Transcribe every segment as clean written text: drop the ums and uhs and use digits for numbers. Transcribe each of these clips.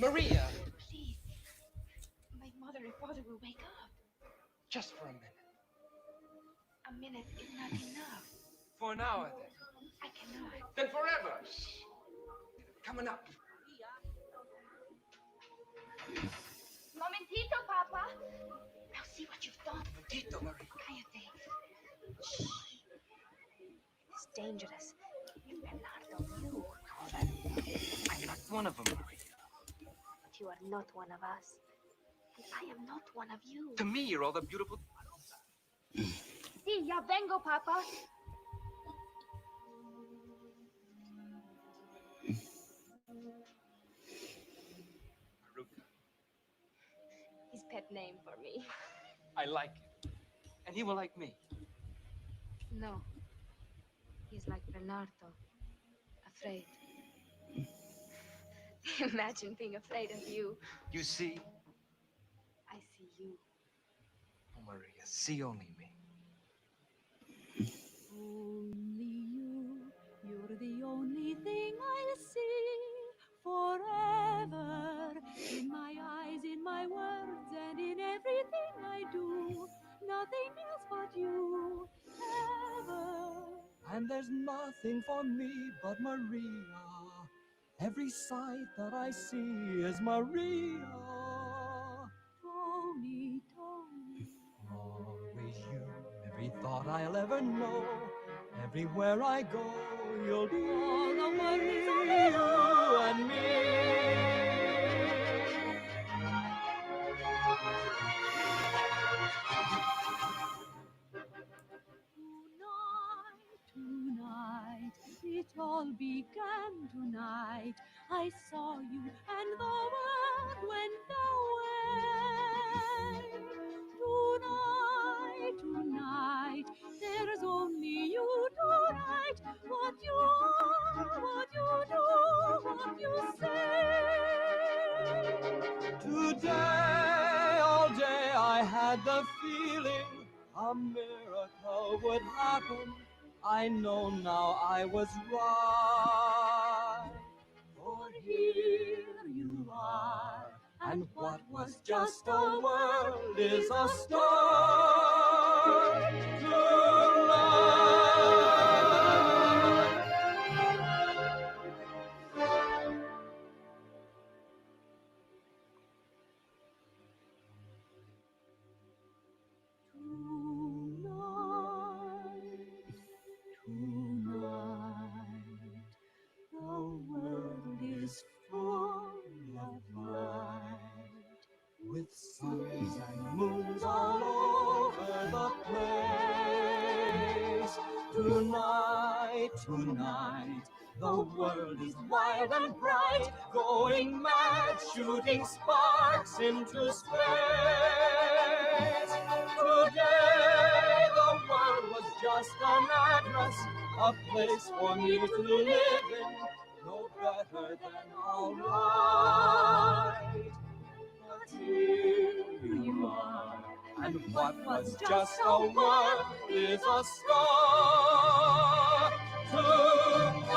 Maria! Please. My mother and father will wake up. Just for a minute. A minute is not enough. For an hour, then. I cannot. Then forever. Shh. Coming up. Momentito, Papa. Now see what you've done. Momentito, Maria. Cállate. Shh. It's dangerous. If Bernardo knew. I'm not one of them, Maria. But you are not one of us. And I am not one of you. To me, you're all the beautiful... Sí, ya vengo, Papa. Maruca. His pet name for me. I like him. And he will like me. No. He's like Bernardo. Afraid. Imagine being afraid of you. You see? I see you. Oh, Maria, see only me. Only you, you're the only thing I see forever. In my eyes, in my words, and in everything I do. Nothing else but you, ever. And there's nothing for me but Maria. Every sight that I see is Maria. Tony, Tony. Always you, every thought I'll ever know. Everywhere I go, you'll be All the worries of you and me. Tonight, it all began tonight. I saw you and the world went away. Tonight, there's only you tonight. What you are, what you do, what you say. Today, all day, I had the feeling a miracle would happen. I know now I was right. For here you are, and what was just a world is a star Tonight, the world is full of light, with suns and moons all over the place. Tonight, the world is wild and bright, going mad, shooting sparks into space. Today, the world was just an address, a place for me to live in, no better than all right. But here you are, and what was just a word is a star tonight.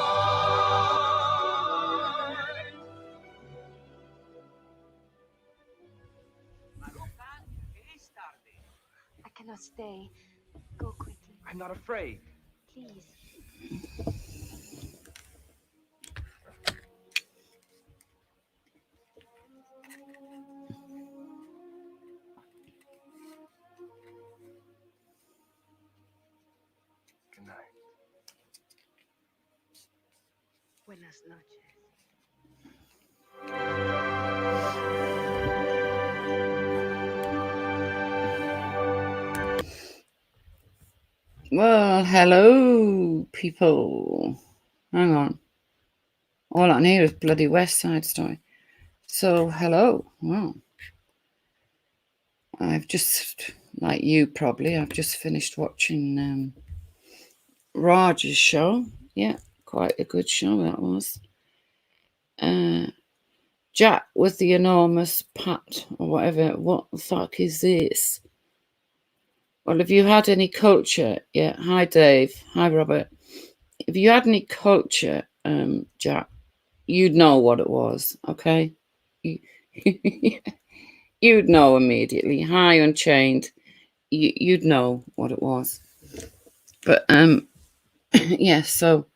I cannot stay. Go quickly. I'm not afraid. Please. Good night. Buenas noches. Well, hello, people. Hang on. All I need is bloody West Side Story. So, hello. Wow. I've just, like you probably, I've just finished watching Raj's show. Yeah, quite a good show that was. Jack with the enormous pat or whatever. What the fuck is this? Well, have you had any culture? Yeah. Hi, Dave. Hi, Robert. If you had any culture, Jack, you'd know what it was, okay? you'd know immediately. Hi, Unchained. You'd know what it was. But yeah. So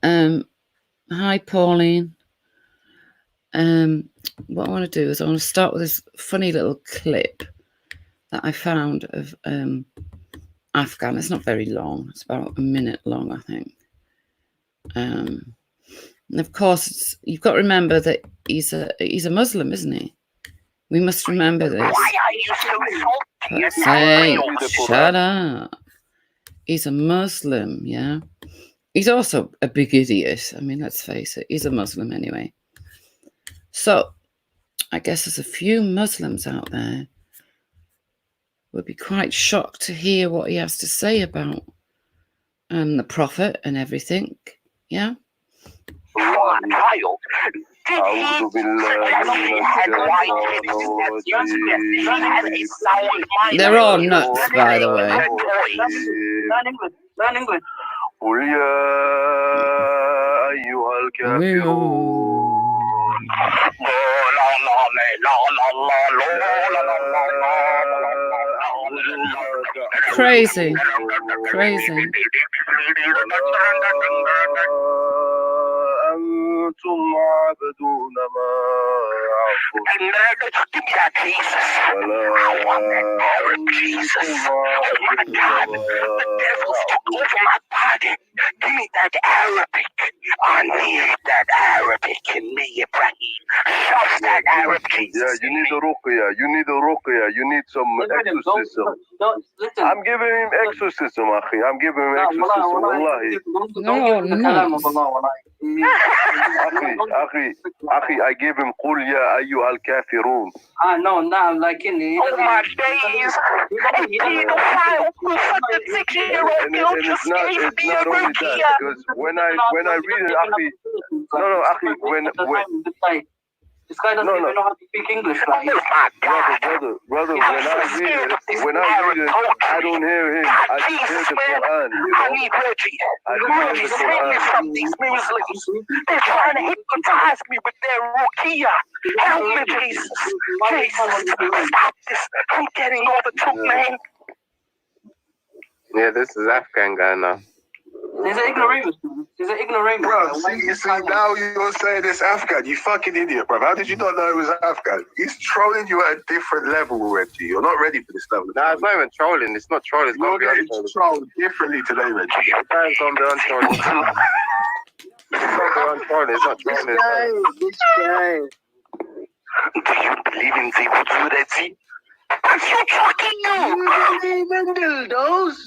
hi, Pauline. What I want to do is I want to start with this funny little clip that I found of Afghan. It's not very long. It's about a minute long, I think. And of course, you've got to remember that he's a Muslim, isn't he? We must remember this. Why are you so salty? Say, shut up. He's a Muslim, yeah. He's also a big idiot. I mean, let's face it. He's a Muslim anyway. So, I guess there's a few Muslims out there would be quite shocked to hear what he has to say about the Prophet and everything. Yeah? They're all nuts, by the way. Learn English. Crazy. Crazy. أنتم عابدون ما أعبد Give me that Jesus. I want that Arab Jesus. Oh my God, the devils took over my body. Give me that Arabic. I need that Arabic in me, Ibrahim. Shove that Arab Jesus. Yeah, you need a ruqya. You need a ruqya. You need some exorcism. I'm giving him exorcism, akhi. I'm giving him exorcism. Wallahi. Akhi, I gave him قُلْ يَا أَيُّهَا الْكَافِرُونَ. No, like in the... Oh my days! Fucking 6-year-old girl just gave me a ruqya. Because when I read it, akhi, no, akhi, when this guy doesn't even know how to speak English. Like, brother, when I read it, I don't hear him. I just hear the Quran. I need Reggie. Reggie, save me from these Muslims. They're trying to hypnotize me with their ruqya. Help me, Jesus. Jesus, stop this from getting all the truth, man. Yeah, this is Afghan guy now. He's an ignoramus. He's an ignoramus. Bro, see, now you're saying this Afghan. You fucking idiot, bro. How did you not know it was Afghan? He's trolling you at a different level already. You're not ready for this level. No, it's not even trolling. It's not trolling. You're getting trolled differently today, Reggie. It's gone beyond trolling. It's gone beyond trolling. It's not trolling. This guy. Do you believe in the wudu, Reggie? That's what fucking you! You believe in dildos?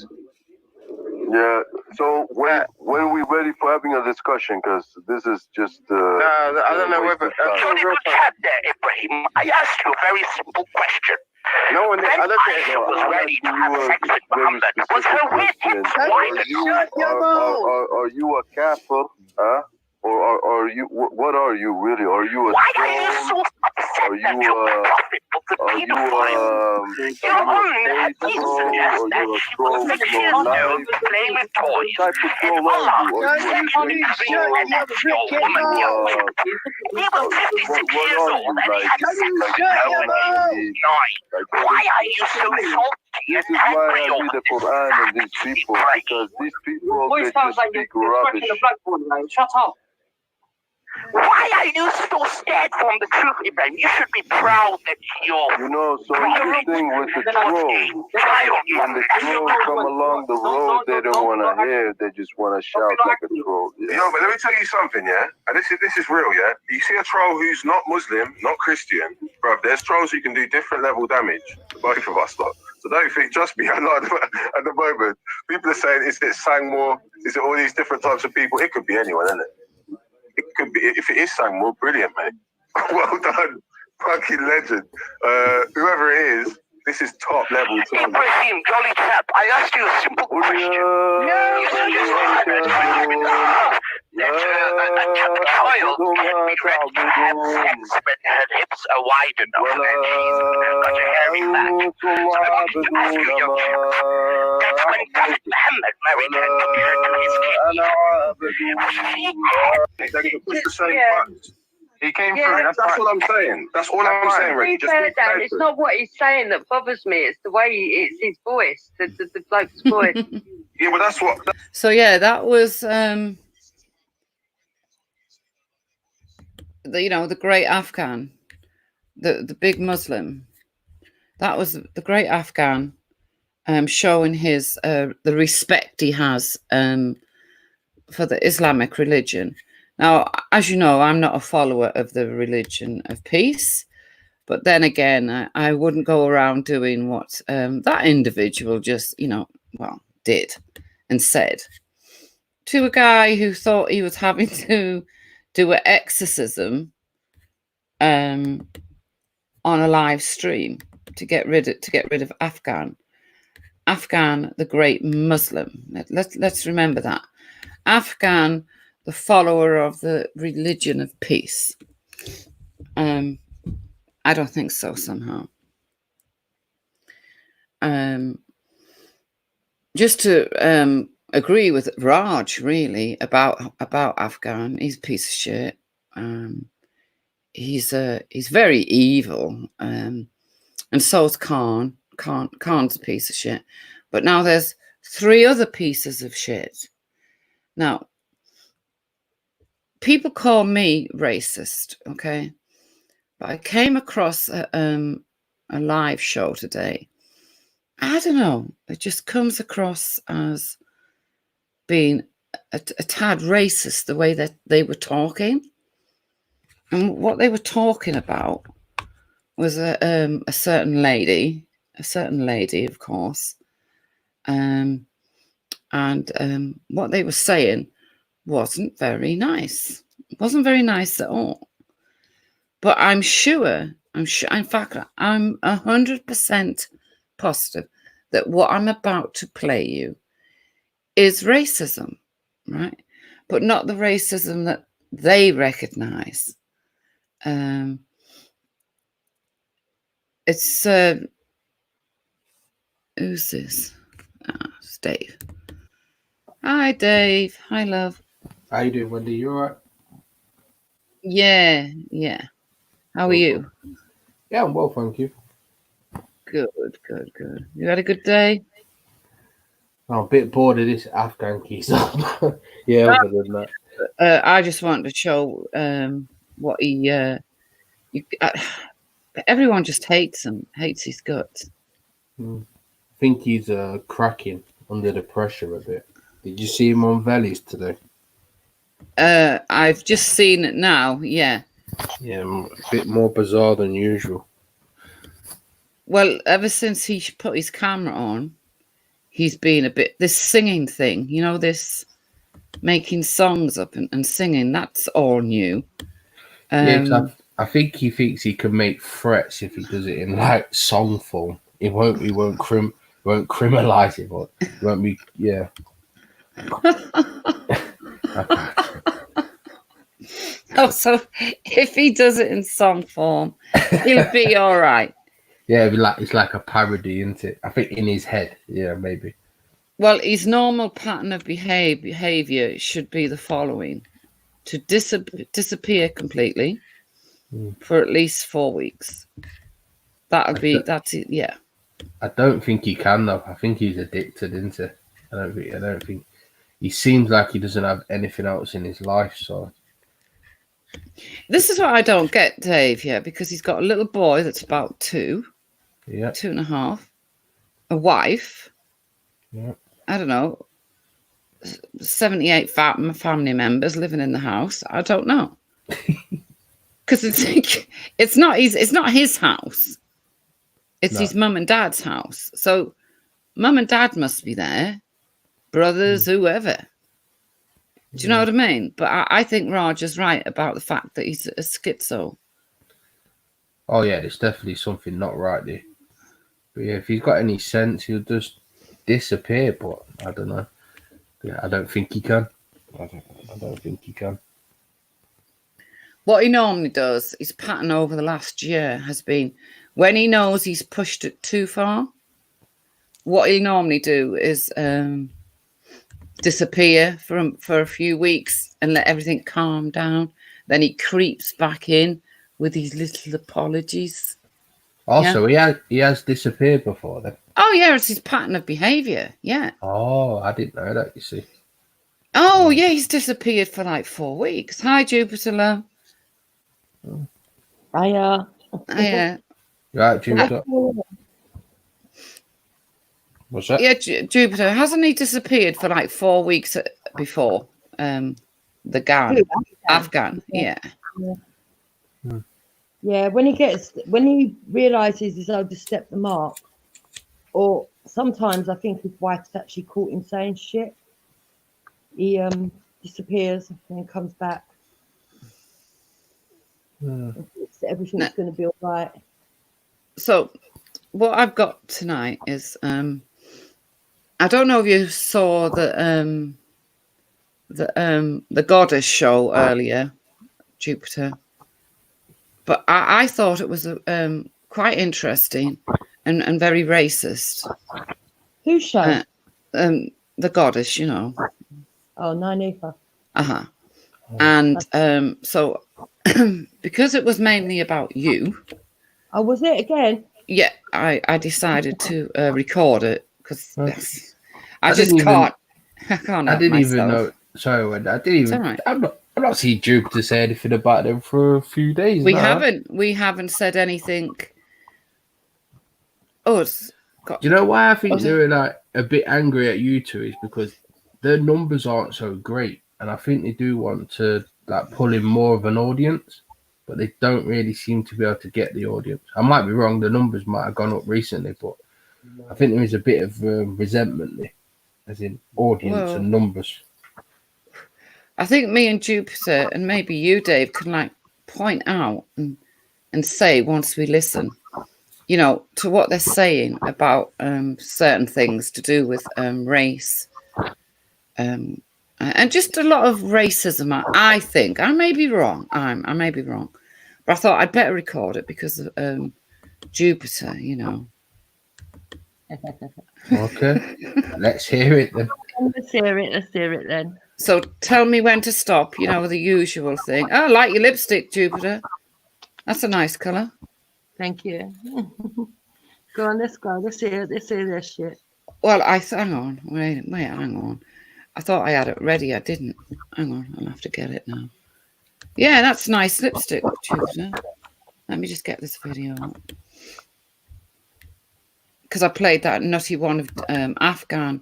Yeah, so when are we ready for having a discussion? Because this is just... I don't know whether... Johnny, good chat there, Ibrahim. I asked you a very simple question. No one... When Aisha was ready to have sex with Muhammad, was her weird hips wide? Are you a kafir? Huh? Or are you... What are you really? Are you a... Why are you so upset that your prophet was a pedophile? Your own hadith suggests that she was 6 years old playing with toys. And Allah sexually created that small woman young. He was 56 years old and he had sex with her when he was 9. Why are you so salty This and is why angry I all read the this Quran time? and these people, because these people, they just speak rubbish. Shut up. Why are you so scared from the truth, Ibrahim? You should be proud that you're... You know, so this thing with the trolls, when the trolls come along the road, they don't want to hear, they just want to shout like a troll. Yeah. Yo, but let me tell you something, yeah? And this is real, yeah? You see a troll who's not Muslim, not Christian, bro, there's trolls who can do different level damage to both of us, lot. So don't think, trust me, I know at the moment, people are saying, is it Sangmore? Is it all these different types of people? It could be anyone, isn't it? It could be, if it is Sangmore, brilliant, mate. Well done. Fucking legend. Whoever it is, this is top level troll. Ibrahim, jolly chap, I asked you a simple question. You said a child can be ready to have sex when her hips are wide enough and she's got a hairy back. So I wanted to ask you, young chap, that's when Prophet Muhammad married her to his king. They can push the same buttons. He came through. That's what I'm saying. That's all I'm saying, Rick. To be fair, Dan, it's not what he's saying that bothers me. It's the way it's his voice, the bloke's voice. Yeah, but that's what. So yeah, that was the great Afghan, the big Muslim. That was the great Afghan, showing his the respect he has for the Islamic religion. Now, as you know, I'm not a follower of the religion of peace, but then again, I wouldn't go around doing what that individual just, did and said to a guy who thought he was having to do an exorcism on a live stream to get rid of Afghan, the great Muslim. Let's remember that. Afghan, the follower of the religion of peace. I don't think so somehow. Just to agree with Raj, really, about Afghan. He's a piece of shit. He's very evil. And so's Khan. Khan's a piece of shit. But now there's 3 other pieces of shit. Now, people call me racist, okay? But I came across a live show today. I don't know. It just comes across as being a tad racist, the way that they were talking. And what they were talking about was a certain lady, of course. And what they were saying wasn't very nice. It wasn't very nice at all. But I'm sure, in fact, I'm 100% positive that what I'm about to play you is racism, right? But not the racism that they recognize. It's who's this? It's Dave. Hi, Dave. Hi, love. How you doing, Wendy? You all right? Yeah. How are you? Yeah, I'm well, thank you. Good. You had a good day? I'm a bit bored of this Afghan geese. Yeah, other than that. I just wanted to show what he... everyone just hates him, hates his guts. I think he's cracking under the pressure a bit. Did you see him on Vellies today? I've just seen it now, yeah. Yeah, a bit more bizarre than usual. Well, ever since he put his camera on, he's been a bit... This singing thing, this making songs up and singing, that's all new. Yeah, I think he thinks he can make threats if he does it in like song form. He won't criminalize it, but it won't be, yeah. Oh, so if he does it in song form, he'll be all right. Yeah, it's like a parody, isn't it? I think in his head, yeah, maybe. Well, his normal pattern of behavior should be the following: to disappear completely for at least 4 weeks. That's it. Yeah. I don't think he can though. I think he's addicted, isn't he? I don't think he seems like he doesn't have anything else in his life. So this is what I don't get, Dave. Yeah, because he's got a little boy that's about 2, 2.5, a wife. Yeah. I don't know, 78 family members living in the house. I don't know, because it's not his house. It's his mum and dad's house. So mum and dad must be there, brothers, whoever. Do you know what I mean? But I think Raj is right about the fact that he's a schizo. Oh yeah, there's definitely something not right there. But yeah, if he's got any sense, he'll just disappear. But I don't know. Yeah, I don't think he can. I don't think he can. What he normally does, his pattern over the last year has been, when he knows he's pushed it too far, what he'll normally do is disappear for a few weeks and let everything calm down. Then he creeps back in with these little apologies. Also, he has disappeared before then. Oh yeah, it's his pattern of behaviour. Yeah. Oh, I didn't know that. You see. Oh yeah, he's disappeared for like 4 weeks. Hi, Jupiter love. Hiya. Yeah. Right, Jupiter. What's that? Yeah, Jupiter, hasn't he disappeared for like 4 weeks before? The Gan, Afghan. Yeah. Yeah, when he realizes he's overstepped the mark, or sometimes I think his wife's actually caught him saying shit. He disappears and then comes back. Everything's going to be all right. So, what I've got tonight is I don't know if you saw the Goddess show earlier, Jupiter, but I thought it was quite interesting and very racist. Whose show? The Goddess, you know. Oh, no, neither. And so, because it was mainly about you. Oh, was it again? Yeah, I decided to record it because I can't. I didn't even know. Sorry, Wendy. I didn't even. Right. I'm not seeing Jupiter say anything about them for a few days. We haven't said anything. Oh, do you know why I think they're like a bit angry at you two? Is because their numbers aren't so great, and I think they do want to like pull in more of an audience, but they don't really seem to be able to get the audience. I might be wrong. The numbers might have gone up recently, but I think there is a bit of resentment there, as in audience and numbers. I think me and Jupiter and maybe you, Dave, can like point out and say once we listen, you know, to what they're saying about certain things to do with race, and just a lot of racism. I think I may be wrong. I may be wrong, but I thought I'd better record it because of Jupiter. You know. Okay, let's hear it then. Let's hear it then. So tell me when to stop, you know, the usual thing. Oh, I like your lipstick, Jupiter. That's a nice colour. Thank you. Go on, let's go. Let's hear this shit. Well, hang on. Wait, hang on. I thought I had it ready. I didn't. Hang on, I'll have to get it now. Yeah, that's nice lipstick, Jupiter. Let me just get this video up. Because I played that nutty one of Afghan,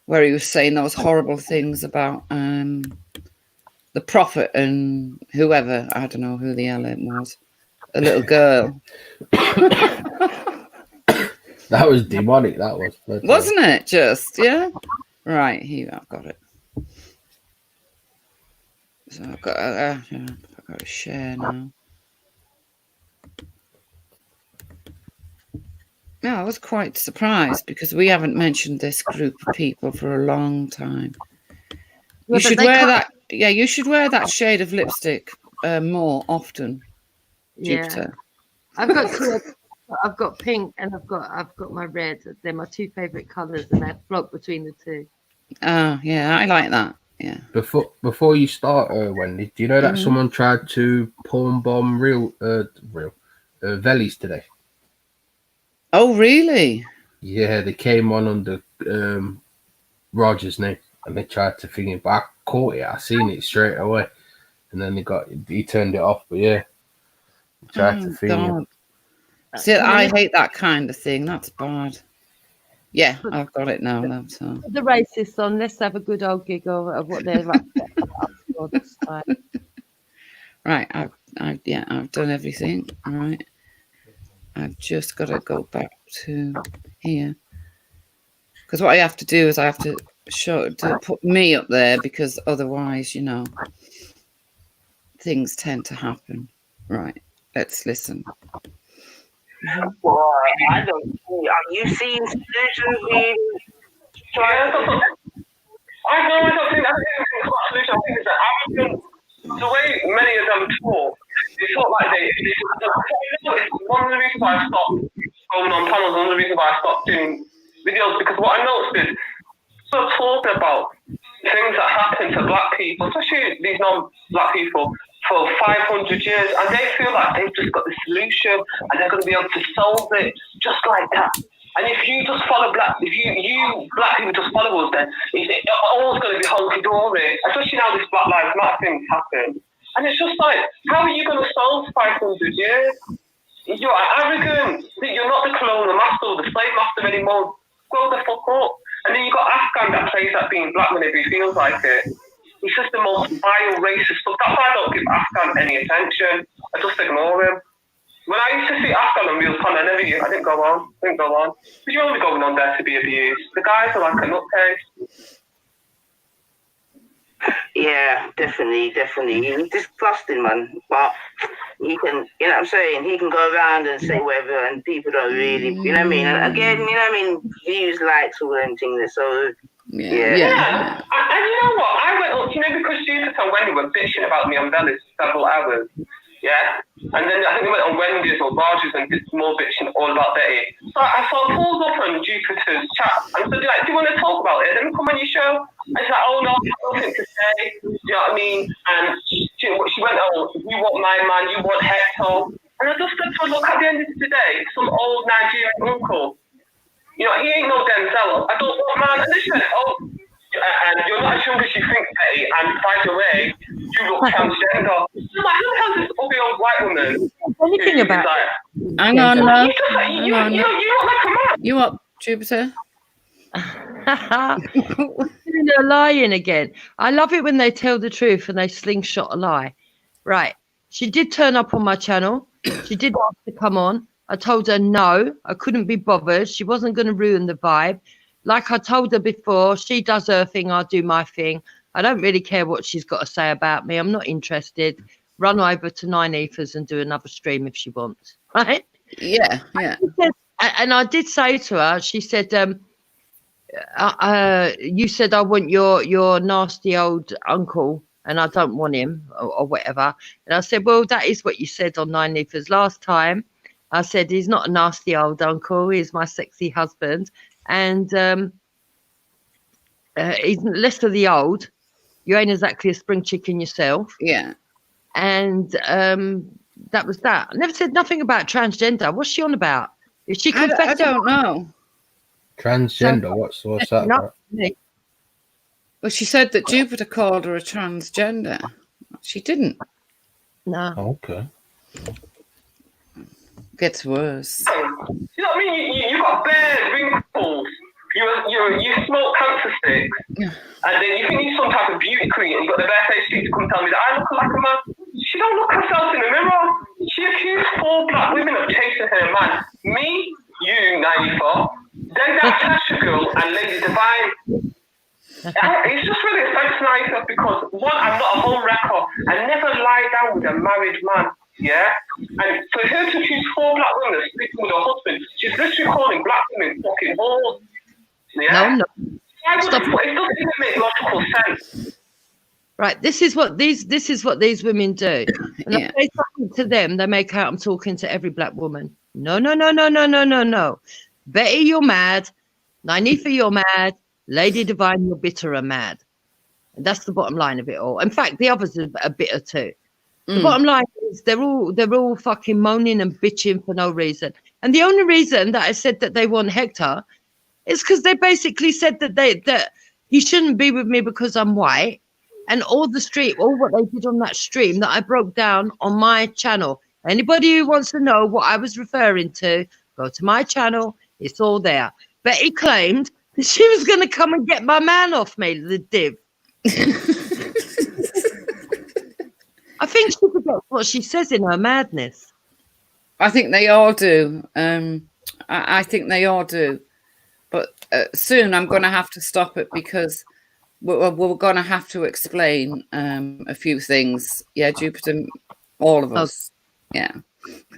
where he was saying those horrible things about the prophet and whoever. I don't know who the hell it was. A little girl. That was demonic, that was. Wasn't it? Just, yeah? Right, here, I've got it. So I've got to share now. No, I was quite surprised because we haven't mentioned this group of people for a long time. You should wear that. Yeah, you should wear that shade of lipstick more often, Jupiter. I've got two. I've got pink and I've got my red. They're my two favourite colours, and I flock between the two. Oh yeah, I like that. Yeah. Before you start, Wendy, do you know that someone tried to porn bomb real Vellies today? Oh, really? Yeah, they came on under Roger's name and they tried to figure it, but I caught it. I seen it straight away, and then he turned it off. But yeah, he tried to figure it. See, I hate that kind of thing. That's bad. Yeah, I've got it now. So. The racists on. Let's have a good old giggle of what they're like. Right, I've done everything. All right. I've just got to go back to here because what I have to do is I have to put me up there because otherwise, you know, things tend to happen. Right, let's listen. Well, I don't see. Are you seeing solutions being tried? I don't think that's a solution. I think it's that arrogance. The way many of them talk, they talk like one of the reasons why I stopped going on panels, one of the reasons why I stopped doing videos, because what I noticed is, talking about things that happen to black people, especially these non-black people, for 500 years, and they feel like they've just got the solution and they're going to be able to solve it just like that. And if you just follow if you black people just follow us, then it's alwa's going to be hunky-dory, especially now this Black Lives Matter thing's happened. And it's just like, how are you going to solve 500 years? You're arrogant. You're not the colonial master or the slave master anymore. Grow the fuck up. And then you've got Afghan that plays at being black whenever he feels like it. He's just the most vile, racist stuff. That's why I don't give Afghan any attention. I just ignore him. When I used to see Afghan on Real Con, I didn't go on. Because you're only going on there to be abused. The guys are like a nutcase. Yeah, definitely. He's disgusting, man. But he can, you know what I'm saying? He can go around and say whatever, and people don't really, you know what I mean? And again, you know what I mean? Views, likes, all them things. So, yeah. And you know what? I went up, because Jesus and Wendy were bitching about me on Bellis several hours. Yeah? And then I think we went on Wendy's or Barges and did more bitching all about Betty. So I pulled up on Jupiter's chat and said, like, do you want to talk about it? Let me come on your show. And she's like, oh no, I have nothing to say. Do you know what I mean? And she went, oh, you want my man, you want Hector. And I just said to her, look, at the end of the day, some old Nigerian uncle, you know, he ain't no Denzel. I don't want man. And they said, oh, and you're not as young as you think, Betty, and by the way, you look transgender. I'm like, how the hell is this ugly old white woman? Anything about it? Hang on, love. You look like a man. You up, Jupiter? They're lying again. I love it when they tell the truth and they slingshot a lie. Right. She did turn up on my channel. She did ask to come on. I told her no, I couldn't be bothered. She wasn't going to ruin the vibe. Like I told her before, she does her thing, I do my thing. I don't really care what she's got to say about me. I'm not interested. Run over to 9 Ethers and do another stream if she wants. Right? Yeah. And I did say to her, she said, you said I want your nasty old uncle and I don't want him or whatever. And I said, well, that is what you said on 9 Ethers last time. I said, he's not a nasty old uncle. He's my sexy husband. And he's less of the old. You ain't exactly a spring chicken yourself. Yeah. And that was that. I never said nothing about transgender. What's she on about? Is she confessing? I don't know. Transgender? What's that about? Well, she said that Jupiter called her a transgender. She didn't. No. Okay. Gets worse. You know what I mean? You got bare wrinkles. You smoke cancer sticks, and then you think you're some type of beauty queen, and you got the bare face to come tell me that I look like a man. She don't look herself in the mirror. She accused 4 black women of chasing her man. Me, you, 94, then that Tasha girl and Lady Divine. It's just really offensive myself because one, I'm not a home wrecker. I never lie down with a married man. Yeah, and for her to choose 4 black women speaking with her husband, she's literally calling black women fucking whores. Yeah, no. Stop. It doesn't even make logical sense. Right, this is what these women do. When I say something to them, they make out I'm talking to every black woman. No. Betty, you're mad. Nynefa, you're mad. Lady Divine, you're bitter and mad. And that's the bottom line of it all. In fact, the others are bitter too. The bottom line is they're all fucking moaning and bitching for no reason. And the only reason that I said that they want Hector is because they basically said that he shouldn't be with me because I'm white. And all what they did on that stream that I broke down on my channel. Anybody who wants to know what I was referring to, go to my channel. It's all there. Betty claimed that she was going to come and get my man off me, the div. I think she forgets what she says in her madness. I think they all do. I think they all do. But soon I'm going to have to stop it because we're going to have to explain a few things. Yeah, Jupiter, all of us. Yeah.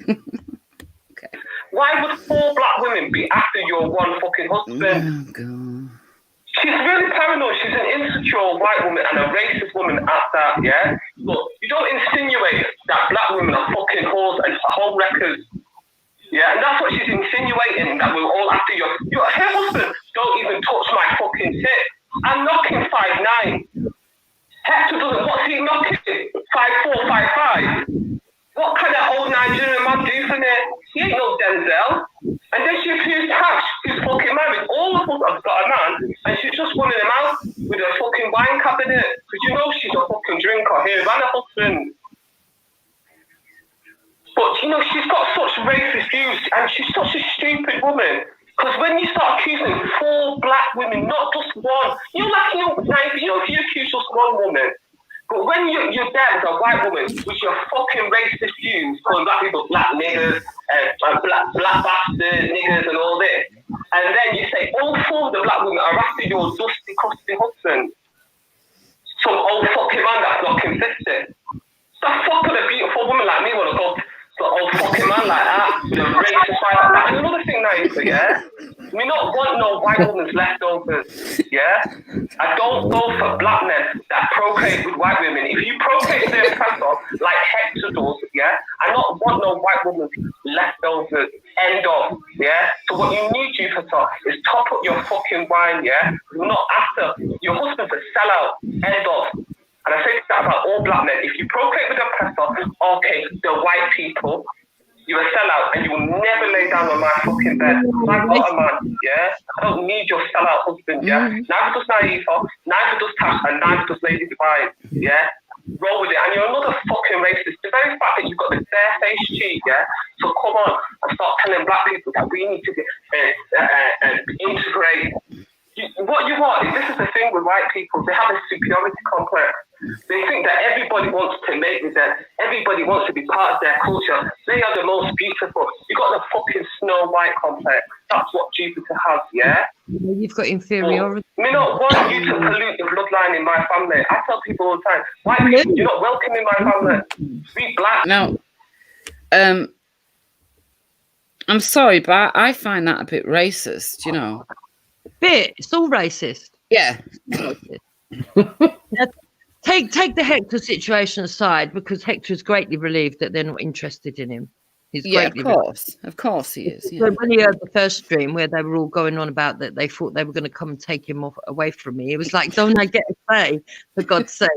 Okay. Why would 4 black women be after your one fucking husband? Oh, God. She's really paranoid. She's an insecure white woman and a racist woman at that, yeah? But you don't insinuate that black women are fucking whores and home wreckers. Yeah, and that's what she's insinuating, that we're all after her husband, don't even touch my fucking tit. I'm knocking 5'9". But, you know, she's got such racist views, and she's such a stupid woman. Because when you start accusing 4 black women, not just one, you know, like, you know, if you accuse just one woman, but when you're there with a white woman with your fucking racist views, calling black people black niggers, black bastard niggers and all this, and then you say all 4 of the black women are after your dusty, crusty husband, some old fucking man that's not consistent. So fucking a beautiful woman like me want to go to an old fucking man like that, with a racist wife like that. And another thing now is, yeah, we not want no white woman's leftovers, yeah? I don't go for black men that procreate with white women. If you procreate with their oppressor, like Hector does, yeah, I not want no white woman's leftovers. End of, yeah? So what you need, Jupiter, is top up your fucking wine, yeah? You're not after your husband's a sellout. End of. And I say that about all black men. If you procreate with the oppressor, okay, the white people, you're a sellout and you will never lay down on my fucking bed. I've got a man, yeah? I don't need your sellout husband, yeah? Neither does Naifa, neither does Tash, and neither does Lady Divine, yeah? Roll with it. And you're another fucking racist. The very fact that you've got the bare-faced cheek, yeah? So come on and start telling black people that we need to integrate. What you want is, this is the thing with white people, they have a superiority complex. They think that everybody wants to mate with them, everybody wants to be part of their culture. They are the most beautiful. You got the fucking Snow White complex. That's what Jupiter has, yeah? You've got inferiority. Me not want you to pollute the bloodline in my family. I tell people all the time, white people, you're not welcome in my family. We black. No. I'm sorry, but I find that a bit racist, you know. Bit. It's all racist. Yeah. Take the Hector situation aside, because Hector is greatly relieved that they're not interested in him. He's greatly of course he is. Yeah. So when he heard the first stream where they were all going on about that they thought they were going to come and take him away from me, it was like, don't I get a say, for God's sake?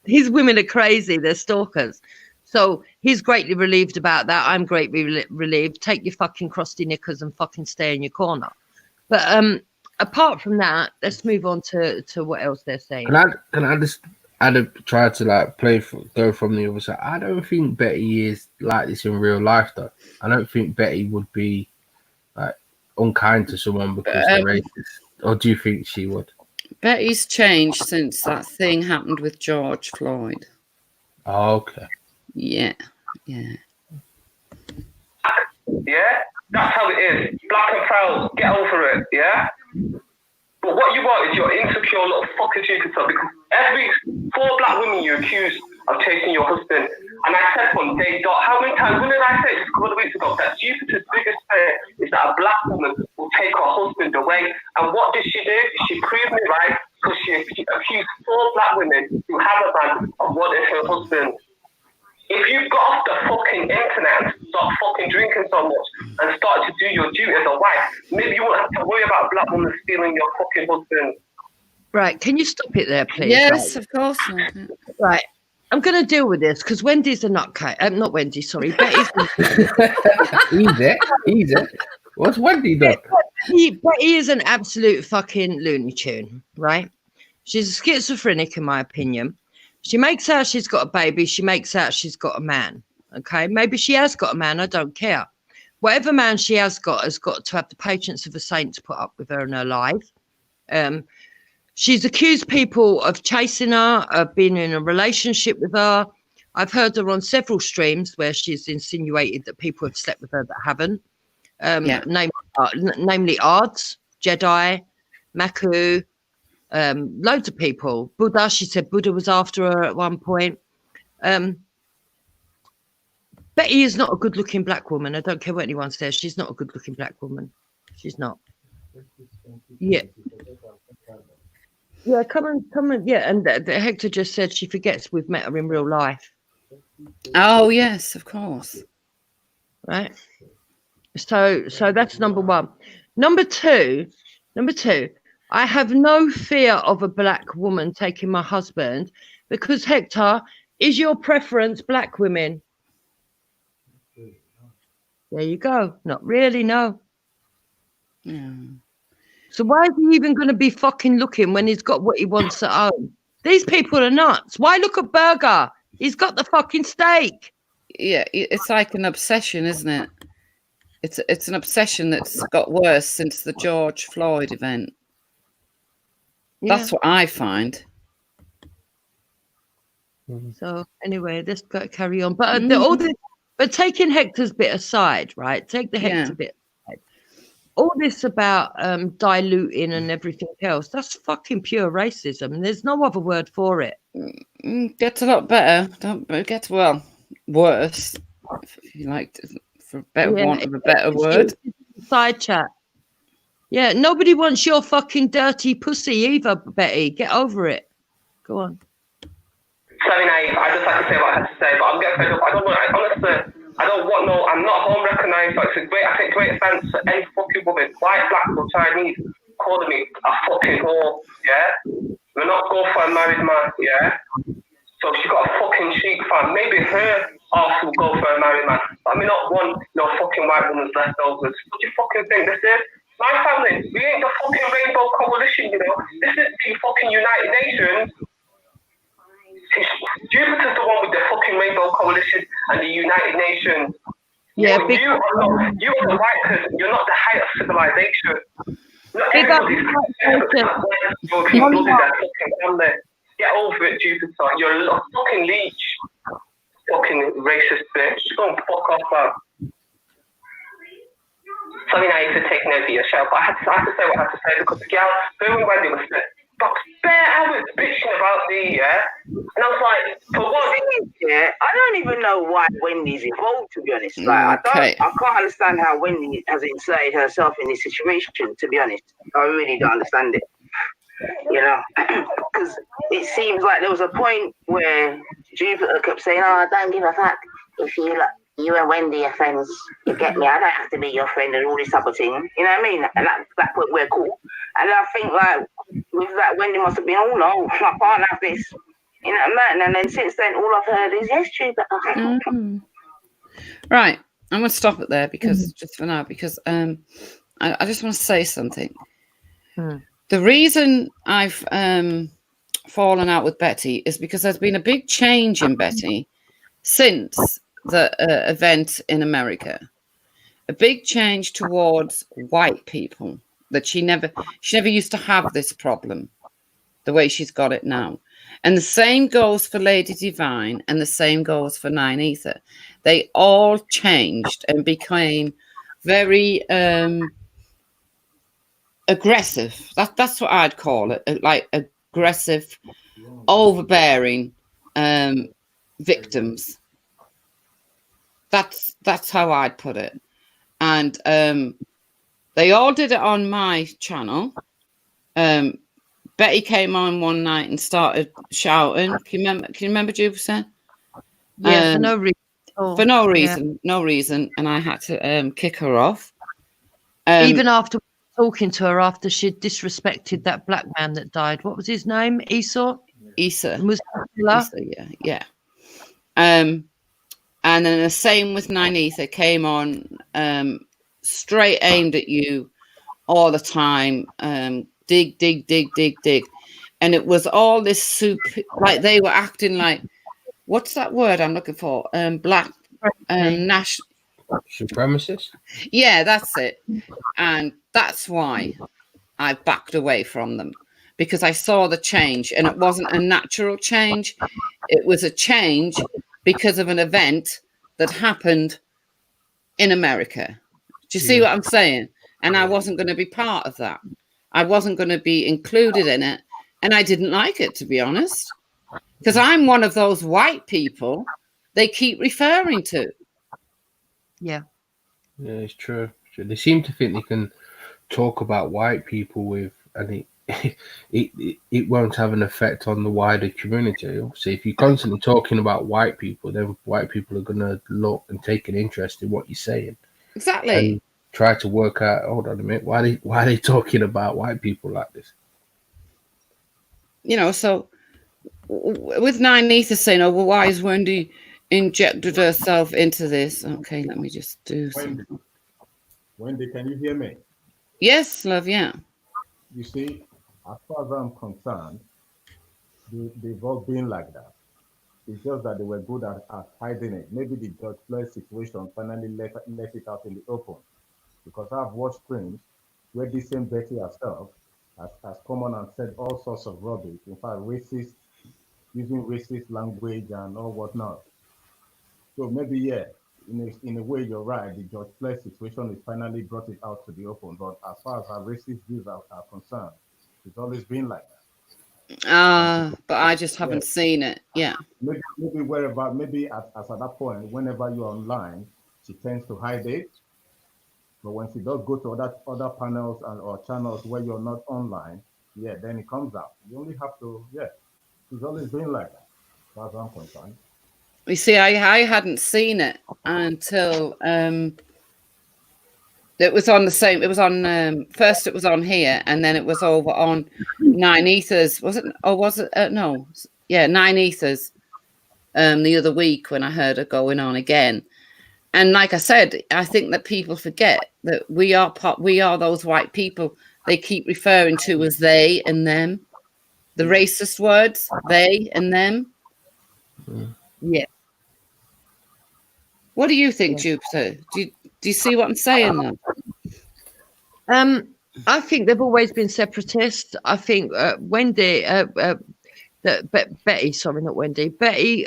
These women are crazy. They're stalkers. So he's greatly relieved about that. I'm greatly relieved. Take your fucking crusty knickers and fucking stay in your corner. But apart from that, let's move on to what else they're saying. Can I just try to like go from the other side? I don't think Betty is like this in real life, though. I don't think Betty would be like unkind to someone because they're racist. Or do you think she would? Betty's changed since that thing happened with George Floyd. Oh, okay. Yeah. Yeah, that's how it is. Black and proud, get over it, yeah? But what you want is your insecure little fucker Jupiter, because every 4 black women you accuse of chasing your husband, and I said from day dot, how many times, when did I say just a couple of weeks ago, that Jupiter's biggest fear is that a black woman will take her husband away. And what did she do? She proved me right, because she accused 4 black women who have a man of wanting her husband. If you got off the fucking internet and start fucking drinking so much and start to do your duty as a wife, maybe you won't have to worry about a black woman stealing your fucking husband. Right, can you stop it there, please? Yes, of course. Right, I'm going to deal with this because Wendy's a nutcase. Not Wendy, sorry. Betty's Easy. What's Wendy done? Betty is an absolute fucking Looney Tune, right? She's a schizophrenic, in my opinion. She makes out she's got a baby. She makes out she's got a man. Okay, maybe she has got a man. I don't care. Whatever man she has got to have the patience of a saint to put up with her in her life. She's accused people of chasing her, of being in a relationship with her. I've heard her on several streams where she's insinuated that people have slept with her that haven't. Namely Ards, Jedi, Maku, loads of people. Buddha, she said Buddha was after her at one point. Betty is not a good-looking black woman. I don't care what anyone says. She's not a good-looking black woman. She's not. Yeah. Yeah, come on. Yeah, and Hector just said she forgets we've met her in real life. Oh, yes, of course. Right. So that's number one. Number two, I have no fear of a black woman taking my husband because, Hector, is your preference black women? There you go. Not really, no. Yeah. So why is he even going to be fucking looking when he's got what he wants at home? These people are nuts. Why look at Burger? He's got the fucking steak. yeah, it's like an obsession, isn't it? It's an obsession that's got worse since the George Floyd event. Yeah. That's what I find. So anyway, let's go carry on. But all this, but taking Hector's bit aside, right? Take the Hector bit aside. All this about diluting and everything else, that's fucking pure racism. And there's no other word for it. Gets a lot better. It gets, well, worse, if you like, for want of a better word. Side chat. Yeah, nobody wants your fucking dirty pussy either, Betty. Get over it. Go on. Sorry, Nate, I just had to say what I had to say, but I'm getting fed up. I don't want, honestly, I don't want no, I'm not home recognised, so I take great offence to any fucking woman, white, black or Chinese, calling me a fucking whore, yeah? We're not going for a married man, yeah? So she got a fucking chic fan. Maybe her ass will go for a married man. But I mean, not one, no fucking white woman's leftovers. What do you fucking think this is? My family, we ain't the fucking Rainbow Coalition, you know? This is the fucking United Nations. Jupiter's the one with the fucking Rainbow Coalition and the United Nations. Yeah, you are the white person. You're not the height of civilization. Not everybody's fucking blooded that fucking family. Get over it, Jupiter. You're a fucking leech. Fucking racist bitch. Go and fuck off, man. Sorry, now you're taking over your show, but I had to say what I had to say because the girl, her and Wendy was bare hours bitching about me, yeah? And I was like, for what? Yeah, I don't even know why Wendy's involved, to be honest. Like, I can't understand how Wendy has inserted herself in this situation, to be honest. I really don't understand it. You know, because it seems like there was a point where Jupiter kept saying, "Oh, I don't give a fuck if you and Wendy are friends. You get me? I don't have to be your friend and all this type of thing." You know what I mean? And at that point, we're cool. And I think like with that, Wendy must have been, "Oh no, I can't have this." You know what I mean? And then since then, all I've heard is, "Yes, Jupiter." Right, I'm going to stop it there because just for now, because I just want to say something. The reason I've fallen out with Betty is because there's been a big change in Betty since the event in America. A big change towards white people, that she never used to have this problem the way she's got it now. And the same goes for Lady Divine, and the same goes for Nine Ether. They all changed and became very aggressive. That's what I'd call it, like aggressive, overbearing victims. That's how I'd put it. And they all did it on my channel. Betty came on one night and started shouting. Can you remember Jupiter? Yeah, for no reason. For no reason, no reason. And I had to kick her off. Even after talking to her after she'd disrespected that black man that died. What was his name? Esau? Issa, yeah. And then the same with Nine Ether came on, straight aimed at you all the time. Dig. And it was all this soup, like they were acting like, what's that word I'm looking for? Black national supremacist. Yeah, that's it. And that's why I backed away from them, because I saw the change, and it wasn't a natural change. It was a change because of an event that happened in America. Do you see what I'm saying? And I wasn't going to be part of that. I wasn't going to be included in it. And I didn't like it, to be honest, because I'm one of those white people they keep referring to. Yeah, it's true. They seem to think they can talk about white people with, and it won't have an effect on the wider community. So if you're constantly talking about white people, then white people are going to look and take an interest in what you're saying. Exactly. And try to work out, hold on a minute, why are they talking about white people like this? You know, so with Nine Ether saying, "Oh, well, why is Wendy injected herself into this?" Okay, let me just do something. Wendy, can you hear me? Yes, love, yeah. You see, as far as I'm concerned, they've all been like that. It's just that they were good at hiding it. Maybe the George Floyd situation finally let it out in the open. Because I've watched streams where this same Betty herself has come on and said all sorts of rubbish. In fact, racist, using racist language and all whatnot. So maybe, yeah, in a way, you're right. The George Floyd situation is finally brought it out to the open. But as far as our racist views are concerned, it's always been like that. But I just Yeah, haven't seen it. Yeah. maybe wherever, maybe as at that point, whenever you're online, she tends to hide it. But when she does go to other panels or channels where you're not online, yeah, then it comes out. You only have to, yeah. She's always been like that. As far as I'm concerned. You see, I hadn't seen it until it was on the same. It was on first. It was on here, and then it was over on Nine Ethers. Was it? Or was it? No. Yeah, Nine Ethers. The other week when I heard her going on again, and like I said, I think that people forget that we are those white people they keep referring to as they and them, the racist words they and them. Yeah. What do you think, Jupiter? Do you see what I'm saying now? I think they've always been separatists. I think Wendy, Betty, sorry, not Wendy, Betty.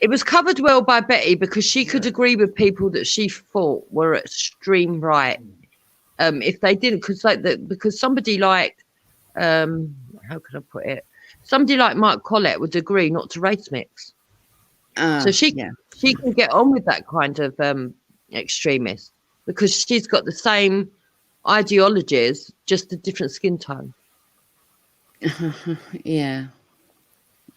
It was covered well by Betty because she could agree with people that she thought were extreme right. If they didn't, because somebody like, how can I put it? Somebody like Mike Collett would agree not to race mix. So she can get on with that kind of extremist because she's got the same ideologies, just a different skin tone. Yeah.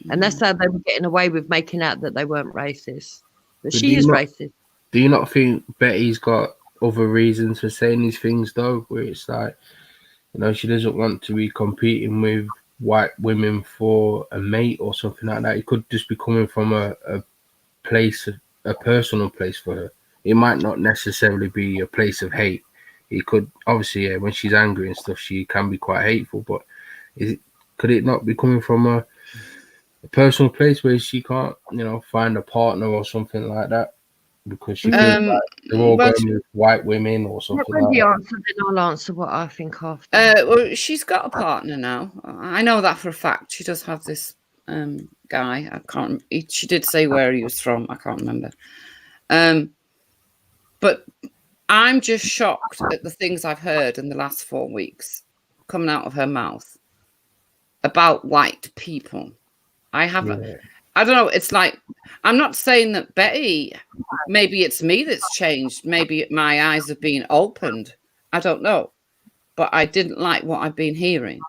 And that's how they were getting away with making out that they weren't racist. But she is racist. Do you not think Betty's got other reasons for saying these things, though, where it's like, she doesn't want to be competing with white women for a mate or something like that? It could just be coming from a place, a personal place for her. It might not necessarily be a place of hate. It could, obviously, yeah, when she's angry and stuff, she can be quite hateful, but could it not be coming from a personal place where she can't, find a partner or something like that? Because she feels like they're all going with white women or something like that. Answer, then I'll answer what I think after. Well, she's got a partner now. I know that for a fact. She does have this guy. I can't. She did say where he was from. I can't remember. But I'm just shocked at the things I've heard in the last 4 weeks coming out of her mouth about white people. I haven't. Yeah. I don't know. It's like, I'm not saying that Betty, maybe it's me that's changed. Maybe my eyes have been opened. I don't know. But I didn't like what I've been hearing.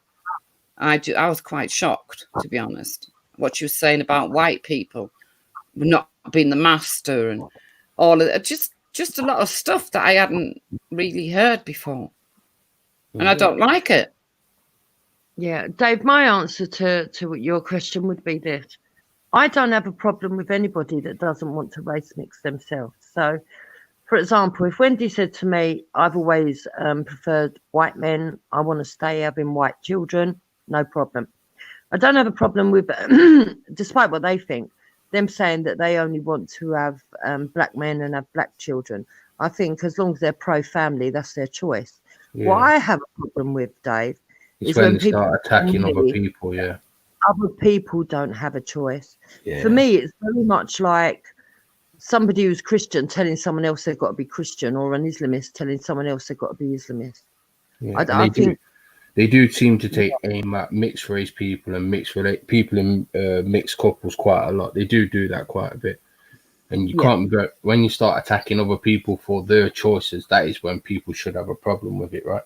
I was quite shocked, to be honest. What she was saying about white people not being the master and all of that. Just a lot of stuff that I hadn't really heard before. And I don't like it. Yeah, Dave, my answer to your question would be this. I don't have a problem with anybody that doesn't want to race mix themselves. So, for example, if Wendy said to me, I've always preferred white men, I want to stay having white children, no problem. I don't have a problem with, despite what they think, them saying that they only want to have black men and have black children. I think as long as they're pro-family, that's their choice. Yeah. What I have a problem with, Dave, is when they start attacking other people, yeah. Other people don't have a choice. Yeah. For me, it's very much like somebody who's Christian telling someone else they've got to be Christian, or an Islamist telling someone else they've got to be Islamist. Yeah. I think they do seem to take aim at mixed race people and people in mixed couples quite a lot. They do that quite a bit. And you can't go, when you start attacking other people for their choices, that is when people should have a problem with it, right?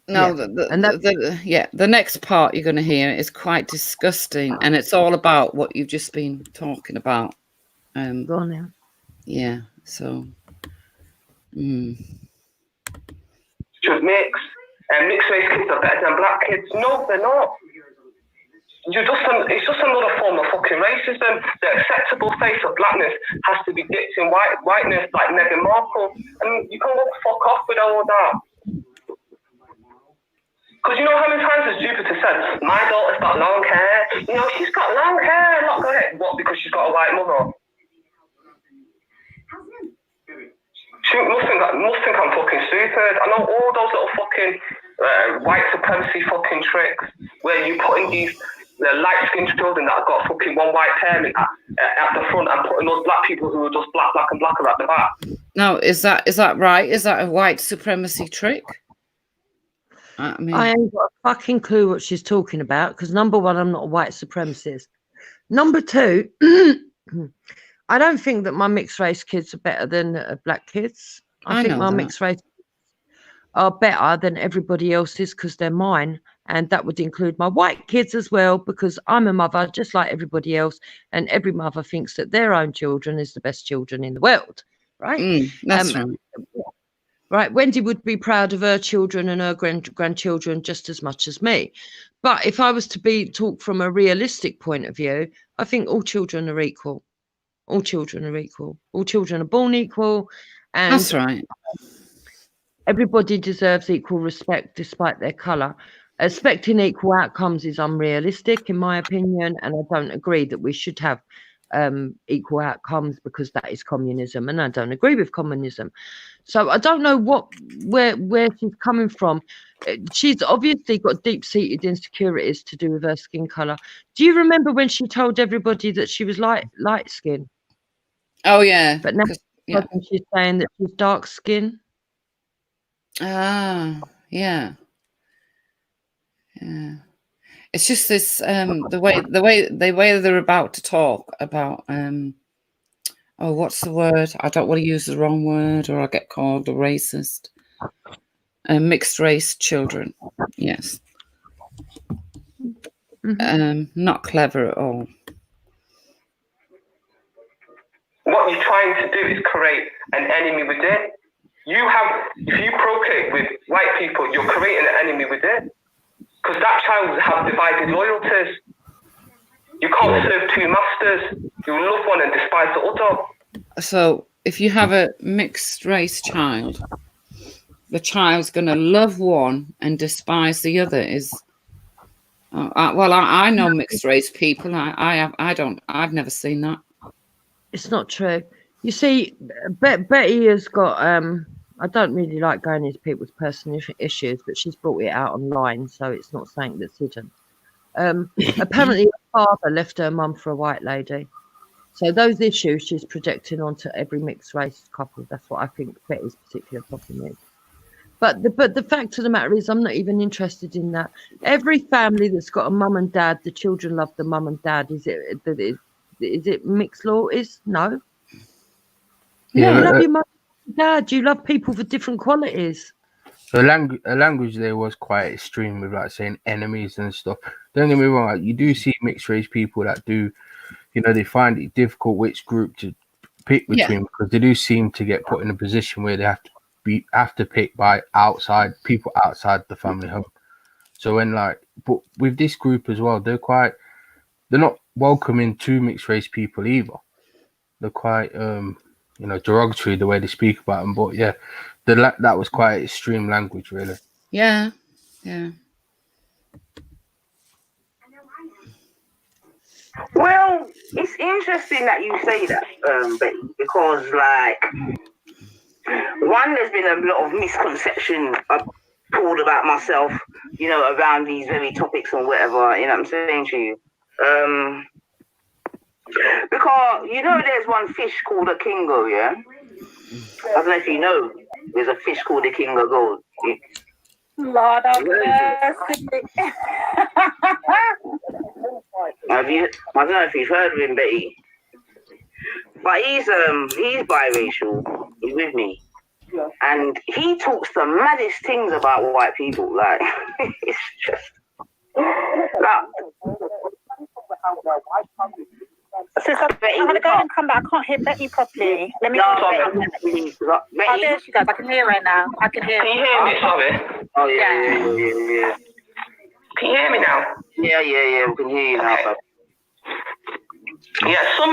No, the next part you're going to hear is quite disgusting, and it's all about what you've just been talking about. Go on now. Yeah, so. Should mix, and mixed race kids are better than black kids. No, they're not. It's just another form of fucking racism. The acceptable face of blackness has to be dipped in whiteness, like Meghan Markle, and you can fuck off with all that. Because you know how many times has Jupiter said, my daughter's got long hair. You know, she's got long hair. Not go ahead. What? Because she's got a white mother. She must think I'm fucking stupid. I know all those little fucking white supremacy fucking tricks where you putting these light-skinned children that have got fucking one white parent at the front and putting those black people who are just black and blacker at the back. Now, is that right? Is that a white supremacy trick? I mean, I ain't got a fucking clue what she's talking about because number one, I'm not a white supremacist. Number two, I don't think that my mixed race kids are better than black kids. I think my mixed race are better than everybody else's because they're mine. And that would include my white kids as well, because I'm a mother just like everybody else. And every mother thinks that their own children is the best children in the world. Right? That's right. Right. Wendy would be proud of her children and her grandchildren just as much as me. But if I was to talk from a realistic point of view, I think all children are equal. All children are equal. All children are born equal. And that's right. Everybody deserves equal respect despite their colour. Expecting equal outcomes is unrealistic, in my opinion, and I don't agree that we should have equal outcomes because that is communism, and I don't agree with communism. So I don't know where she's coming from. She's obviously got deep-seated insecurities to do with her skin colour. Do you remember when she told everybody that she was light skin? Oh yeah, but now she's saying that she's dark skin. Ah, yeah. Yeah, it's just this the way they're about to talk about oh, what's the word? I don't want to use the wrong word or I'll get called a racist. Mixed race children, yes. Not clever at all. What you're trying to do is create an enemy within. If you procreate with white people, you're creating an enemy within. Because that child have divided loyalties. You can't serve two masters. You love one and despise the other. So if you have a mixed race child, the child's going to love one and despise the other. I know mixed race people. I've never seen that. It's not true. You see, Betty has got I don't really like going into people's personal issues, but she's brought it out online, so it's not something that's hidden. Apparently, her father left her mum for a white lady. So those issues she's projecting onto every mixed race couple. That's what I think Betty's particular problem is. But the fact of the matter is, I'm not even interested in that. Every family that's got a mum and dad, the children love the mum and dad. Is it mixed law? No. Yeah, you love your mum. Dad, you love people for different qualities. The language there was quite extreme with like saying enemies and stuff. Don't get me wrong, like, you do see mixed race people that do, they find it difficult which group to pick between because they do seem to get put in a position where they have to pick by people outside the family home. So but with this group as well, they're not welcoming to mixed race people either. They're quite derogatory the way they speak about them, but yeah, that was quite extreme language, really. Yeah. Well, it's interesting that you say that, Betty, because one, there's been a lot of misconception pulled about myself, around these very topics and whatever. You know what I'm saying to you? Because there's one fish called a kingo, yeah? I don't know if you know, there's a fish called a kingo gold. Lord of mercy. I don't know if you've heard of him, Betty. But he's biracial. He's with me. And he talks the maddest things about white people. Like, it's just... Sis, I'm going to go and come back. I can't hear Betty properly. Let me Betty. Oh, there she goes. I can hear her now. I can hear her. Can you hear me, sorry? Oh, yeah. Can you hear me now? Yeah. We can hear you now. Okay. Yeah, some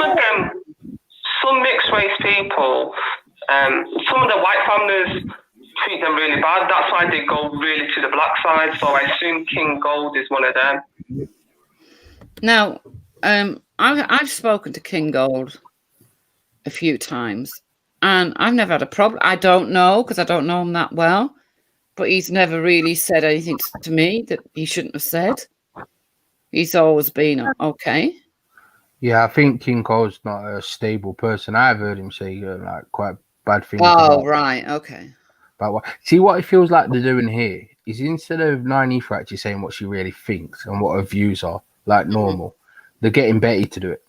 mixed race people, some of the white families treat them really bad. That's why they go really to the black side. So I assume King Gold is one of them. Now, I've spoken to King Gold a few times, and I've never had a problem. I don't know, because I don't know him that well, but he's never really said anything to me that he shouldn't have said. He's always been okay. Yeah, I think King Cole's not a stable person. I've heard him say like quite bad things. Oh, right, okay. But what it feels like they're doing here is instead of Nynaeve actually saying what she really thinks and what her views are, like normal, they're getting Betty to do it.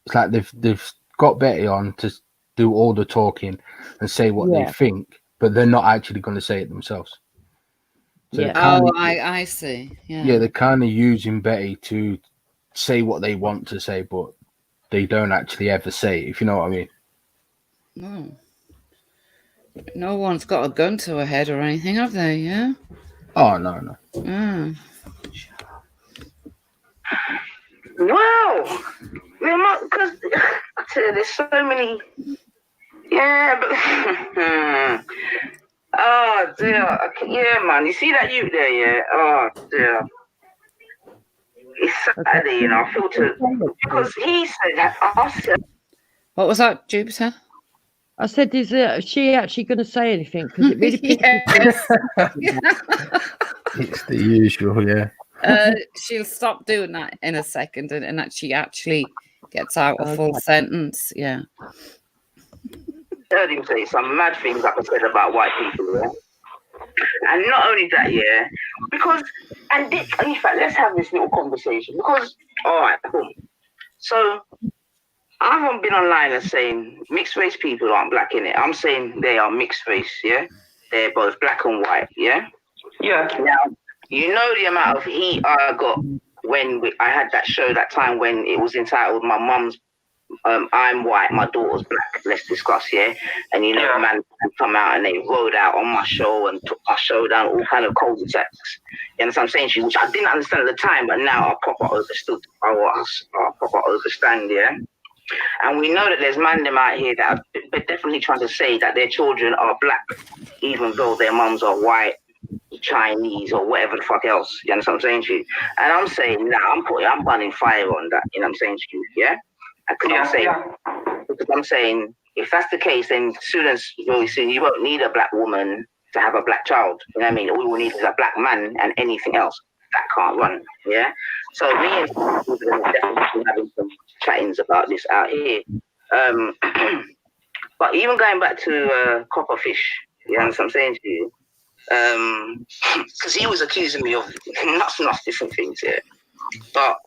It's like they've got Betty on to do all the talking and say what they think, but they're not actually going to say it themselves. So I see. Yeah, they're kind of using Betty to say what they want to say, but they don't actually ever say it, if you know what I mean. No. No one's got a gun to her head or anything, have they? Yeah? Oh, no. Wow. Because I tell you, there's so many. Yeah, but. Oh, dear. Yeah, man. You see that you there, yeah? Oh, dear. It's Saturday, you know. I feel to. Because he said that. I said. What was that, Jupiter? I said, is she actually going to say anything? Because it really pisses me off. It's the usual, yeah. She'll stop doing that in a second, and that she actually gets out a full sentence. Yeah. I heard him say some mad things, like I said, about white people, yeah? And not only that, yeah, because, in fact, let's have this little conversation, because, all right, boom. So, I haven't been online and saying mixed race people aren't black, in it. I'm saying they are mixed race, yeah? They're both black and white, yeah? Yeah. Now, you know the amount of heat I got when I had that show that time when it was entitled My Mum's I'm White, My Daughter's Black, let's discuss, yeah? And you know, man come out and they rode out on my show and took my show down, all kind of cul-de-sacs. You understand what I'm saying to you? Which I didn't understand at the time, but now I proper understood. I proper understand, yeah? And we know that there's man them out here that are definitely trying to say that their children are black, even though their mums are white, Chinese, or whatever the fuck else. You understand what I'm saying to you? And I'm saying, I'm burning fire on that. You know what I'm saying to you? Yeah? Because I'm saying, if that's the case, then very soon you won't need a black woman to have a black child. You know what I mean? All we will need is a black man and anything else that can't run. Yeah. So me and are definitely having some chattings about this out here. But even going back to Copperfish, you know what I'm saying to you? Because he was accusing me of lots different things here. But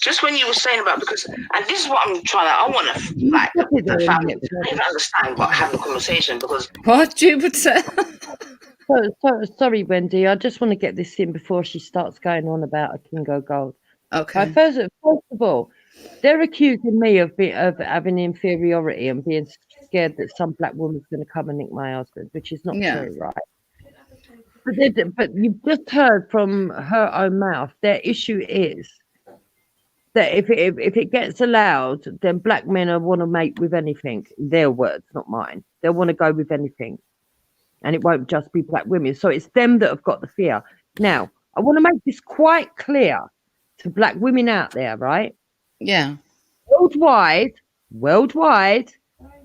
just when you were saying about, because, and this is what I'm trying to, I want to, like, I don't understand, but have a conversation, because... What, Jupiter? Sorry, Wendy, I just want to get this in before she starts going on about a King of Gold. Okay. First of all, they're accusing me of having inferiority and being scared that some black woman's going to come and nick my husband, which is not true, right? But you've just heard from her own mouth, their issue is that if it gets allowed, then black men want to mate with anything. Their words, not mine. They'll want to go with anything. And it won't just be black women. So it's them that have got the fear. Now, I want to make this quite clear to black women out there, right? Yeah. Worldwide,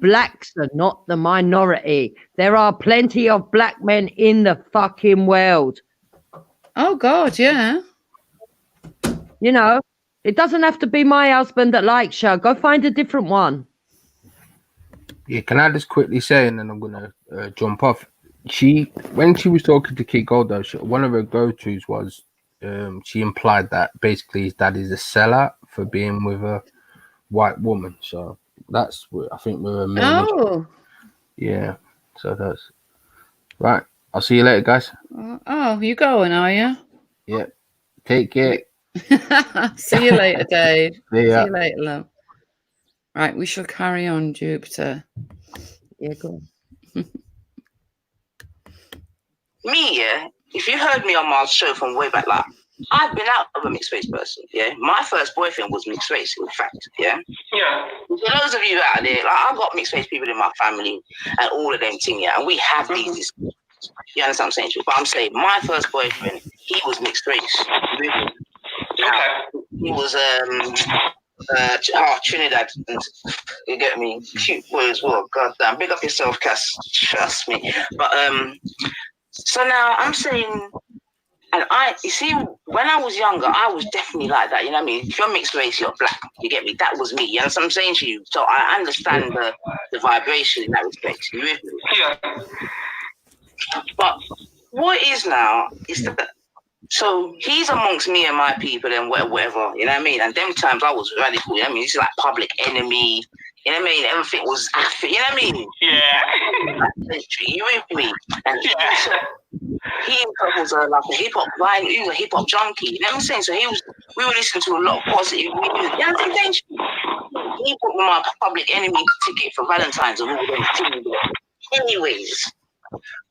blacks are not the minority. There are plenty of black men in the fucking world. Oh, God, yeah. You know, it doesn't have to be my husband that likes you. Go find a different one. Yeah, can I just quickly say, and then I'm going to jump off. When she was talking to Kid Gold, though, one of her go-tos was she implied that basically his dad is a sellout for being with a white woman. So that's, I think, we're a main issue. Yeah, so that's right. I'll see you later, guys. Oh, you going, are you? Yeah. Take care. See you later, Dave. See ya. See you later, love. Right, we shall carry on, Jupiter. Yeah, go on. Me, yeah, if you heard me on my show from way back, like, I've been out of a mixed race person, yeah. My first boyfriend was mixed race, in fact, yeah. Yeah. For those of you out there, like, I've got mixed race people in my family and all of them thing, yeah, and we have these discussions. You understand what I'm saying? But I'm saying my first boyfriend, he was mixed race. He was Trinidad, and you get me? Cute boy as well. God damn, big up yourself, Cass. Trust me. But so now I'm saying, and you see, when I was younger, I was definitely like that. You know what I mean? If you're mixed race, you're black. You get me? That was me. You know what I'm saying to you? So I understand the vibration in that respect. You with me? Yeah. But what is now is that. So he's amongst me and my people and whatever, you know what I mean? And them times I was radical, you know what I mean? It's like Public Enemy, you know what I mean? Everything was, you know what I mean? Yeah. You with me? And he was like a hip hop guy, he was a hip hop junkie, you know what I'm saying? So we were listening to a lot of positive music, you know what I'm saying? He bought me my Public Enemy ticket for Valentine's and all them things. Anyways.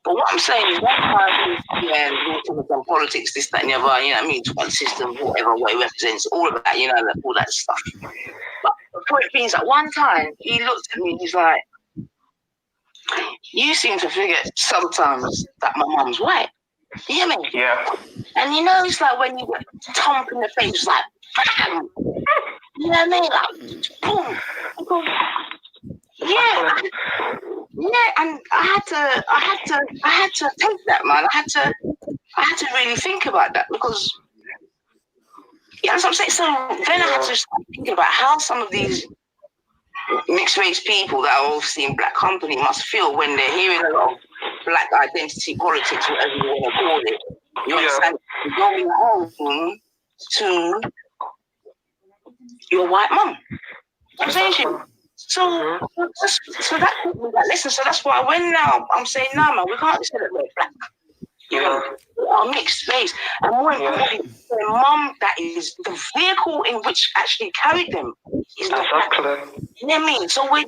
But what I'm saying is, one time, yeah, we're talking about politics, this, that, and the other, you know what I mean? Talk about the system, whatever, what it represents, all of that, you know, all that stuff. But the point being is that one time, he looked at me, he's like, you seem to forget sometimes that my mum's white. You hear me? Yeah. And you know, it's like when you get thumped in the face, like, bam! You know what I mean? Like, boom! Yeah. Yeah, and I had to take that, man. I had to really think about that because, yeah, that's what I'm saying. So then I had to start thinking about how some of these mixed race people that are obviously in black company must feel when they're hearing a lot of black identity politics, whatever you want to call it. You understand? Going home to your white mum. I'm saying to you. So that taught me that lesson. So that's why when now I'm saying, nah, man, we can't celebrate black. You know, we are mixed race. And more importantly, the mum that is the vehicle in which actually carried them is the black. You know what I mean? So we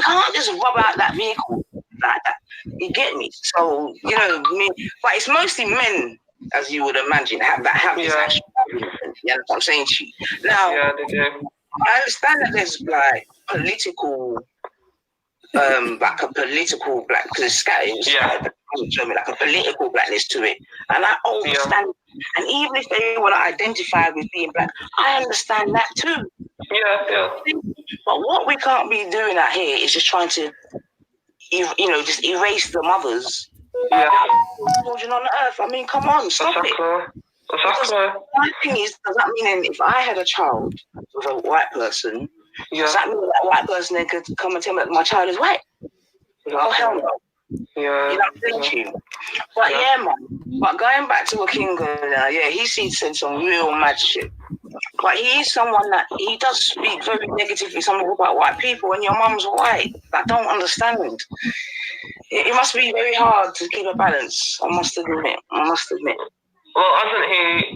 can't just rub out that vehicle like that. You get me? So, you know, but it's mostly men, as you would imagine, have this actual argument. You know what I'm saying to you? Now, I understand that there's like political, like a political black, because it's scattered, like a political blackness to it, and I understand. And even if they want to identify with being black, I understand that too. Yeah. But what we can't be doing out here is just trying to, you know, just erase the mothers. Children on earth. I mean, come on, stop it. My thing is, does that mean if I had a child with a white person, does that mean that white person then could come and tell me that my child is white? Oh, hell no. You know what I'm saying to you? But yeah, man. But going back to Wakinga, he said some real mad shit. But he is someone that he does speak very negatively about white people when your mum's white. I don't understand. It must be very hard to keep a balance. I must admit. Well, hasn't he,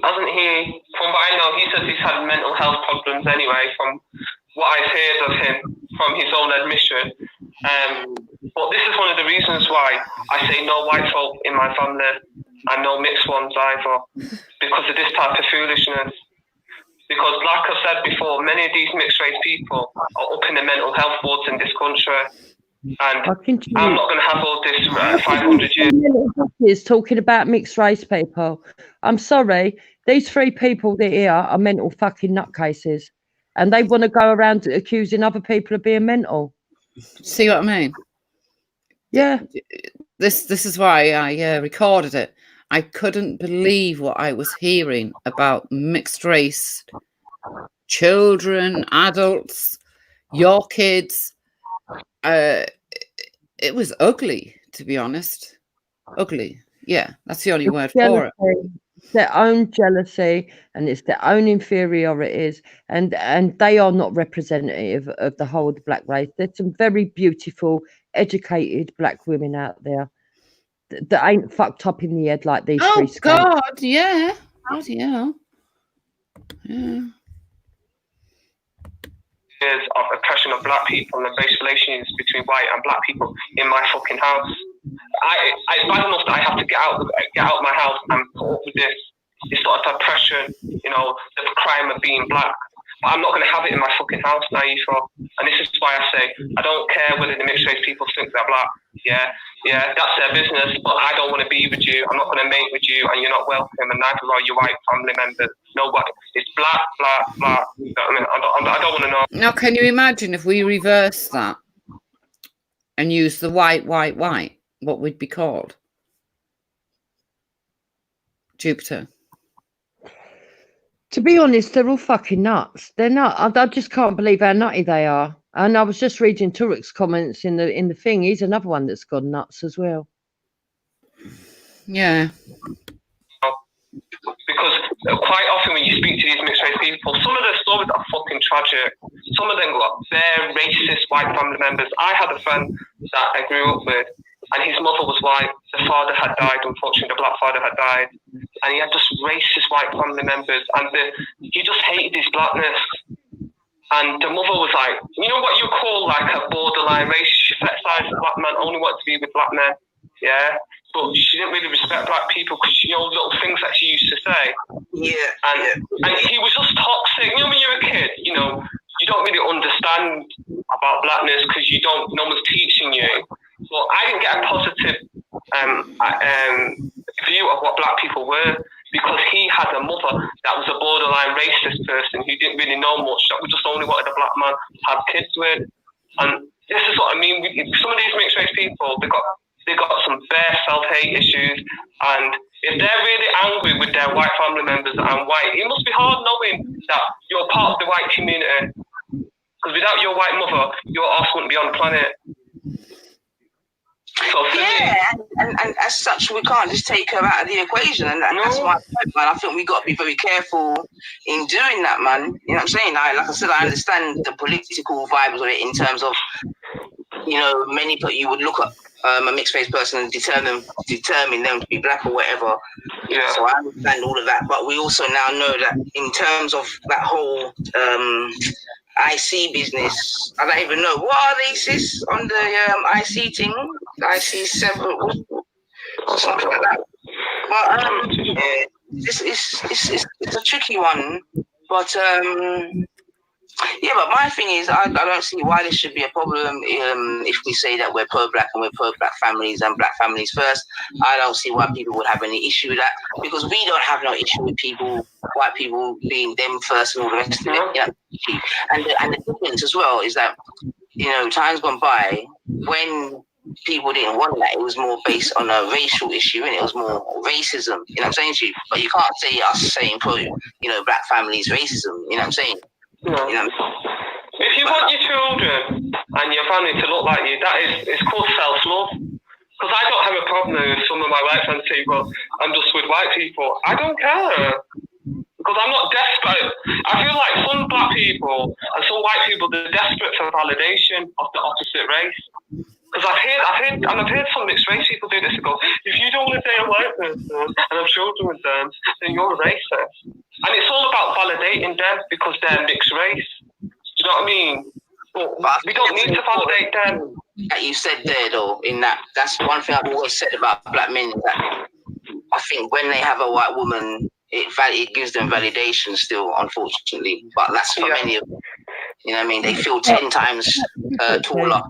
from what I know, he says he's had mental health problems anyway, from what I've heard of him, from his own admission. But this is one of the reasons why I say no white folk in my family and no mixed ones either, because of this type of foolishness. Because like I said before, many of these mixed race people are up in the mental health wards in this country. And I'm not going to have all this 500 years talking about mixed race people. I'm sorry, these three people that here are mental fucking nutcases, and they want to go around accusing other people of being mental. See what I mean? Yeah. This is why I recorded it. I couldn't believe what I was hearing about mixed race children, adults, your kids. It was ugly, to be honest. Ugly. Yeah, that's the only word for it. It's their own jealousy and it's their own inferiorities, and they are not representative of the whole of the black race. There's some very beautiful, educated black women out there that ain't fucked up in the head like these three scumps. Oh, God, yeah. Bloody hell. Yeah. Years of oppression of black people and race relations between white and black people in my fucking house. It's bad enough that I have to get out of my house and put up with this It's sort of oppression, you know, the crime of being black. But I'm not going to have it in my fucking house, Naifah. And this is why I say, I don't care whether the mixed race people think they're black. Yeah, that's their business, but I don't want to be with you. I'm not going to mate with you, and you're not welcome, and neither are your white family members. Nobody. It's black. You know what I mean? I don't want to know. Now, can you imagine if we reverse that and use the white, what would be called? Jupiter. To be honest, they're all fucking nuts. They're not. I just can't believe how nutty they are. And I was just reading Turrek's comments in the thing. He's another one that's gone nuts as well. Yeah. Because quite often when you speak to these mixed race people, some of their stories are fucking tragic. Some of them got very racist white family members. I had a friend that I grew up with, and his mother was white. The father had died, unfortunately, the black father had died. And he had just racist white family members, and he just hated his blackness. And the mother was like, you know what you call like a borderline race? She fetishized black man, only wanted to be with black men. Yeah. But she didn't really respect black people because, you know, little things that she used to say. Yeah. And he was just toxic. You know, when you're a kid, you know, you don't really understand about blackness because no one's teaching you. But I didn't get a positive view of what black people were because he had a mother that was a borderline racist person who didn't really know much, that we just only wanted a black man to have kids with. And this is what I mean. Some of these mixed race people, they got some bare self-hate issues, and if they're really angry with their white family members and white, it must be hard knowing that you're part of the white community. Because without your white mother, your ass wouldn't be on the planet. So and as such, we can't just take her out of the equation, and that's my point, man. I think we got to be very careful in doing that, man. You know what I'm saying? Like I said, I understand the political vibes of it in terms of, you know, many people you would look at a mixed race person and determine them to be black or whatever. Yeah. So I understand all of that, but we also now know that in terms of that whole IC business, I don't even know what are they, sis, on the IC thing, IC 7 or something like that. But it's a tricky one, but yeah, but my thing is, I don't see why this should be a problem if we say that we're pro-black and we're pro-black families and black families first. I don't see why people would have any issue with that, because we don't have no issue with white people being them first and all the rest of it. You know? And the difference as well is that, you know, times gone by, when people didn't want that, it was more based on a racial issue and it was more racism. You know what I'm saying to you? But you can't say us saying black families racism. You know what I'm saying? No. You know? If you want your children and your family to look like you, it's called self-love. Because I don't have a problem with some of my white friends say, well, I'm just with white people. I don't care. Because I'm not desperate. I feel like some black people and some white people, they're desperate for validation of the opposite race. Because I've heard some mixed race people do this and go, if you don't want to date a white person and have children with them, then you're a racist. And it's all about validating them because they're mixed race. Do you know what I mean? But we don't need to validate them. That you said there, though, that's one thing I've always said about black men, that I think when they have a white woman, it gives them validation still, unfortunately. But that's for many of them. You know what I mean? They feel 10 times taller.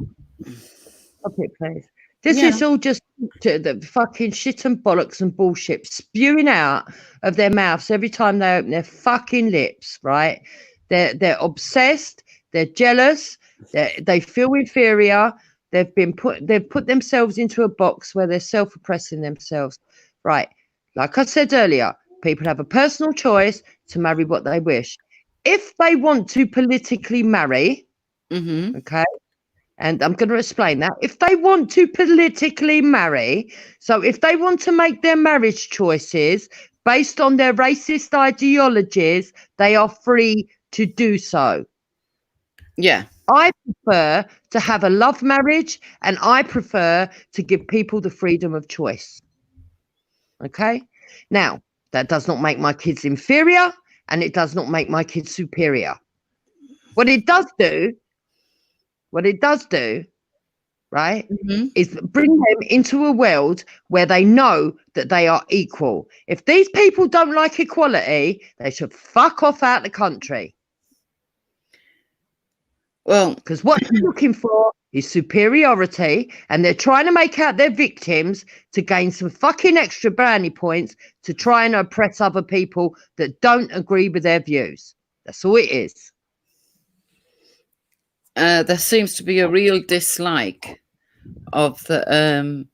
Okay, please. This is all just the fucking shit and bollocks and bullshit spewing out of their mouths every time they open their fucking lips, right? They're obsessed, they're jealous, they feel inferior, they've put themselves into a box where they're self-oppressing themselves. Right. Like I said earlier, people have a personal choice to marry what they wish. If they want to politically marry, okay. And I'm going to explain that. If they want to politically marry, so if they want to make their marriage choices based on their racist ideologies, they are free to do so. Yeah. I prefer to have a love marriage, and I prefer to give people the freedom of choice. Okay? Now, that does not make my kids inferior, and it does not make my kids superior. What it does do, right, is bring them into a world where they know that they are equal. If these people don't like equality, they should fuck off out the country. Well, because what they're looking for is superiority, and they're trying to make out their victims to gain some fucking extra brownie points to try and oppress other people that don't agree with their views. That's all it is. There seems to be a real dislike of the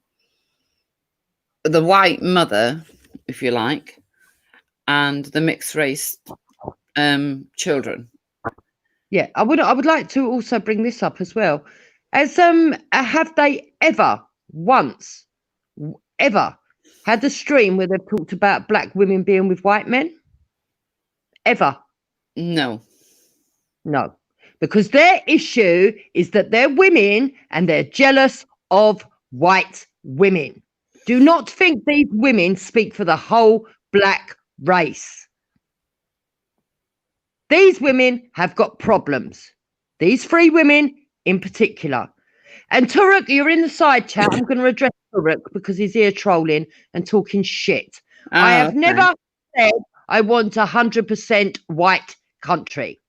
white mother, if you like, and the mixed race children. Yeah, I would like to also bring this up as well. As have they ever once ever had a stream where they've talked about black women being with white men? Ever? No. No. Because their issue is that they're women and they're jealous of white women. Do not think these women speak for the whole black race. These women have got problems. These three women in particular. And Turek, you're in the side chat. I'm going to address Turek because he's here trolling and talking shit. I have never said I want 100% white country.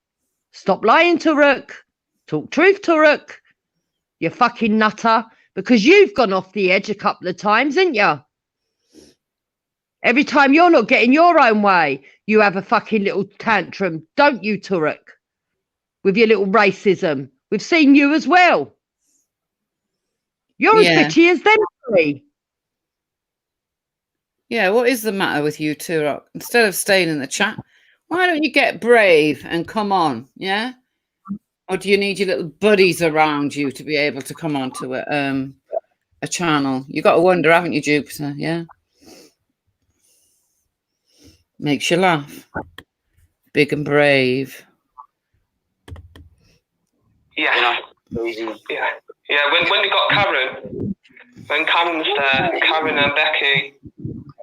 Stop lying, Turek. Talk truth, Turek. You fucking nutter. Because you've gone off the edge a couple of times, haven't you? Every time you're not getting your own way, you have a fucking little tantrum, don't you, Turek? With your little racism. We've seen you as well. You're as bitchy as them three. Yeah, what is the matter with you two, Rock? Instead of staying in the chat, why don't you get brave and come on, yeah? Or do you need your little buddies around you to be able to come on to a channel? You got to wonder, haven't you, Jupiter? Yeah. Makes you laugh. Big and brave. Yeah. Yeah. Yeah, when we got Karen, when Karen's there, Karen and Becky.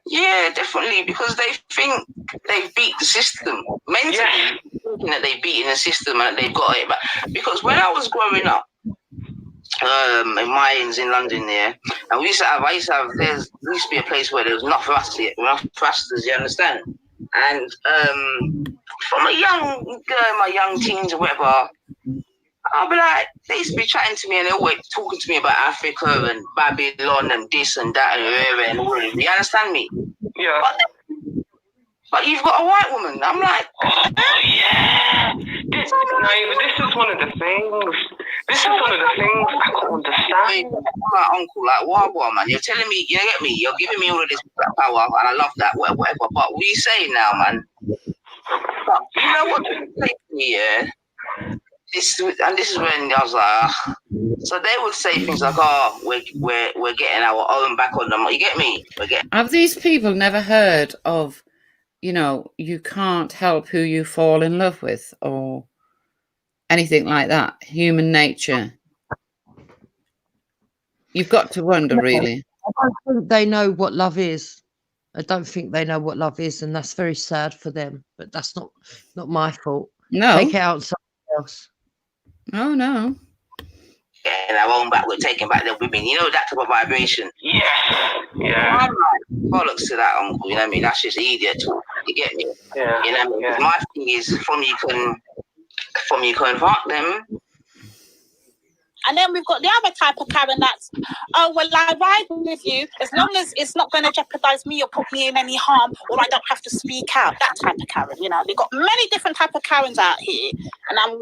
Yeah, definitely, because they think they've beat the system. Mentally, thinking that they've beaten the system and they've got it back. Because when I was growing up, in Mines in London there, and there used to be a place where there was enough rastas, you understand? And from a young girl, my young teens or whatever, I'll be like, they used to be chatting to me and they're always talking to me about Africa and Babylon and this and that and whatever and all of it. You understand me? Yeah. But you've got a white woman. I'm like, oh yeah. This is one of the things. This is one of the things I can't understand. My uncle, like, what, man? You're telling me, you get me? You're giving me all of this power, and I love that, whatever. But what are you saying now, man? But you know what? Yeah. This is when I was like, so they would say things like, "Oh, we're getting our own back on them." You get me? Have these people never heard of, you can't help who you fall in love with, or anything like that? Human nature. You've got to wonder, really. I don't think they know what love is. I don't think they know what love is, and that's very sad for them. But that's not my fault. No. Take it out on someone else. Oh, no. And our own back, we're taking back the women. You know, that type of vibration. Yeah. Yeah. I'm like, bollocks to that, uncle. You know what I mean? That's just idiot talk. You get me? Yeah. You know what I mean? My thing is, from you can fuck them. And then we've got the other type of Karen that's, oh, well, I ride with you as long as it's not going to jeopardize me or put me in any harm, or I don't have to speak out. That type of Karen, They've got many different type of Karens out here. And I'm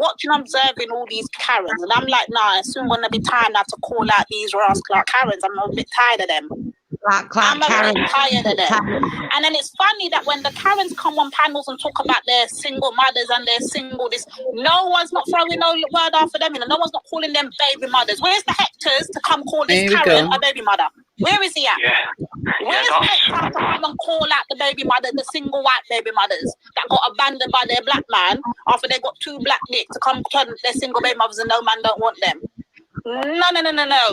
observing all these Karens. And I'm like, nah, it's soon going to be time now to call out these rascal Karens. I'm a bit tired of them. I'm a bit tired of them. And then it's funny that when the Karens come on panels and talk about their single mothers and their single this, no one's not throwing no word after them. No one's not calling them baby mothers. Where's the Hectors to come call this Karen a baby mother? Where is he at? Yeah. Where's Hector to come and call out the baby mother, the single white baby mothers that got abandoned by their black man after they got two black dicks to come turn their single baby mothers and no man don't want them? No.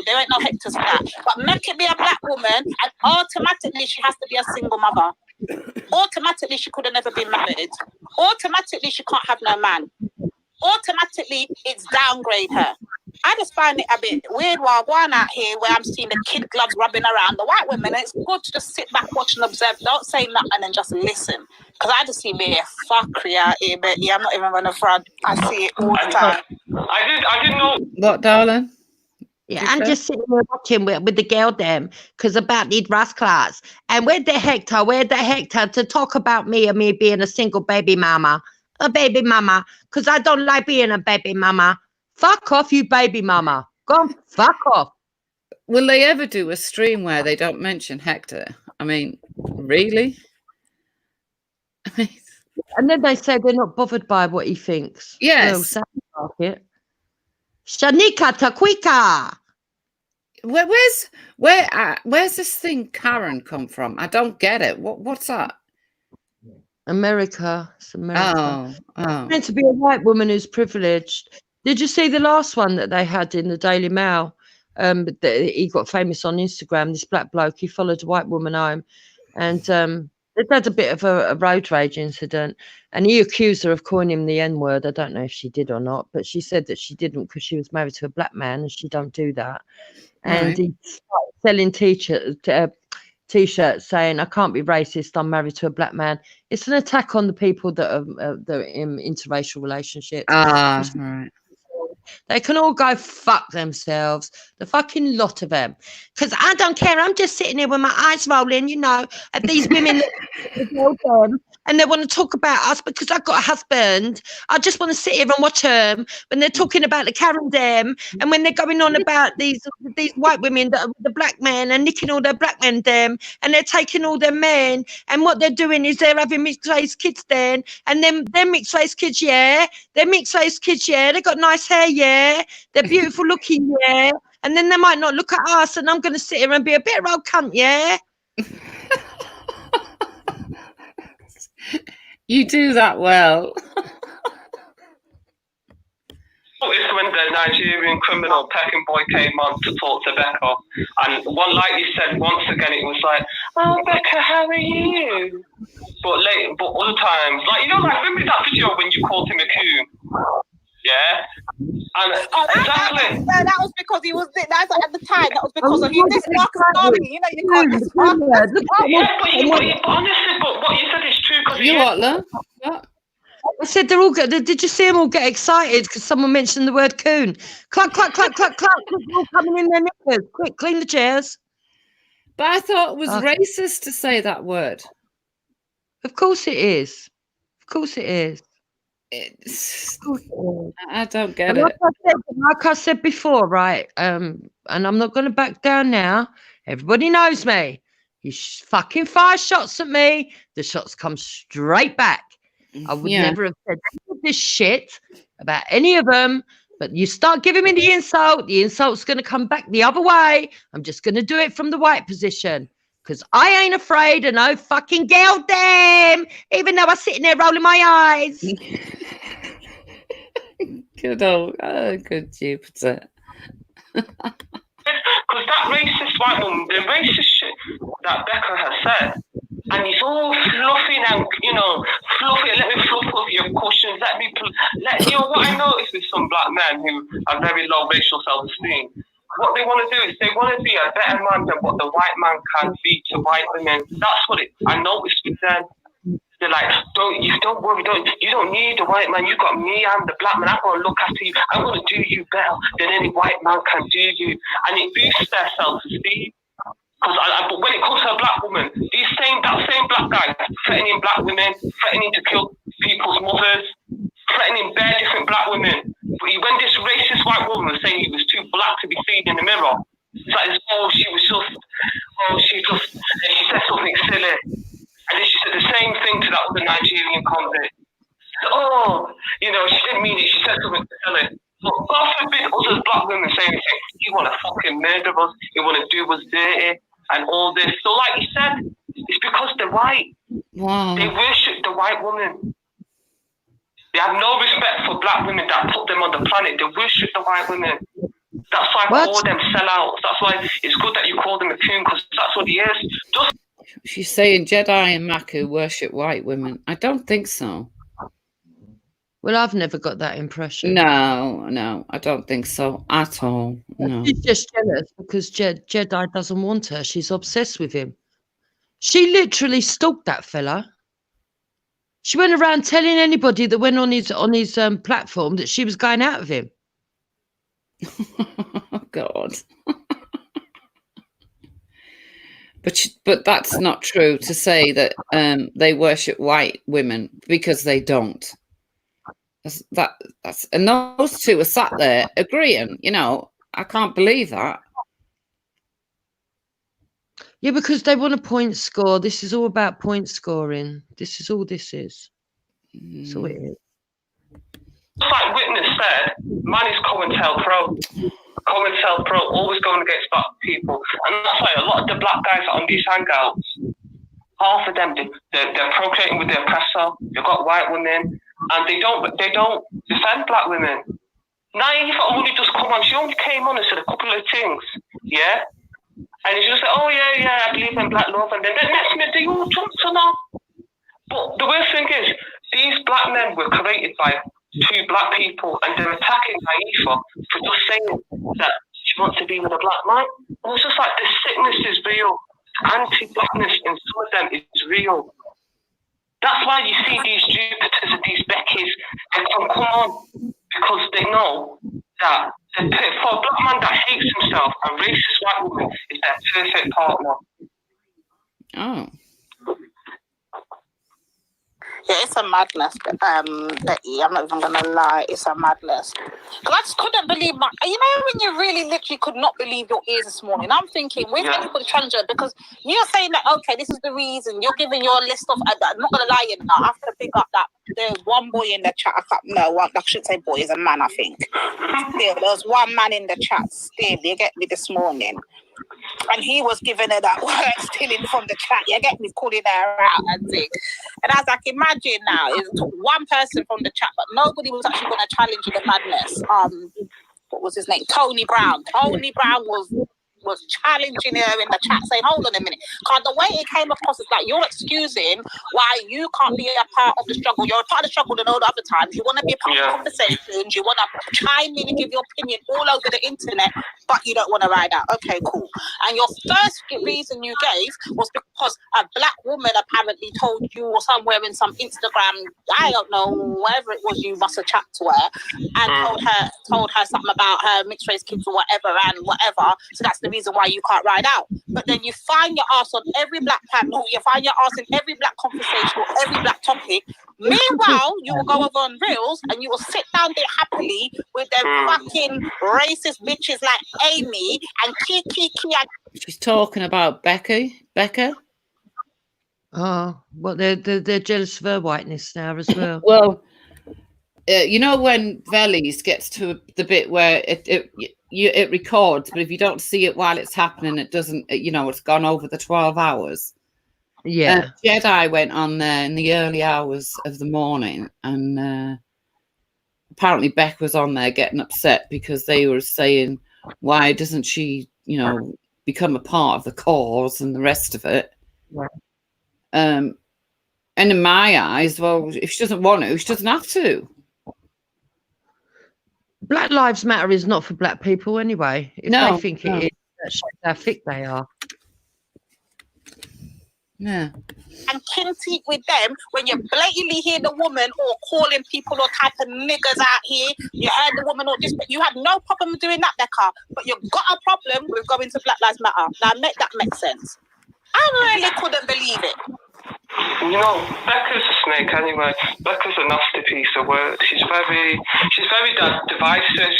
There ain't no Hectors for that. But make it be a black woman and automatically she has to be a single mother. Automatically she could have never been married. Automatically she can't have no man. Automatically it's downgrade her. I just find it a bit weird while I'm going out here where I'm seeing the kid gloves rubbing around the white women. And it's good to just sit back, watch and observe. Don't say nothing and just listen. Because I just see me a fuckery out here, but yeah, I'm not even going to front. I see it all the time. I didn't know. What, darling? Yeah, I'm just sitting there watching with the girl them because about these rascals. And where's the Hector to talk about me and me being a single baby mama? A baby mama. Because I don't like being a baby mama. Fuck off, you baby mama. Go on, fuck off. Will they ever do a stream where they don't mention Hector? I mean, really? And then they say they're not bothered by what he thinks. Yes. Well, sounds like it. Shanika Takwika. Where's this thing Karen come from? I don't get it. What's that? America. It's America. Oh. It's meant to be a white woman who's privileged. Did you see the last one that they had in the Daily Mail? He got famous on Instagram. This black bloke, he followed a white woman home, and they've had a bit of a road rage incident, and he accused her of calling him the N-word. I don't know if she did or not, but she said that she didn't because she was married to a black man, and she don't do that. And Right. he started selling t-shirts saying, "I can't be racist. I'm married to a black man." It's an attack on the people that are in interracial relationships. Ah, right. They can all go fuck themselves, the fucking lot of them. Because I don't care. I'm just sitting here with my eyes rolling, you know, at these women that and they want to talk about us because I've got a husband. I just want to sit here and watch them when they're talking about the Karen them and when they're going on about these white women that are with the black men and nicking all their black men them and they're taking all their men and what they're doing is they're having mixed race kids then and then they're mixed race kids, yeah. They're mixed race kids, yeah. They got nice hair, yeah. They're beautiful looking, yeah. And then they might not look at us and I'm going to sit here and be a bit of old cunt, yeah. You do that well. It's when the Nigerian criminal Pecking Boy came on to talk to Becca, and like you said, once again it was like, "Oh, Becca, how are you?" But other times, like remember that video when you called him a coon? Yeah. And exactly. That was because he was. That's at the time. That was because of you. This Marcus Garvey, you know, you can't just. Honestly, but what you said is true. You what, love? What? I said they're all good. Did you see them all get excited because someone mentioned the word coon? Cluck, cluck, cluck, cluck, cluck. They're all coming in their knickers. Quick, clean the chairs. But I thought it was racist to say that word. Of course it is. Of course it is. I don't get like it. Like I said before, right? And I'm not going to back down now. Everybody knows me. You fucking fire shots at me. The shots come straight back. I would never have said this shit about any of them. But you start giving me the insult's going to come back the other way. I'm just going to do it from the white position. Because I ain't afraid of no fucking girl damn, even though I'm sitting there rolling my eyes. Good Jupiter. Because that racist white woman, the racist shit that Becca has said, and it's all fluffy and, fluffy, let me fluff up your cushions, what I noticed with some black men who have very low racial self-esteem, what they want to do is they want to be a better man than what the white man can be to white women. That's what I noticed with them. They're like, don't worry, you don't need the white man. You got me, I'm the black man. I'm going to look after you. I'm going to do you better than any white man can do you. And it boosts their self-esteem. But when it comes to a black woman, that same black guy threatening black women, threatening to kill people's mothers, threatening bare different black women. But when this racist white woman was saying he was too black to be seen in the mirror, it's like, she said something silly. And then she said the same thing to that other Nigerian convict. She didn't mean it. She said something silly. But God forbid other black women saying, you want to fucking murder us, you want to do us dirty, and all this. So like you said, it's because they're white. Wow. They worship the white woman. They have no respect for black women that put them on the planet. They worship the white women. That's why I call them sellouts. That's why it's good that you call them a coon, because that's what he is. She's saying Jedi and Maku worship white women. I don't think so. Well, I've never got that impression. No, I don't think so at all. No. She's just jealous because Jedi doesn't want her. She's obsessed with him. She literally stalked that fella. She went around telling anybody that went on his platform that she was going out with him. Oh God. But that's not true to say that they worship white women, because they don't. That's and those two are sat there agreeing. You know, I can't believe that. Yeah, because they want a point score. This is all about point scoring. This is all this is. That's all it is. Like Witness said, man is COINTELPRO. COINTELPRO always going against black people, and that's why a lot of the black guys on these hangouts, half of them they're procreating with the oppressor. You've got white women, and they don't defend black women. Naive only just come on. She only came on and said a couple of things, yeah. And she just said, "Oh yeah, I believe in black love," and then the next minute they all jumped on her. But the worst thing is, these black men were created by two black people, and they're attacking Naifa for just saying that she wants to be with a black man. And it's just like, the sickness is real. Anti-blackness in some of them is real. That's why you see these Jupiters and these Beckys, they come on, because they know that for a black man that hates himself, a racist white woman is their perfect partner. Oh. Yeah, it's a madness, Betty. I'm not even gonna lie, it's a madness. Because I just couldn't believe you know when you really literally could not believe your ears this morning. I'm thinking, with anybody transgender, because you're saying that, okay, this is the reason, you're giving your list of, I'm not gonna lie, I have to pick up that there's one boy in the chat, I shouldn't say boy, is a man, I think. Still, there was one man in the chat, still, you get me, this morning. And he was giving her that word stealing from the chat. You get me, calling her out and thing. And I was like, imagine now, it took one person from the chat, but nobody was actually going to challenge the madness. What was his name? Tony Brown. Tony Brown was challenging her in the chat, saying, hold on a minute. Because the way it came across is like, you're excusing why you can't be a part of the struggle. You're a part of the struggle and all the other times. You want to be a part of conversations. You want to chime in and give your opinion all over the internet, but you don't want to ride out. Okay, cool. And your first reason you gave was because a black woman apparently told you, or somewhere in some Instagram, I don't know, wherever it was, you must have chatted to her and told her something about her mixed race kids or whatever and whatever. So that's the reason why you can't ride out. But then you find your ass on every black panel, you find your ass in every black conversation or every black topic. Meanwhile, you will go over on Reels and you will sit down there happily with them fucking racist bitches like Amy and Kiki. She's talking about Becca. Oh, well, they're jealous of her whiteness now as well. Well, you know when Vellies gets to the bit where it records, but if you don't see it while it's happening, it doesn't. It's gone over the 12 hours. Yeah. Jedi went on there in the early hours of the morning, and apparently Beck was on there getting upset because they were saying, why doesn't she, become a part of the cause and the rest of it? Right. And in my eyes, well, if she doesn't want to, she doesn't have to. Black Lives Matter is not for black people anyway. If they think it is, that shows how thick they are. Yeah. And kinty with them when you blatantly hear the woman or calling people or type of niggers out here. You heard the woman or this, but you had no problem doing that, Becca. But you've got a problem with going to Black Lives Matter. Now, make that make sense. I really couldn't believe it. Becca's a snake anyway. Becca's a nasty piece of work. She's very divisive.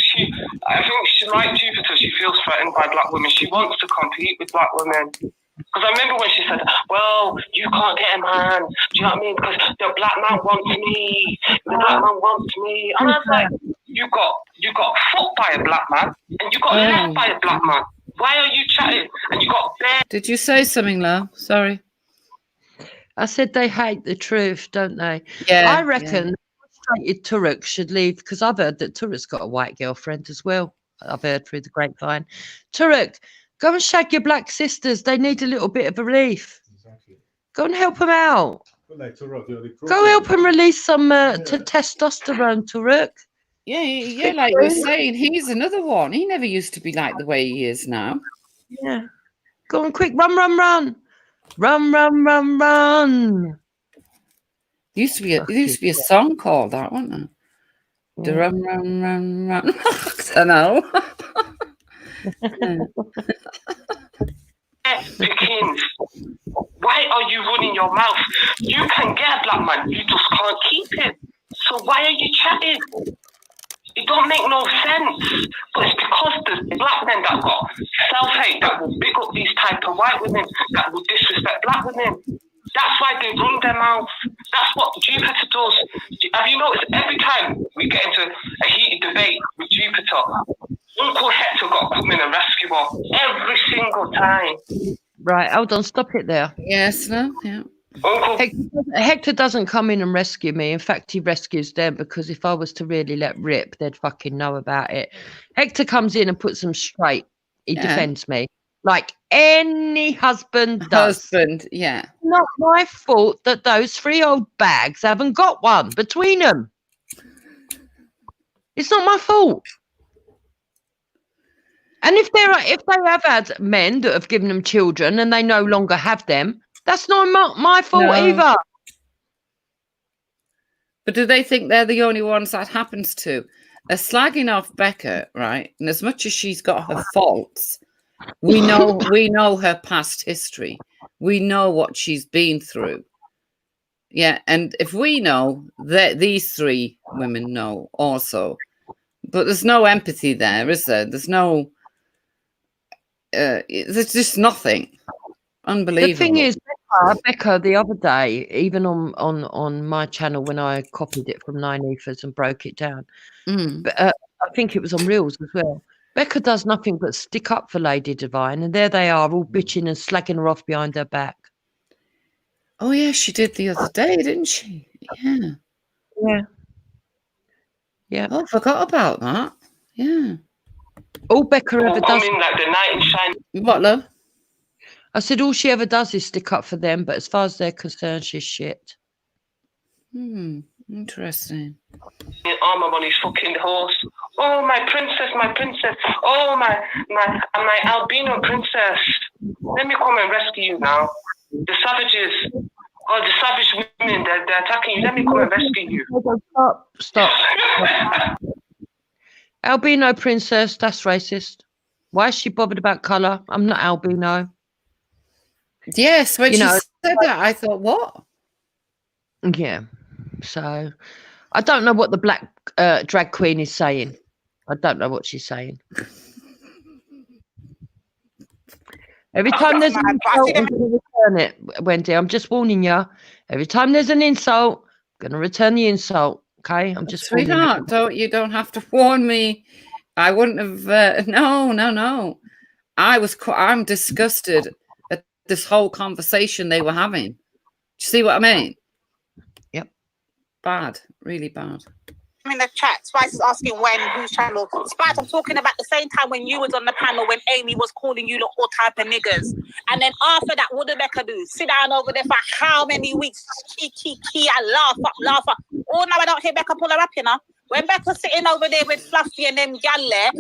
I think she's like Jupiter. She feels threatened by black women. She wants to compete with black women. Because I remember when she said, well, you can't get a man. Do you know what I mean? Because the black man wants me. The black man wants me. And I was like, you got fucked by a black man and you got left by a black man. Why are you chatting? And you got bare. Did you say something, Lo? Sorry. I said they hate the truth, don't they? Yeah. I reckon frustrated Turek should leave, because I've heard that Turek's got a white girlfriend as well. I've heard through the grapevine. Turek, go and shag your black sisters. They need a little bit of relief. Exactly. Go and help them out. Go help him release some testosterone, Turek. Yeah, like we're saying, he's another one. He never used to be like the way he is now. Yeah. Go on, quick, run, run, run. Run, run, run, run. There used to be a song called that, wasn't there? The run, run, run, run. I know. Pickings, why are you running your mouth? You can get a black man, you just can't keep it. So why are you chatting? It don't make no sense. But it's because the black men that got self-hate, that will big up these type of white women, that will disrespect black women. That's why they run their mouth. That's what Jupiter does. Have you noticed every time we get into a heated debate with Jupiter, Uncle Hector got to come in and rescue her every single time. Right, hold on, stop it there. Yes, no, yeah. Hector doesn't come in and rescue me. In fact, he rescues them, because if I was to really let rip, they'd fucking know about it. Hector comes in and puts them straight. He defends me like any husband does. Yeah. Not my fault that those 3 old bags haven't got one between them. It's not my fault. And if they have had men that have given them children and they no longer have them, that's not my fault either. But do they think they're the only ones that happens to? They're slagging off Becca, right? And as much as she's got her faults, we know her past history. We know what she's been through. Yeah, and if we know that these 3 women know also, but there's no empathy there, is there? There's no. There's just nothing. Unbelievable. The thing is, Becca, the other day, even on my channel when I copied it from 9 Ethers and broke it down, but I think it was on Reels as well. Becca does nothing but stick up for Lady Divine, and there they are, all bitching and slagging her off behind her back. Oh yeah, she did the other day, didn't she? Yeah. Yeah. Oh, I forgot about that. Yeah. All Becca ever does. Like the knight in shining. What, love? I said all she ever does is stick up for them, but as far as they're concerned, she's shit. Interesting. Armor on his fucking horse. Oh, my princess, my princess. Oh, my albino princess. Let me come and rescue you now. The savages. Oh, the savage women, they're attacking you. Let me come and rescue you. Stop. Albino princess, that's racist. Why is she bothered about colour? I'm not albino. Yes, when she said that, I thought, what? Yeah. So, I don't know what the black drag queen is saying. I don't know what she's saying. Every time there's an insult, I'm going to return it, Wendy. I'm just warning you. Every time there's an insult, I'm going to return the insult. Okay? I'm just Sweetheart, you don't have to warn me. I wouldn't have. No. I'm disgusted at this whole conversation they were having. Do you see what I mean? Yep. Bad, really bad. In the chat, Spice is asking when, whose channel. Spice, I'm talking about the same time when you was on the panel when Amy was calling you all type of niggers. And then after that, what did Becca do? Sit down over there for how many weeks? Key, and laugh up. Oh, now I don't hear Becca pull her up, you know. When Becca's sitting over there with Fluffy and them gal there,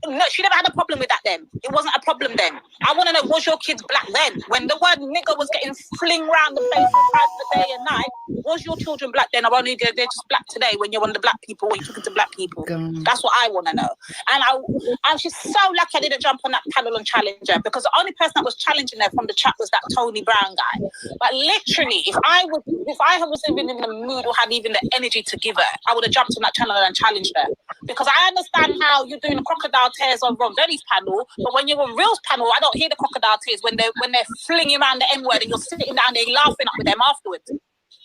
no, she never had a problem with that then. It wasn't a problem then. I want to know, was your kids black then? When the word nigger was getting fling around the place the day and night, was your children black then? Or only they're just black today when you're one of the black people, when you're talking to black people? That's what I want to know. And she's so lucky I didn't jump on that panel and challenge her, because the only person that was challenging her from the chat was that Tony Brown guy. But literally, if I was even in the mood or had even the energy to give her, I would have jumped on that channel and challenged her. Because I understand how you're doing the crocodile tears on Ron Velli's panel, but when you're on Real's panel, I don't hear the crocodile tears when they're flinging around the N-word and you're sitting down there laughing up with them afterwards.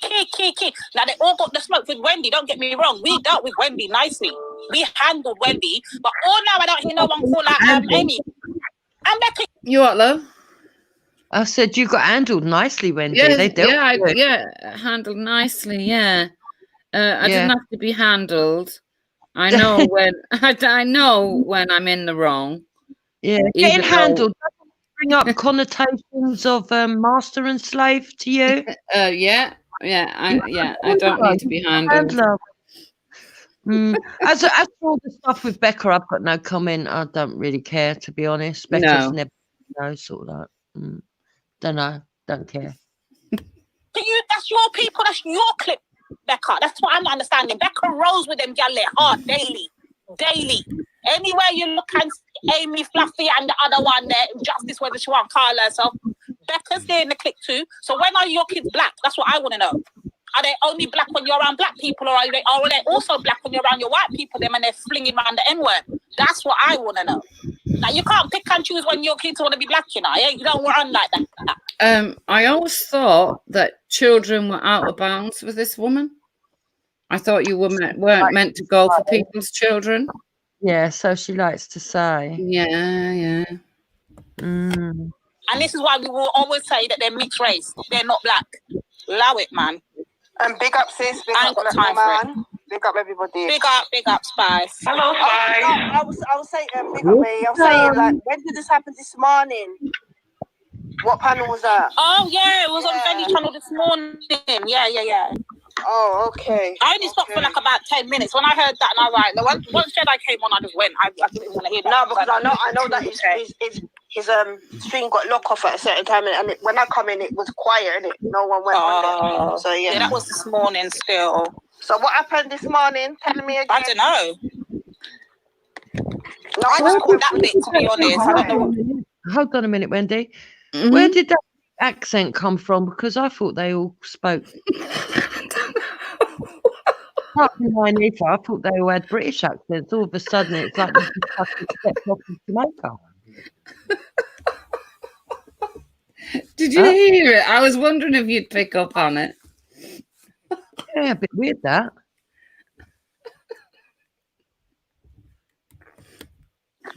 Key. Now they all got the smoke with Wendy, don't get me wrong. We dealt with Wendy nicely. We handled Wendy, but now I don't hear no one call out Amy. And Becca. You what, love? I said you got handled nicely, Wendy. They handled nicely, yeah. I didn't have to be handled. I know when I'm in the wrong. Yeah, getting handled doesn't bring up connotations of master and slave to you. Yeah. I don't need to be handled. As for all the stuff with Becca, I've got no comment. I don't really care, to be honest. Becca's never, sort of like, don't know, don't care. That's your people. That's your clip, Becca. That's what I'm not understanding. Becca rolls with them gal hard daily. Anywhere you look and see Amy, Fluffy, and the other one there, Justice, whether she want to call herself, Becca's there in the clip too. So when are your kids black? That's what I want to know. Are they only black when you're around black people, or are they also black when you're around your white people, them and they're flinging around the N-word? That's what I want to know. Like, you can't pick and choose when your kids want to be black, you know. You don't run like that. I always thought that children were out of bounds with this woman. I thought you weren't meant to go for people's children. Yeah, so she likes to say. Yeah. And this is why we will always say that they're mixed race. They're not black. Allow it, man. And big up, sis. Big up, time man. Big up, everybody. Big up, Spice. Hello, Spice. I was saying, big up, me. I was saying, like, when did this happen this morning? What panel was that? Oh, yeah, it was on Wendy channel this morning. Yeah. Oh, okay. I only stopped for like about 10 minutes. When I heard that, and I was like, once Jedi came on, I just went. I didn't want to hear that. No, because I know that his stream got locked off at a certain time, and when I come in, it was quiet, and no one went on there. So yeah, that was this morning still. So what happened this morning? Tell me again. I don't know. No, I just called that bit, to be honest. I don't know. Hold on a minute, Wendy. Where did that accent come from? Because I thought they all spoke. I thought they all had British accents. All of a sudden, it's like they just fucking stepped off of Jamaica. Did you hear it? I was wondering if you'd pick up on it. Yeah, a bit weird that.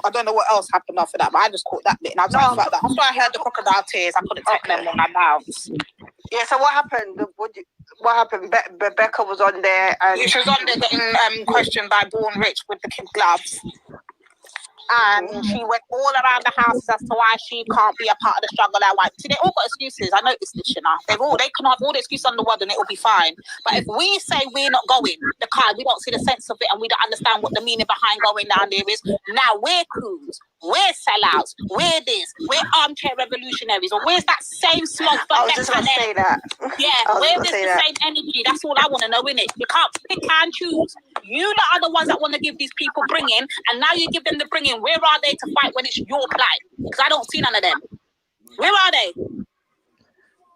I don't know what else happened after that, but I just caught that bit, and I was like, about that. That's why I heard the crocodile tears. I couldn't take them when I bounced. Yeah. So what happened? What happened? Becca was on there, and she was on there getting questioned by Born Rich with the kid gloves. And she went all around the house as to why she can't be a part of the struggle. See, they all got excuses. I noticed this, you know. They can have all the excuses on the world and it will be fine. But if we say we're not going, we don't see the sense of it and we don't understand what the meaning behind going down there is. Now we're coons, we're sellouts, we're this, we're armchair revolutionaries. Or where's that same slug? I was just going to say that. Yeah, where's the same energy? That's all I want to know, innit? You can't pick and choose. You lot are the ones that want to give these people bringing, and now you give them the bringing. Where are they to fight when it's your plight? Because I don't see none of them. Where are they?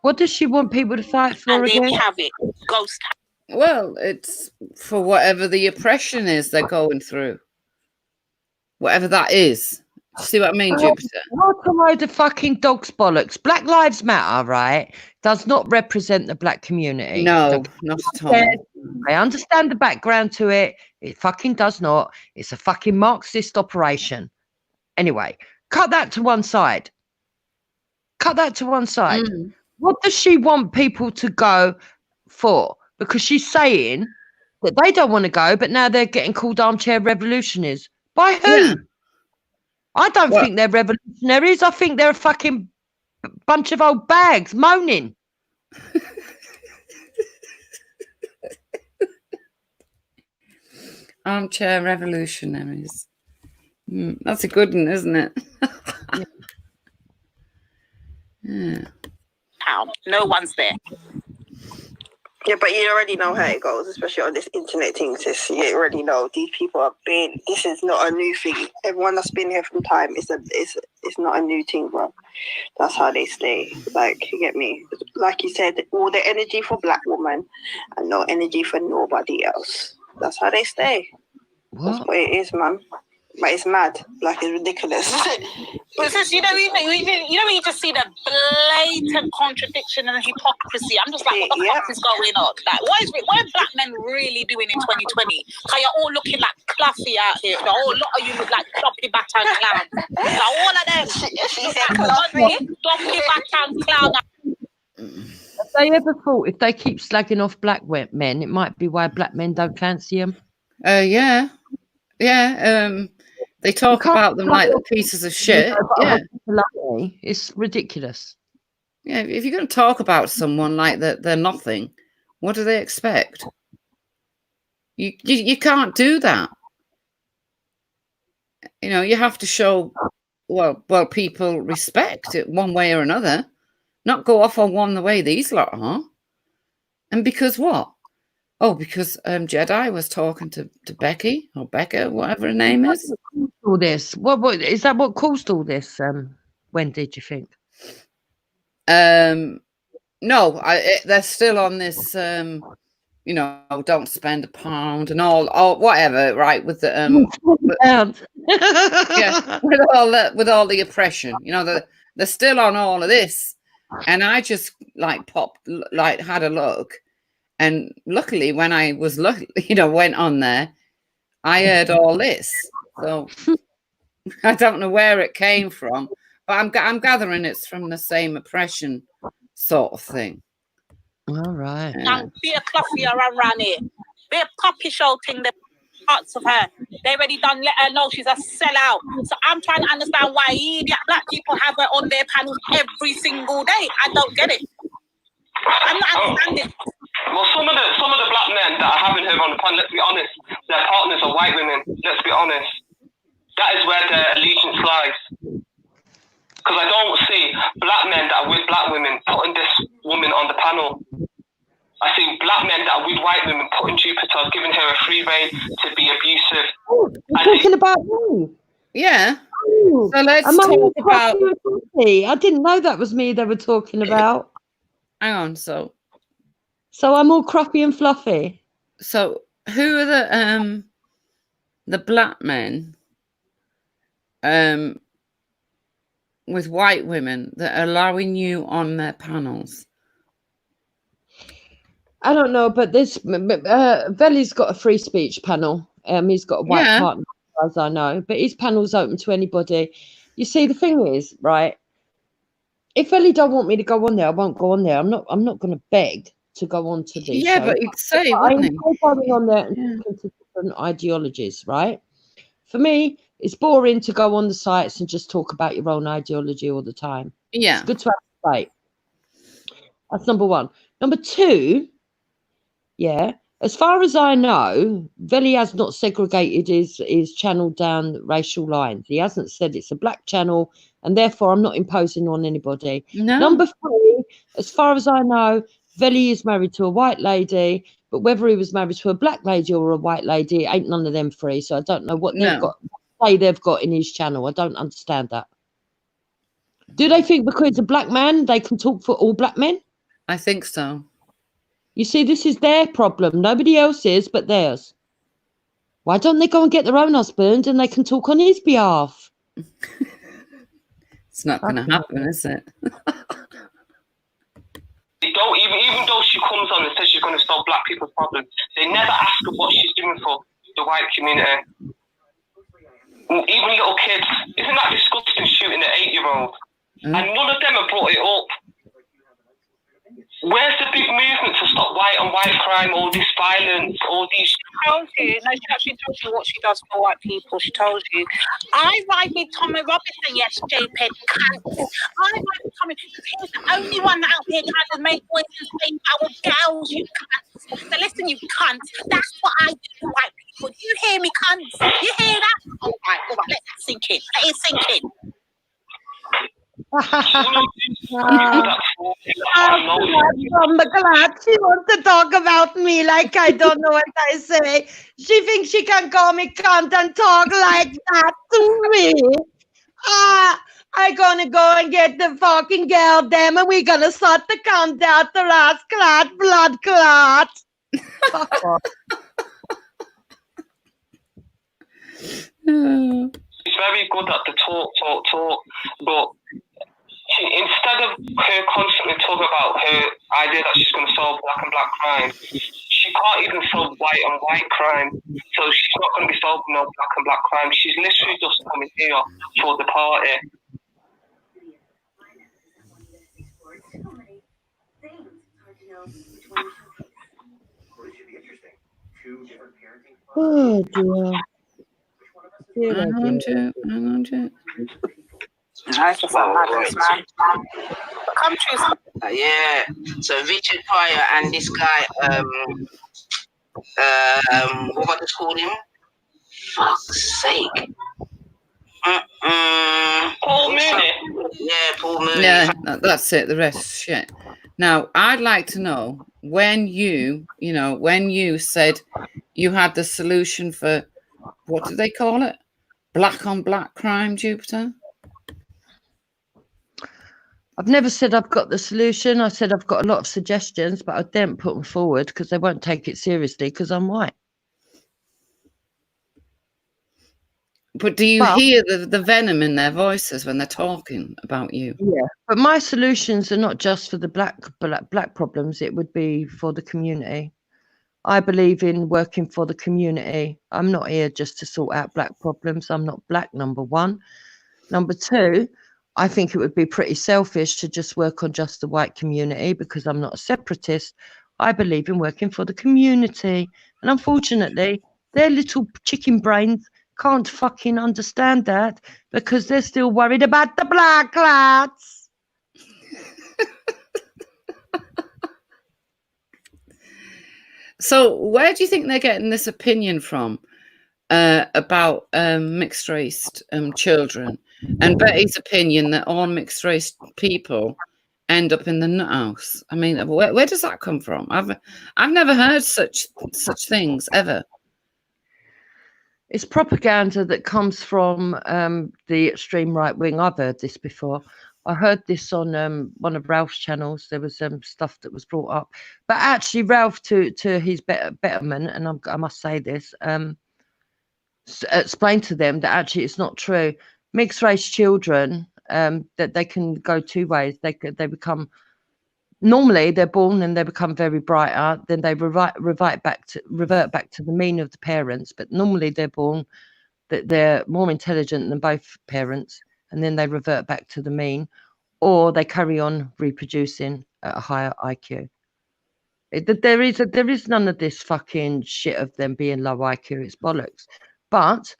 What does she want people to fight for and again? There we have it. Ghost. Well, it's for whatever the oppression is they're going through. Whatever that is. See what I mean, Jupiter? What a load of fucking dog's bollocks. Black Lives Matter, right, does not represent the black community. No, not at all. I understand the background to it. It fucking does not. It's a fucking Marxist operation. Anyway, cut that to one side. What does she want people to go for? Because she's saying that they don't want to go, but now they're getting called armchair revolutionaries. By who? Yeah. I don't think they're revolutionaries. I think they're a fucking bunch of old bags moaning. Armchair revolutionaries. That's a good one, isn't it? Yeah. No one's there. Yeah, but you already know how it goes, especially on this internet thing, sis. You already know these people have been. This is not a new thing. Everyone that's been here from time, it's not a new thing, bro. That's how they stay. Like, you get me? Like you said, all the energy for black woman and no energy for nobody else. That's how they stay. That's what it is, man. But it's mad. Like, it's ridiculous. But sis, you know when you just see the blatant contradiction and hypocrisy. I'm just like, what the fuck is going on? Like, what are black men really doing in 2020? Because you're all looking like Cluffy out here. A whole lot of you look like Doppy Batan clowns. Like, all of them. She said Cluffy. Doppy Batan clown. Have they ever thought if they keep slagging off black men, it might be why black men don't fancy them? Yeah. They talk about them like pieces of shit. Yeah, it's ridiculous. Yeah, if you're going to talk about someone like that, they're nothing. What do they expect? You can't do that. You know, you have to show well people respect it one way or another, not go off on one the way these lot are. And because what? Oh, because Jedi was talking to Becky or Becca, whatever her name is. All this. What is that? What caused all this? Wendy, do you think? No, they're still on this. You know, don't spend £1 and all whatever, right? With the yeah, with all the oppression, you know, they're still on all of this, and I just had a look, and luckily when I was went on there, I heard all this, so I don't know where it came from, but I'm gathering it's from the same oppression sort of thing. All right. And be a cluffy around here. Be a puppy show thing, the parts of her. They already done let her know she's a sellout. So I'm trying to understand why idiot black people have her on their panels every single day. I don't get it. I'm not understanding. Well, some of the black men that are having her on the panel, let's be honest, their partners are white women. Let's be honest. That is where their allegiance lies. Because I don't see black men that are with black women putting this woman on the panel. I see black men that are with white women putting Jupiter, giving her a free rein to be abusive. Talking about me? Yeah. Oh, so let's talk about. I didn't know that was me they were talking about. Hang on, so I'm all croppy and fluffy. So who are the black men with white women that are allowing you on their panels? I don't know, but this Veli's got a free speech panel. He's got a white partner, as I know, but his panel's open to anybody. You see, the thing is, right? If Veli don't want me to go on there, I won't go on there. I'm not going to beg to go on to these shows. But he'd say, I wouldn't he? enjoy going on there and talking to different ideologies, right? For me, it's boring to go on the sites and just talk about your own ideology all the time. Yeah. It's good to have a debate. That's number one. Number two, as far as I know, Veli has not segregated his channel down racial lines. He hasn't said it's a black channel, and therefore I'm not imposing on anybody. No. Number three, as far as I know, Veli is married to a white lady, but whether he was married to a black lady or a white lady, ain't none of them free. So I don't know what they've got in his channel. I don't understand that. Do they think because he's a black man, they can talk for all black men? I think so. You see, this is their problem. Nobody else's but theirs. Why don't they go and get their own husband and they can talk on his behalf? It's not going to happen, is it? They don't, even though she comes on and says she's going to solve black people's problems, they never ask her what she's doing for the white community. Even little kids. Isn't that disgusting, shooting an 8-year-old? And none of them have brought it up. Where's the big movement to stop white on white crime, all this violence, all these... She told you. No, she actually told you what she does for white people. She told you. I ride with Tommy Robinson, yes, stupid cunt. I ride with Tommy because he's the only one out here trying to make voices say our girls, you cunts. So listen, you cunts. That's what I do to white people. Do you hear me, cunts? You hear that? All right, let it sink in. Let it sink in. I'm glad she wants to talk about me like I don't know what I say. She thinks she can call me cunt and talk like that to me. I'm gonna go and get the fucking girl them and we're gonna sort the cunt out the last clot, blood clot. Fuck off. She's very good at the talk, but instead of her constantly talking about her idea that she's going to solve black crime, she can't even solve white on white crime. So she's not going to be solving no black crime. She's literally just coming here for the party. Oh dear. Hang on to. No, it's just madness, man. The country's Yeah. So Richard Pryor and this guy, what about this called him? Fuck's sake. Paul Mooney. Yeah, Paul Mooney. Yeah, that's it. The rest shit. Now, I'd like to know when when you said you had the solution for, what do they call it? Black on black crime, Jupiter? I've never said I've got the solution. I said I've got a lot of suggestions, but I didn't put them forward because they won't take it seriously because I'm white. But do you hear the venom in their voices when they're talking about you? Yeah, but my solutions are not just for the black problems. It would be for the community. I believe in working for the community. I'm not here just to sort out black problems. I'm not black, number one. Number two, I think it would be pretty selfish to just work on just the white community because I'm not a separatist. I believe in working for the community. And unfortunately, their little chicken brains can't fucking understand that because they're still worried about the black lads. So where do you think they're getting this opinion from about mixed race children? And Betty's opinion that all mixed race people end up in the nut house. I mean, where does that come from? I've never heard such things ever. It's propaganda that comes from the extreme right wing. I've heard this before. I heard this on one of Ralph's channels. There was stuff that was brought up, but actually Ralph, to his betterment, and I must say this, explain to them that actually it's not true. Mixed race children, that they can go two ways. They become, normally they're born and they become very brighter, then they revert back to the mean of the parents. But normally they're born that they're more intelligent than both parents, and then they revert back to the mean, or they carry on reproducing at a higher IQ. There is none of this fucking shit of them being low IQ. It's bollocks. But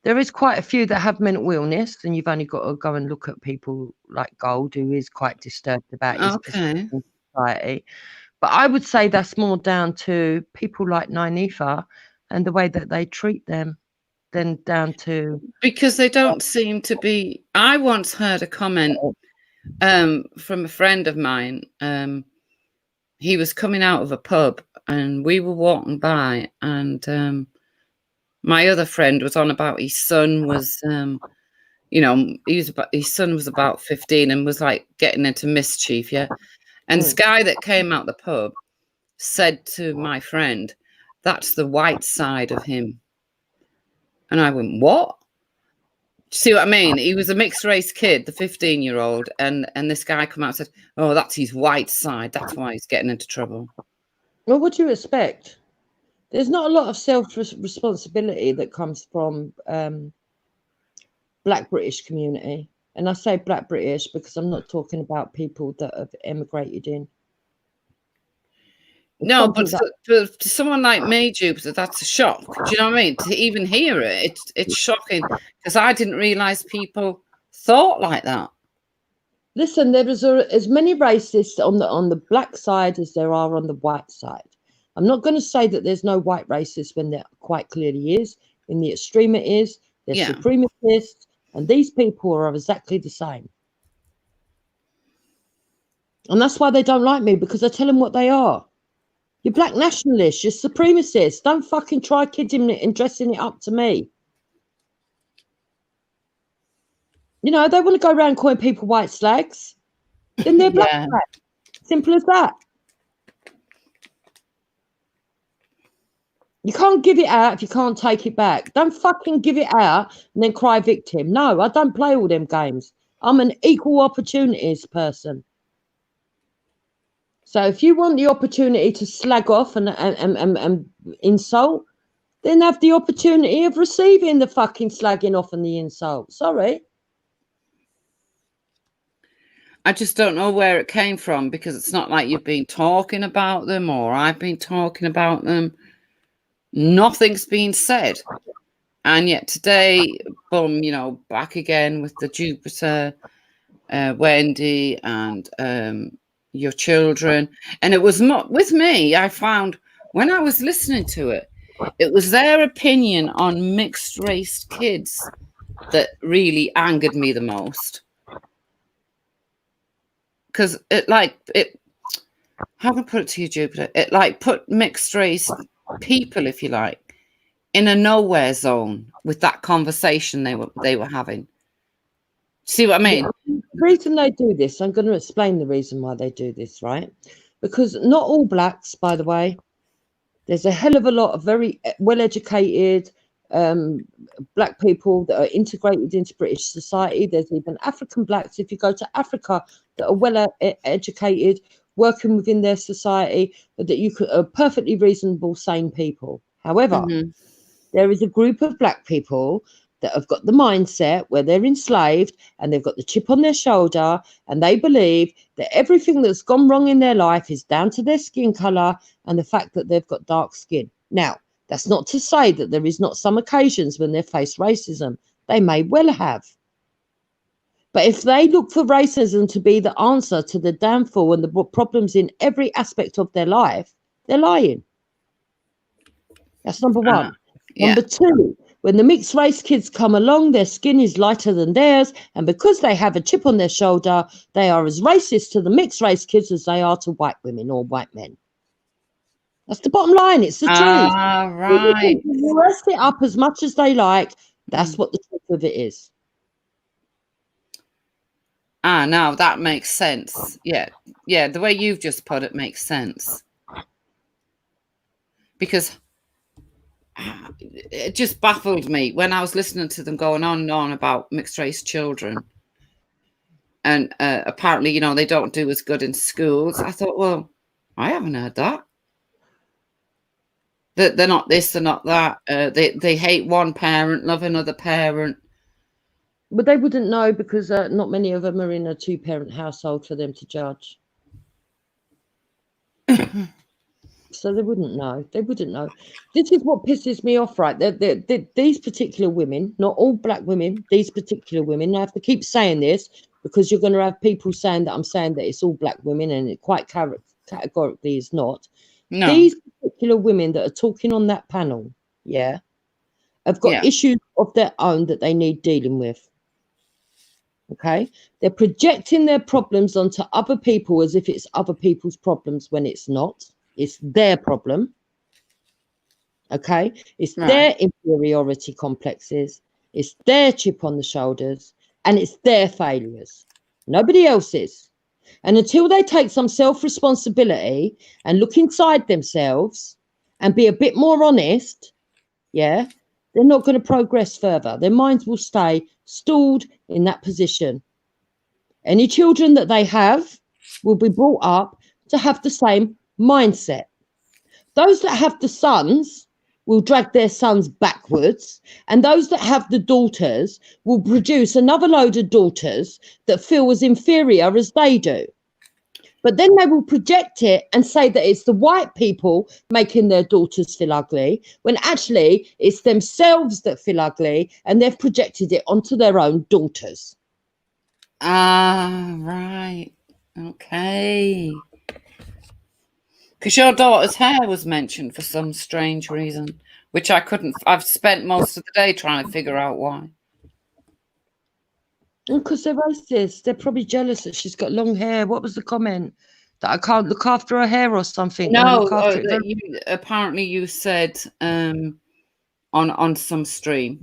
there is quite a few that have mental illness, and you've only got to go and look at people like Gold, who is quite disturbed about his position in society. But I would say that's more down to people like Nynefa and the way that they treat them than down to... Because they don't seem to be... I once heard a comment from a friend of mine. He was coming out of a pub and we were walking by, and my other friend was on about his son was, his son was about 15 and was like getting into mischief, yeah. And this guy that came out the pub said to my friend, "That's the white side of him." And I went, "What?" See what I mean? He was a mixed race kid, the 15-year-old, and this guy come out and said, "Oh, that's his white side. That's why he's getting into trouble." Well, what do you expect? There's not a lot of self-responsibility that comes from Black British community. And I say Black British because I'm not talking about people that have emigrated in. No, but to someone like me, Jupiter, that's a shock. Do you know what I mean? To even hear it, it's shocking because I didn't realise people thought like that. Listen, there is as many racists on the black side as there are on the white side. I'm not going to say that there's no white racists when there quite clearly is. In the extreme it is. There's supremacists, and these people are exactly the same. And that's why they don't like me, because I tell them what they are. You're black nationalists, you're supremacists. Don't fucking try kidding it and dressing it up to me. You know, they want to go around calling people white slags. Then they're black slags. Simple as that. You can't give it out if you can't take it back. Don't fucking give it out and then cry victim. No, I don't play all them games. I'm an equal opportunities person. So if you want the opportunity to slag off and insult, then have the opportunity of receiving the fucking slagging off and the insult. Sorry. I just don't know where it came from, because it's not like you've been talking about them or I've been talking about them. Nothing's been said. And yet today, boom, you know, back again with the Jupiter, Wendy, and your children. And it was not with me. I found when I was listening to it, it was their opinion on mixed race kids that really angered me the most. Because how can I put it to you, Jupiter? It like put mixed race people, if you like, in a nowhere zone with that conversation they were having. See what I mean? The reason they do this, I'm going to explain the reason why they do this, right? Because not all blacks, by the way, there's a hell of a lot of very well-educated black people that are integrated into British society. There's even African blacks, if you go to Africa, that are well-educated, working within their society, that you could are perfectly reasonable, sane people. However, there is a group of black people that have got the mindset where they're enslaved and they've got the chip on their shoulder and they believe that everything that's gone wrong in their life is down to their skin colour and the fact that they've got dark skin. Now, that's not to say that there is not some occasions when they face racism. They may well have. But if they look for racism to be the answer to the downfall and the problems in every aspect of their life, they're lying. That's number one. Number two, when the mixed race kids come along, their skin is lighter than theirs, and because they have a chip on their shoulder, they are as racist to the mixed race kids as they are to white women or white men. That's the bottom line. It's the truth. Right. You rest it up as much as they like. That's what the truth of it is. Now that makes sense. Yeah. The way you've just put it makes sense. Because it just baffled me when I was listening to them going on and on about mixed race children. And apparently, they don't do as good in schools. I thought, well, I haven't heard that. That they're not this, they're not that. They hate one parent, love another parent. But they wouldn't know because not many of them are in a two-parent household for them to judge. So they wouldn't know. They wouldn't know. This is what pisses me off, right? These particular women, not all black women, these particular women, I have to keep saying this because you're going to have people saying that I'm saying that it's all black women and it quite categorically is not. No. These particular women that are talking on that panel, have got issues of their own that they need dealing with. Okay? They're projecting their problems onto other people as if it's other people's problems when it's not. It's their problem. Okay? It's their inferiority complexes. It's their chip on the shoulders. And it's their failures. Nobody else's. And until they take some self-responsibility and look inside themselves and be a bit more honest, they're not going to progress further. Their minds will stay stalled in that position. Any children that they have will be brought up to have the same mindset. Those that have the sons will drag their sons backwards, and those that have the daughters will produce another load of daughters that feel as inferior as they do. But then they will project it and say that it's the white people making their daughters feel ugly, when actually it's themselves that feel ugly and they've projected it onto their own daughters. Right. Okay. Because your daughter's hair was mentioned for some strange reason, which I couldn't. I've spent most of the day trying to figure out why. Because they're racist. They're probably jealous that she's got long hair. What was the comment? That I can't look after her hair or something? No, apparently you said on some stream,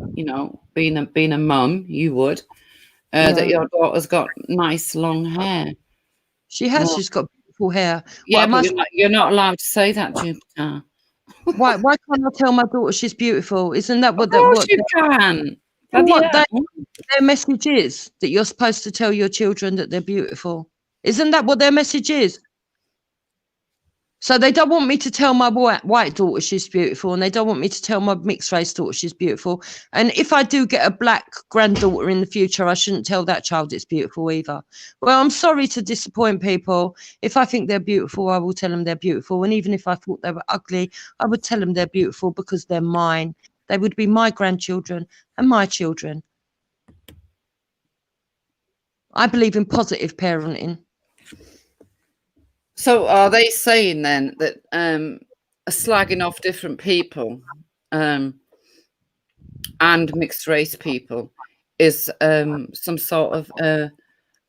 being a mum, you would that your daughter's got nice long hair. She has. Well, she's got beautiful hair. Yeah, but you're not allowed to say that, Jupiter. Why can't I tell my daughter she's beautiful? Isn't that what? Of course you can. What their message is, that you're supposed to tell your children that they're beautiful. Isn't that what their message is? So they don't want me to tell my white daughter she's beautiful, and they don't want me to tell my mixed race daughter she's beautiful. And if I do get a black granddaughter in the future, I shouldn't tell that child it's beautiful either. Well, I'm sorry to disappoint people. If I think they're beautiful, I will tell them they're beautiful. And even if I thought they were ugly, I would tell them they're beautiful because they're mine. They would be my grandchildren and my children. I believe in positive parenting. So are they saying then that slagging off different people and mixed race people is some sort of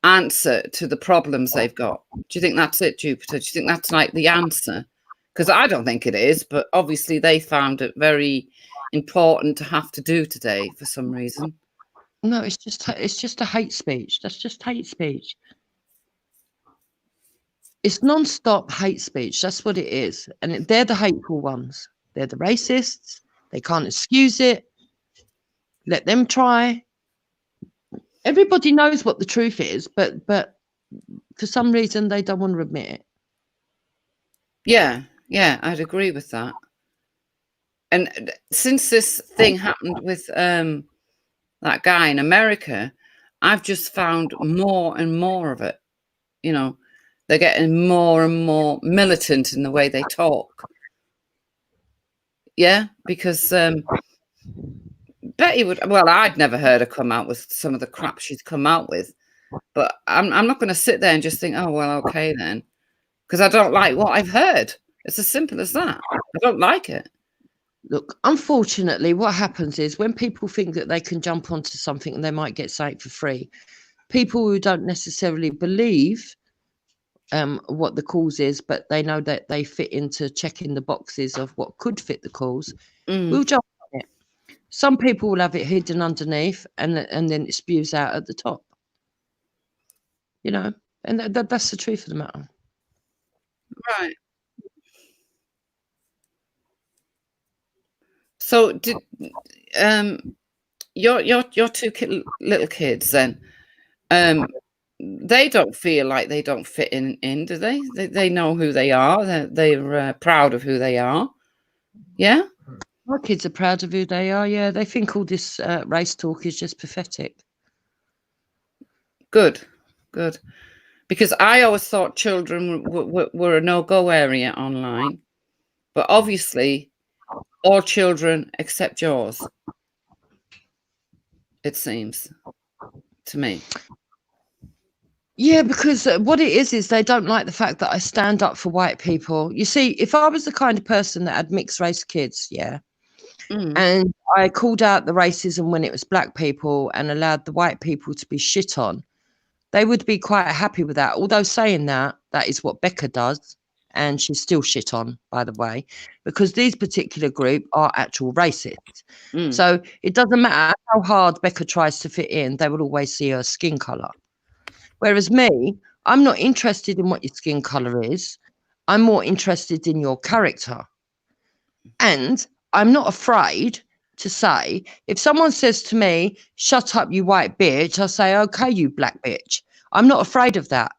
answer to the problems they've got? Do you think that's it, Jupiter? Do you think that's like the answer? Because I don't think it is, but obviously they found it very important to have to do today for some reason. No, it's just a hate speech. That's just hate speech. It's non-stop hate speech. That's what it is. And they're the hateful ones. They're the racists. They can't excuse it. Let them try. Everybody knows what the truth is, but for some reason they don't want to admit it. Yeah, I'd agree with that. And since this thing happened with that guy in America, I've just found more and more of it. You know, they're getting more and more militant in the way they talk. Yeah, because Betty would. Well, I'd never heard her come out with some of the crap she's come out with, but I'm not going to sit there and just think, oh well, okay then, because I don't like what I've heard. It's as simple as that. I don't like it. Look, unfortunately, what happens is when people think that they can jump onto something and they might get something for free, people who don't necessarily believe what the cause is, but they know that they fit into checking the boxes of what could fit the cause, will jump on it. Some people will have it hidden underneath, and then it spews out at the top. You know, and that's the truth of the matter. Right. So did your two little kids then? They don't feel like they don't fit in, do they? They know who they are. They're proud of who they are. Yeah. My kids are proud of who they are. Yeah, they think all this race talk is just pathetic. Good. Because I always thought children were a no-go area online, but obviously all children except yours, it seems to me. Yeah, because what it is they don't like the fact that I stand up for white people. You see, if I was the kind of person that had mixed race kids, and I called out the racism when it was black people and allowed the white people to be shit on, they would be quite happy with that. Although saying that is what Becca does, and she's still shit on, by the way, because these particular group are actual racists. So it doesn't matter how hard Becca tries to fit in, they will always see her skin colour. Whereas me, I'm not interested in what your skin colour is. I'm more interested in your character. And I'm not afraid to say, if someone says to me, shut up, you white bitch, I'll say, okay, you black bitch. I'm not afraid of that.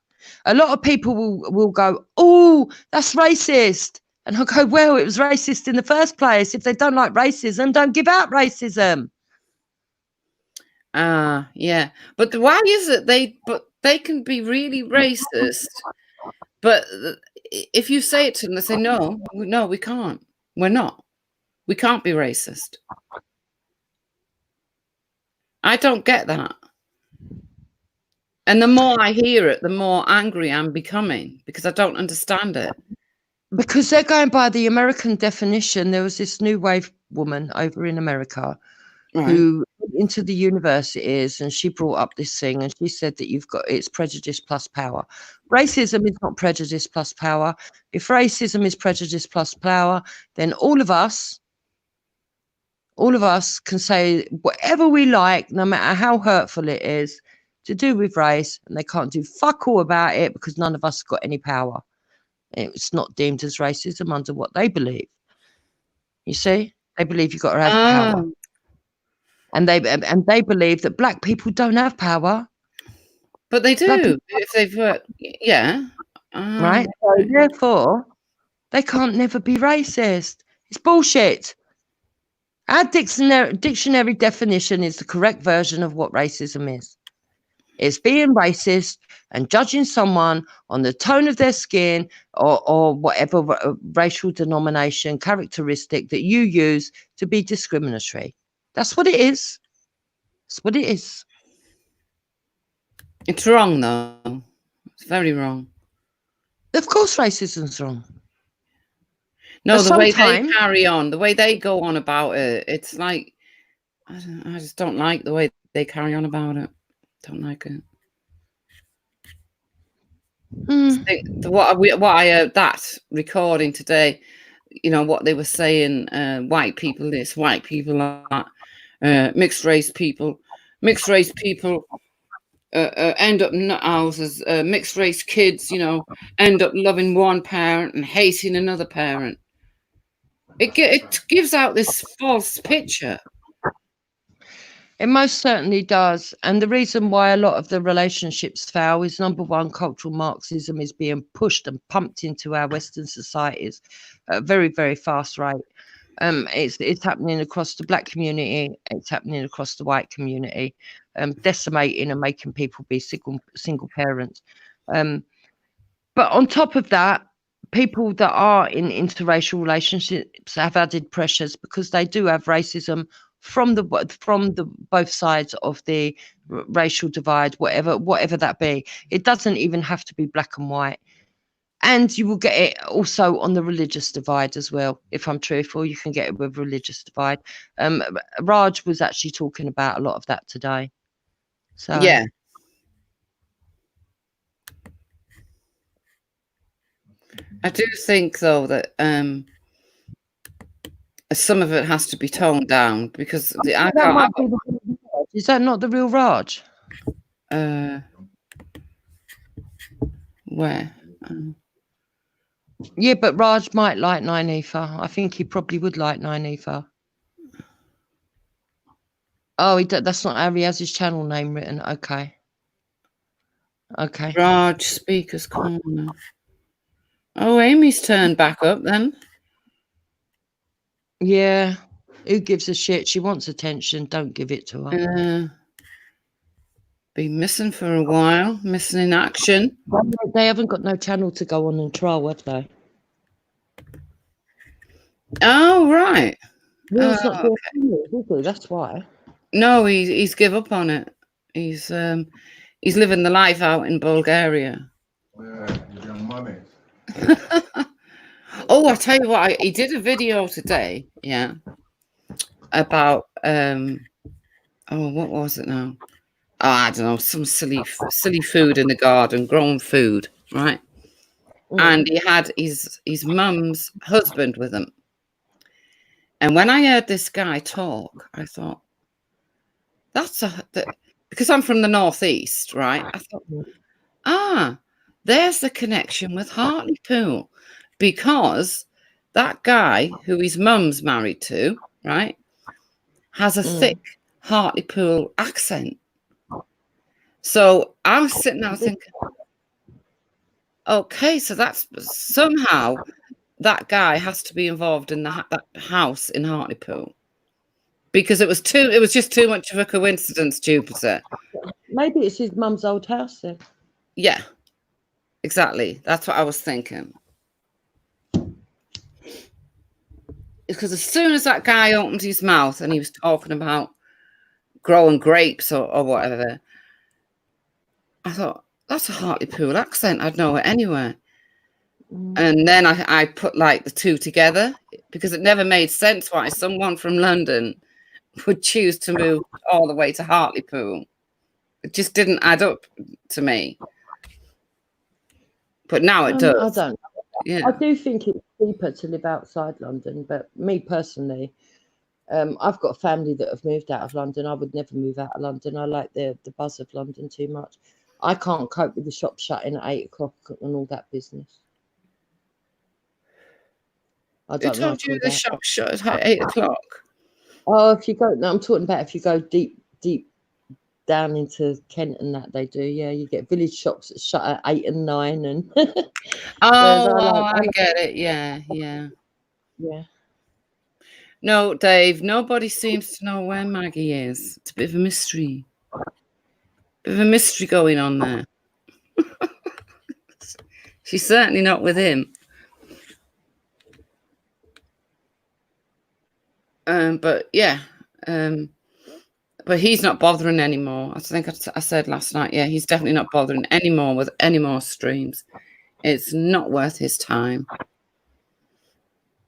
A lot of people will go, oh, that's racist. And I'll go, well, it was racist in the first place. If they don't like racism, don't give out racism. Yeah. But why is it they can be really racist, but if you say it to them, they say, no, we can't. We're not. We can't be racist. I don't get that. And the more I hear it, the more angry I'm becoming because I don't understand it. Because they're going by the American definition. There was this new wave woman over in America who went into the universities, and she brought up this thing, and she said that it's prejudice plus power. Racism is not prejudice plus power. If racism is prejudice plus power, then all of us can say whatever we like, no matter how hurtful it is, to do with race, and they can't do fuck all about it because none of us got any power. It's not deemed as racism under what they believe. You see, they believe you've got to have power, and they believe that black people don't have power. But they do if they've worked. Yeah, right. So therefore, they can't never be racist. It's bullshit. Our dictionary definition is the correct version of what racism is. It's being racist and judging someone on the tone of their skin or whatever racial denomination characteristic that you use to be discriminatory. That's what it is. That's what it is. It's wrong, though. It's very wrong. Of course, racism's wrong. No, But the way they sometimes- carry on, the way they go on about it, it's like I just don't like the way they carry on about it. Don't like it. What I heard that recording today, you know, what they were saying, white people this, white people that, mixed race people end up in nut houses, mixed race kids, you know, end up loving one parent and hating another parent. It gives out this false picture. It most certainly does. And the reason why a lot of the relationships fail is, number one, cultural Marxism is being pushed and pumped into our Western societies at a very, very fast rate. It's happening across the black community. It's happening across the white community, decimating and making people be single parents. But on top of that, people that are in interracial relationships have added pressures because they do have racism from the both sides of the racial divide, whatever that be. It doesn't even have to be black and white. And you will get it also on the religious divide as well. If I'm truthful, you can get it with religious divide. Raj was actually talking about a lot of that today. So yeah. I do think though that some of it has to be toned down because is that not the real Raj? Where? Yeah, but Raj might like 9 Ether. I think he probably would like 9 Ether. Oh, that's not how he has his channel name written. Okay. Okay. Raj Speakers Corner. Oh, Amy's turned back up then. Yeah. Who gives a shit? She wants attention. Don't give it to her. Been missing for a while. Missing in action. They haven't got no channel to go on and trial, have they? Oh, right. Will's not doing it, is he? That's why. No, he's give up on it. He's living the life out in Bulgaria. Money. Oh, I tell you what, he did a video today, yeah, about what was it now? Oh, I don't know, some silly food in the garden, grown food, right? And he had his mum's husband with him. And when I heard this guy talk, I thought, because I'm from the northeast, right? I thought, there's the connection with Hartlepool, because that guy who his mum's married to, right, has a thick Hartlepool accent. So I was sitting there thinking, okay, so that's somehow that guy has to be involved in that house in Hartlepool, because it was just too much of a coincidence, Jupiter. Maybe it's his mum's old house then. Yeah, exactly. That's what I was thinking. Because as soon as that guy opened his mouth and he was talking about growing grapes or whatever, I thought, that's a Hartlepool accent. I'd know it anywhere. And then I put like the two together, because it never made sense why someone from London would choose to move all the way to Hartlepool. It just didn't add up to me. But now it does. I don't know. Yeah. I do think it's cheaper to live outside London, but me personally, I've got a family that have moved out of London. I would never move out of London. I like the buzz of London too much. I can't cope with the shop shutting at 8 o'clock and all that business. I don't Who told you the shop shut at 8 o'clock? Oh, if you go, no, I'm talking about if you go deep down into Kent and that, they do. Yeah, you get village shops that shut at 8 and 9, and I get it. Yeah. No, Dave, nobody seems to know where Maggie is. It's a bit of a mystery. Bit of a mystery going on there. She's certainly not with him. But yeah, but he's not bothering anymore. I think I said last night, yeah, he's definitely not bothering anymore with any more streams. It's not worth his time.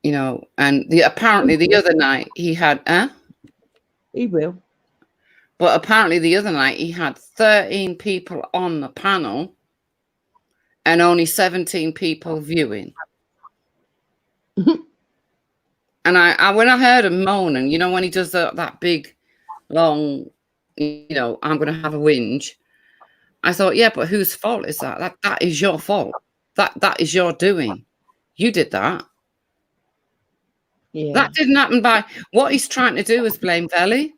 You know, and apparently the other night he had, He will. But apparently the other night he had 13 people on the panel and only 17 people viewing. And I when I heard him moaning, you know, when he does that big, long, you know, I'm going to have a whinge, I thought, yeah, but whose fault is that? That is your fault. That is your doing. You did that. Yeah. That didn't happen by... What he's trying to do is blame Velly.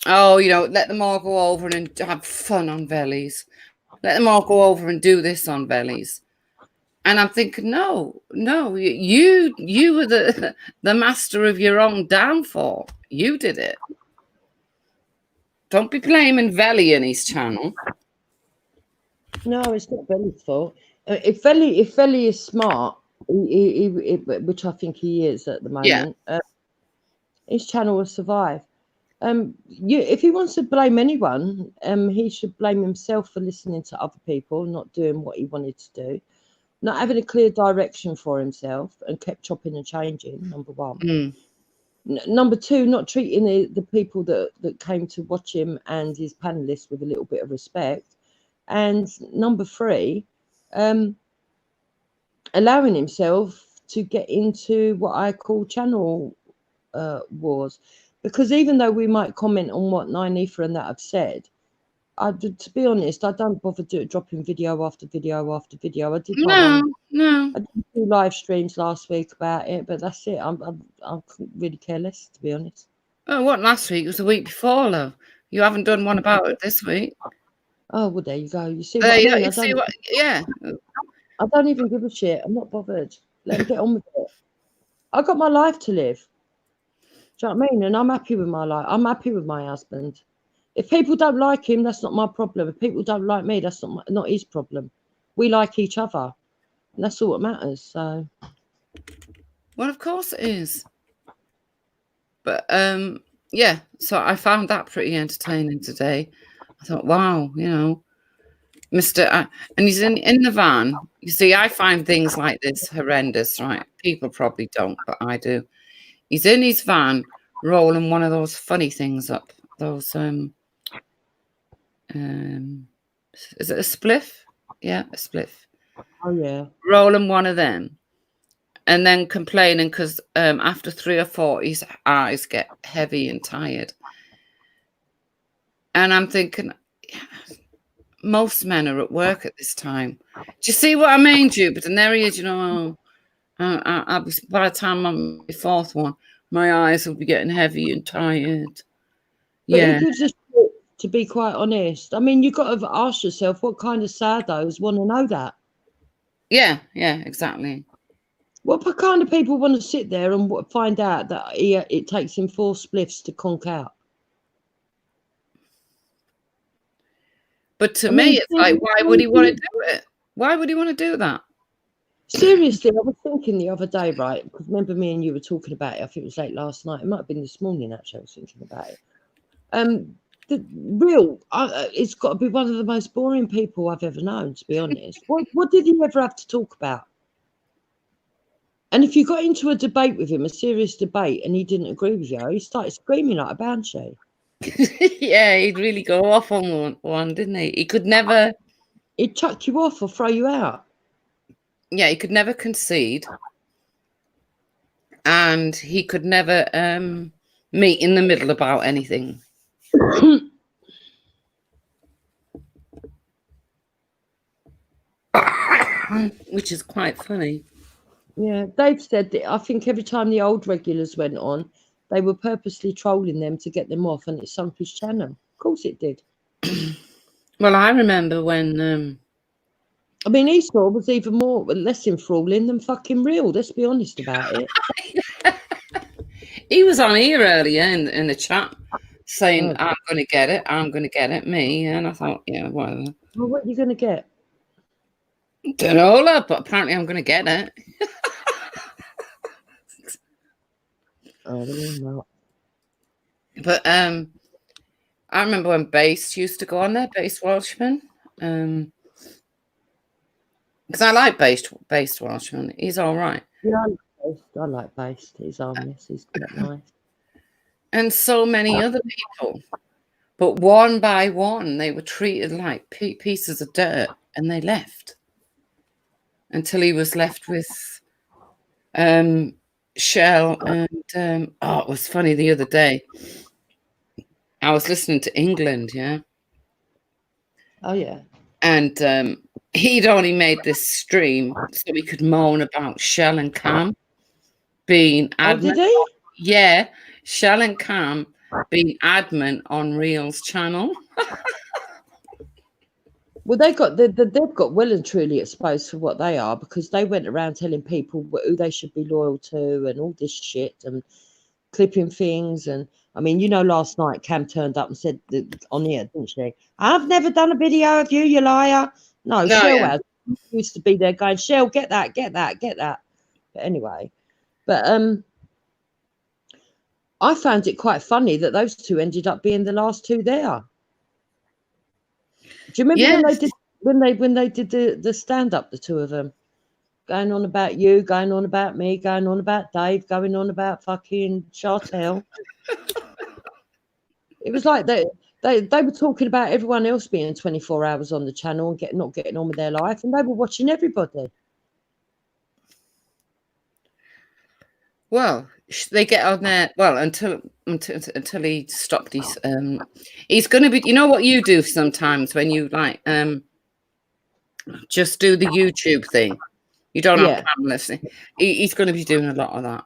Oh, you know, let them all go over and have fun on Vellies. Let them all go over and do this on Vellies. And I'm thinking, no, you were the master of your own downfall. You did it. Don't be blaming Velly and his channel. No, it's not Velly's fault. If Velly is smart, which I think he is at the moment, his channel will survive. If he wants to blame anyone, he should blame himself for listening to other people, not doing what he wanted to do, not having a clear direction for himself, and kept chopping and changing. Number one. Number two, not treating the people that came to watch him and his panelists with a little bit of respect. And number three, allowing himself to get into what I call channel wars. Because even though we might comment on what Nynefa and that have said, to be honest, I don't bother dropping video after video after video. I did No. I did 2 live streams last week about it, but that's it. I really care less, to be honest. Oh, what last week? It was the week before, love. You haven't done one about it this week. Oh, well, there you go. You see what I mean? Yeah. I don't even give a shit. I'm not bothered. Let them get on with it. I got my life to live. Do you know what I mean? And I'm happy with my life. I'm happy with my husband. If people don't like him, that's not my problem. If people don't like me, that's not his problem. We like each other. And that's all that matters. So, well, of course it is. But yeah, so I found that pretty entertaining today. I thought, wow, you know, Mr. And he's in the van. You see, I find things like this horrendous, right? People probably don't, but I do. He's in his van rolling one of those funny things up. Those is it a spliff? Yeah, a spliff. Oh yeah. Rolling one of them. And then complaining because after 3 or 4, his eyes get heavy and tired. And I'm thinking, most men are at work at this time. Do you see what I mean, Jupiter? And there he is, you know, by the time I'm my 4th one, my eyes will be getting heavy and tired. But who gives a shit, to be quite honest? I mean, you've got to ask yourself what kind of saddos want to know that. Yeah, exactly. What kind of people want to sit there and find out that it takes him 4 spliffs to conk out? But to me, it's like, why would he want to do it? Why would he want to do that? Seriously, I was thinking the other day, right? Because remember me and you were talking about it. I think it was late last night. It might have been this morning, actually. I was thinking about it. It's got to be one of the most boring people I've ever known, to be honest. What did he ever have to talk about? And if you got into a debate with him, a serious debate, and he didn't agree with you, he started screaming like a banshee. Yeah, he'd really go off on one, didn't he? He could never... He'd chuck you off or throw you out. Yeah, he could never concede. And he could never meet in the middle about anything. Which is quite funny. Yeah, Dave said that I think every time the old regulars went on, they were purposely trolling them to get them off, and it sunk his channel. Of course it did. Well, I remember when... I mean, Esau was even less enthralling than fucking real. Let's be honest about it. He was on here earlier in the chat saying, I'm going to get it, me. And I thought, yeah, whatever. Well, what are you going to get? Don't know, love, but apparently I'm going to get it. But I remember when Bass used to go on there, Bass Welshman. Because I like based Welshman. He's all right. Yeah, I like based. He's harmless. He's quite nice. And so many other people. But one by one, they were treated like pieces of dirt, and they left until he was left with Shell. And it was funny the other day. I was listening to England, yeah. Oh yeah. And he'd only made this stream so he could moan about Shell and Cam being admin. Oh, did he? Yeah, Shell and Cam being admin on Real's channel. Well, they've got well and truly exposed for what they are, because they went around telling people who they should be loyal to and all this shit and clipping things. And I mean, last night Cam turned up and said on the air, didn't she? I've never done a video of you, you liar. No, Shell has. Used to be there going, Shell, get that. But anyway, I found it quite funny that those two ended up being the last two there. Do you remember when they did the stand up, the two of them, going on about you, going on about me, going on about Dave, going on about fucking Chartel? It was like they were talking about everyone else being 24 hours on the channel and not getting on with their life, and they were watching everybody. Well, they get on there. Well, until he stopped his. He's going to be. You know what you do sometimes when you like just do the YouTube thing. You don't have time listening. He's going to be doing a lot of that.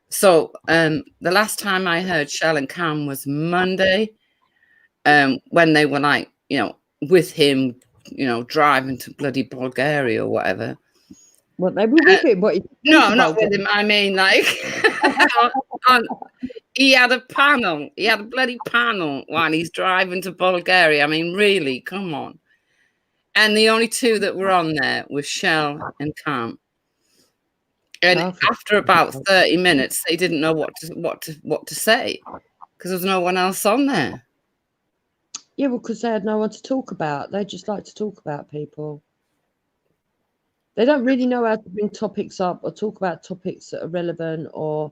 So the last time I heard Shell and Cam was Monday, when they were like, with him, driving to bloody Bulgaria or whatever. What, they were with him? No, not with him. I mean, like, he had a panel. He had a bloody panel while he's driving to Bulgaria. I mean, really, come on. And the only two that were on there were Shell and Cam. And after about 30 minutes, they didn't know what to say because there was no one else on there. Yeah, well, because they had no one to talk about. They just like to talk about people. They don't really know how to bring topics up or talk about topics that are relevant or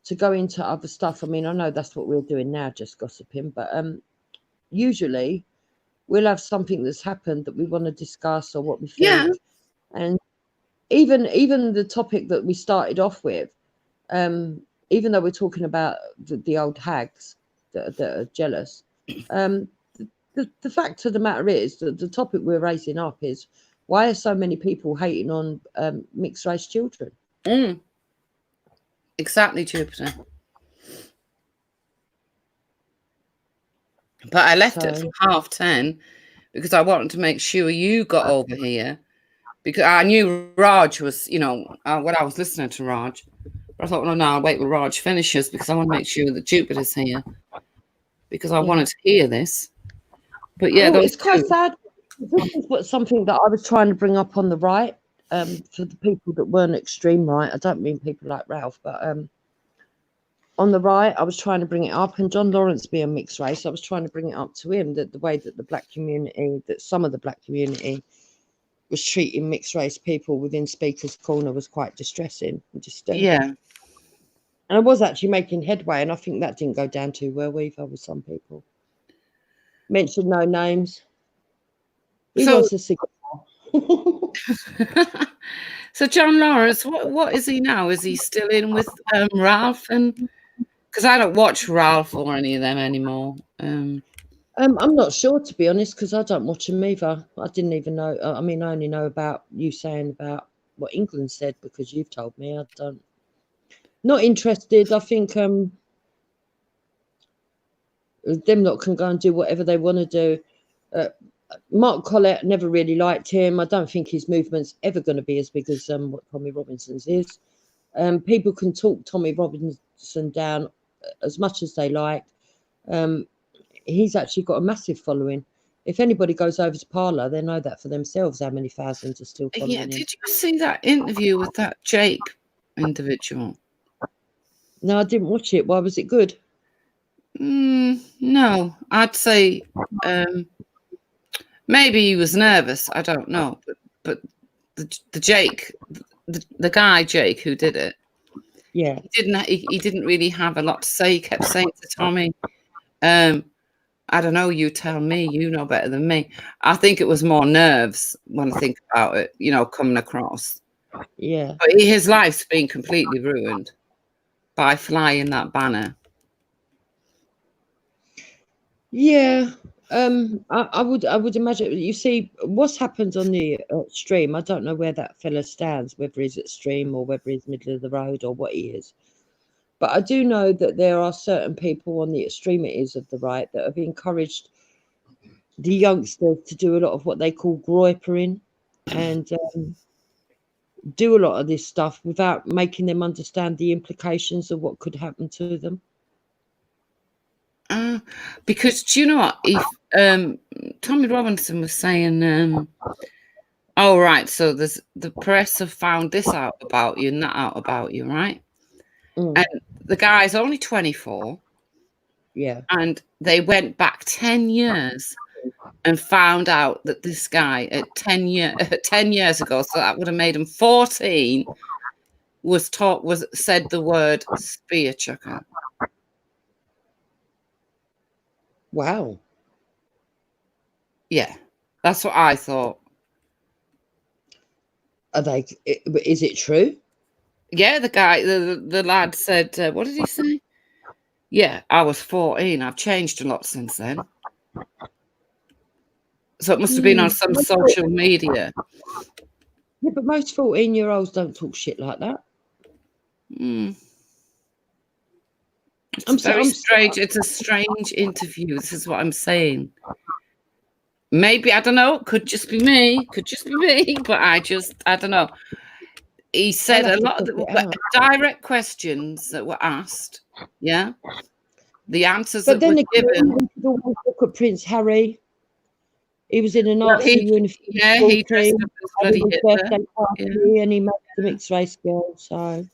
to go into other stuff. I mean, I know that's what we're doing now, just gossiping, but usually we'll have something that's happened that we want to discuss or what we think. Yeah. And even the topic that we started off with, even though we're talking about the old hags that are jealous, the fact of the matter is that the topic we're raising up is, why are so many people hating on mixed race children? Exactly, Jupiter. But I left it from 10:30 because I wanted to make sure you got over here, because I knew Raj was, when I was listening to Raj. But I thought, no, I'll wait till Raj finishes because I want to make sure that Jupiter's here, because I wanted to hear this. But yeah, it's quite sad. This is something that I was trying to bring up on the right, for the people that weren't extreme right. I don't mean people like Ralph, but on the right, I was trying to bring it up. And John Lawrence being mixed race, I was trying to bring it up to him, that the way that the black community, that some of the black community was treating mixed race people within Speaker's Corner was quite distressing and disturbing. Yeah. And I was actually making headway, and I think that didn't go down too well either with some people. Mentioned no names. So John Lawrence, what is he now? Is he still in with Ralph? And because I don't watch Ralph or any of them anymore. I'm not sure, to be honest, because I don't watch them either. I didn't even know. I mean, I only know about you saying about what England said because you've told me. I don't. Not interested. I think them lot can go and do whatever they want to do. Mark Collett, never really liked him. I don't think his movement's ever going to be as big as what Tommy Robinson's is. People can talk Tommy Robinson down as much as they like. He's actually got a massive following. If anybody goes over to Parlour, they know that for themselves how many thousands are still following him. Did you see that interview with that Jake individual? No, I didn't watch it. Why, was it good? No, I'd say maybe he was nervous. I don't know, but the Jake, the guy Jake who did it. Yeah. He didn't really have a lot to say. He kept saying to Tommy, I don't know, you tell me, you know better than me. I think it was more nerves when I think about it, you know, coming across. Yeah. But his life's been completely ruined by flying that banner. Yeah. I would imagine. You see, what's happened on the stream, I don't know where that fella stands, whether he's at stream or whether he's middle of the road or what he is. But I do know that there are certain people on the extremities of the right that have encouraged the youngsters to do a lot of what they call groypering and do a lot of this stuff without making them understand the implications of what could happen to them. Because do you know what? If Tommy Robinson was saying, oh right, so there's the press have found this out about you and that out about you, right? And the guy's only 24. Yeah. And they went back 10 years and found out that this guy at 10 years ago, so that would have made him 14, said the word spear chucker. Wow. Yeah, that's what I thought. Is it true? Yeah, the guy, the lad said, what did he say? Yeah, I was 14. I've changed a lot since then. So it must have been on some social media. Yeah, but most 14-year-olds don't talk shit like that. It's very strange. It's a strange interview. This is what I'm saying. Maybe, I don't know, could just be me, but I don't know. He said a lot of direct questions that were asked. Yeah. The answers that were given. Look at Prince Harry. He was in a Nazi uniform. Yeah, he dressed up as bloody Hitler. And he met the mixed race girl. So,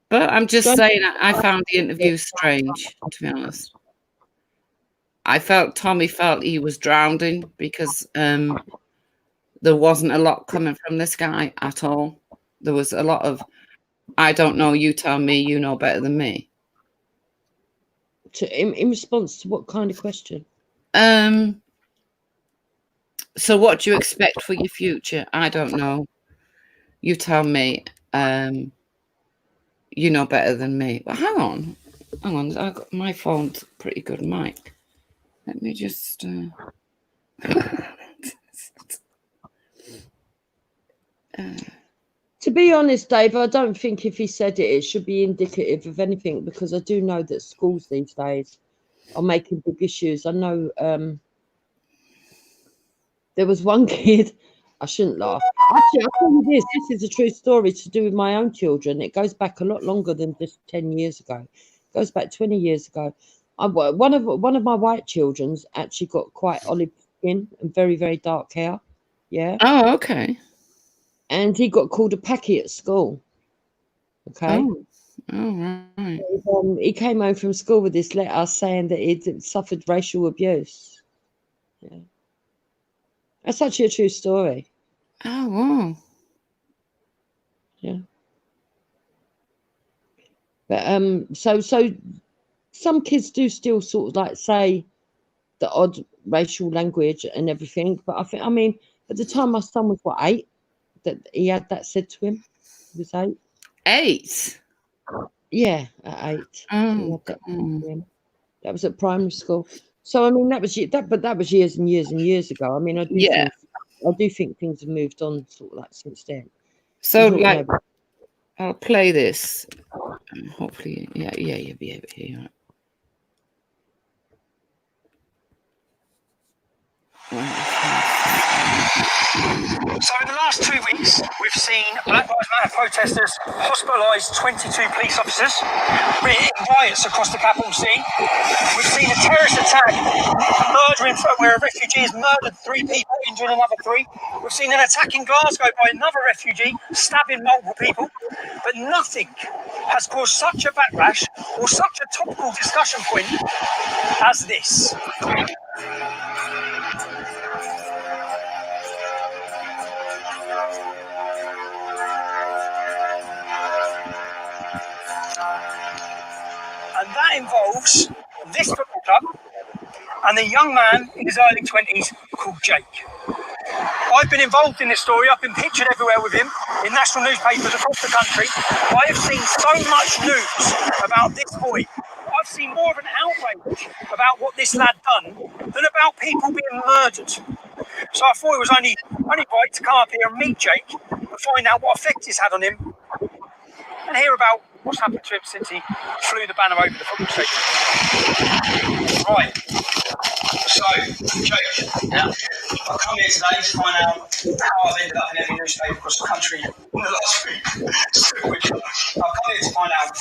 but I'm just saying, I found the interview strange, to be honest. Tommy felt he was drowning because there wasn't a lot coming from this guy at all. There was a lot of, I don't know, you tell me, you know better than me. In response to what kind of question? So what do you expect for your future? I don't know. You tell me. You know better than me. Well, hang on. I got my phone's pretty good mic. Let me just. To be honest, Dave, I don't think if he said it should be indicative of anything, because I do know that schools these days are making big issues. I know there was one kid, I shouldn't laugh. Actually, I'll tell you this is a true story to do with my own children. It goes back a lot longer than just 10 years ago. It goes back 20 years ago. One of my white children's actually got quite olive skin and very, very dark hair. Yeah. Oh, okay. And he got called a packy at school. Okay. Oh, right. He came home from school with this letter saying that he'd suffered racial abuse. Yeah. That's actually a true story. Oh, wow. Yeah. But so some kids do still sort of like say the odd racial language and everything. But I mean, at the time my son was 8, that he had that said to him. He was 8. 8? Yeah, at 8. Oh, that was at primary school. So I mean, that was years and years and years ago. I mean, I do think things have moved on sort of like since then. So like, I'll play this. Hopefully, yeah, you'll be able to hear it. So in the last 2 weeks, we've seen Black Lives Matter protesters hospitalise 22 police officers, creating riots across the capital city. We've seen a terrorist attack, where a refugee has murdered 3 people, injuring another 3. We've seen an attack in Glasgow by another refugee, stabbing multiple people. But nothing has caused such a backlash or such a topical discussion point as this. involves this football club and a young man in his early 20s called Jake. I've been involved in this story. I've been pictured everywhere with him in national newspapers across the country. I have seen so much news about this boy. I've seen more of an outrage about what this lad done than about people being murdered. So I thought it was only right to come up here and meet Jake and find out what effect it's had on him and hear about what's happened to him since he flew the banner over the football stadium. Right. So, Jake, I've come here today to find out how I've ended up in every newspaper across the country in the last week. I've come here to find out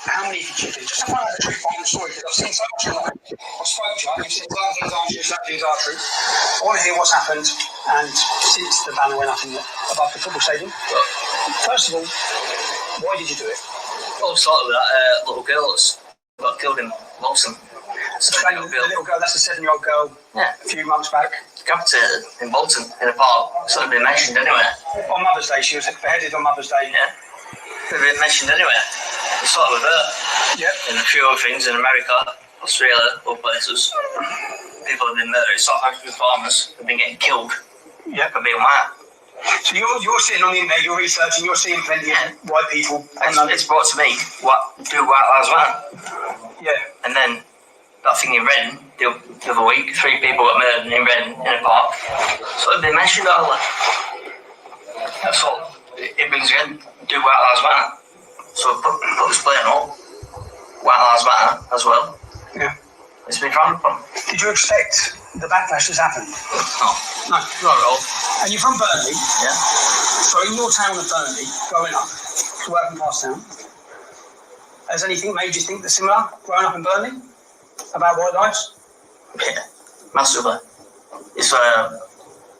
how many did you do? Just to find out the truth behind the story, because I've seen so much online. I've spoken to you, you've seen certain things aren't true, certain things are true. I want to hear what's happened and since the banner went up above the football stadium. First of all, why did you do it? Well, started with that little girl that's got killed in Bolton. So the little girl, that's a 7-year-old girl, a few months back. Decapitated in Bolton in a park. Sort of been mentioned anywhere. On Mother's Day, she was beheaded on Mother's Day. Yeah. Could have been mentioned anywhere. It started with her. Yeah. And a few other things in America, Australia, other places. People have been murdered. South African farmers have been getting killed. Yeah. For being white. So you're sitting on the internet, you're researching, you're seeing plenty of white people. It's brought to me, do White Lives Matter? Yeah. And then that thing in Reading, the other week, 3 people got murdered in Reading in a park. So they mentioned all that. That's all. It brings again, do White Lives Matter. So put this plan up, White Lives Matter as well. Yeah. It's been frowned upon. Did you expect the backlash that's happened? No. No. Not at all. And you're from Burnley? Yeah. So in your town of Burnley, growing up, it's a working class town, has anything made you think that's similar, growing up in Burnley, about white lives? Yeah, massively. It's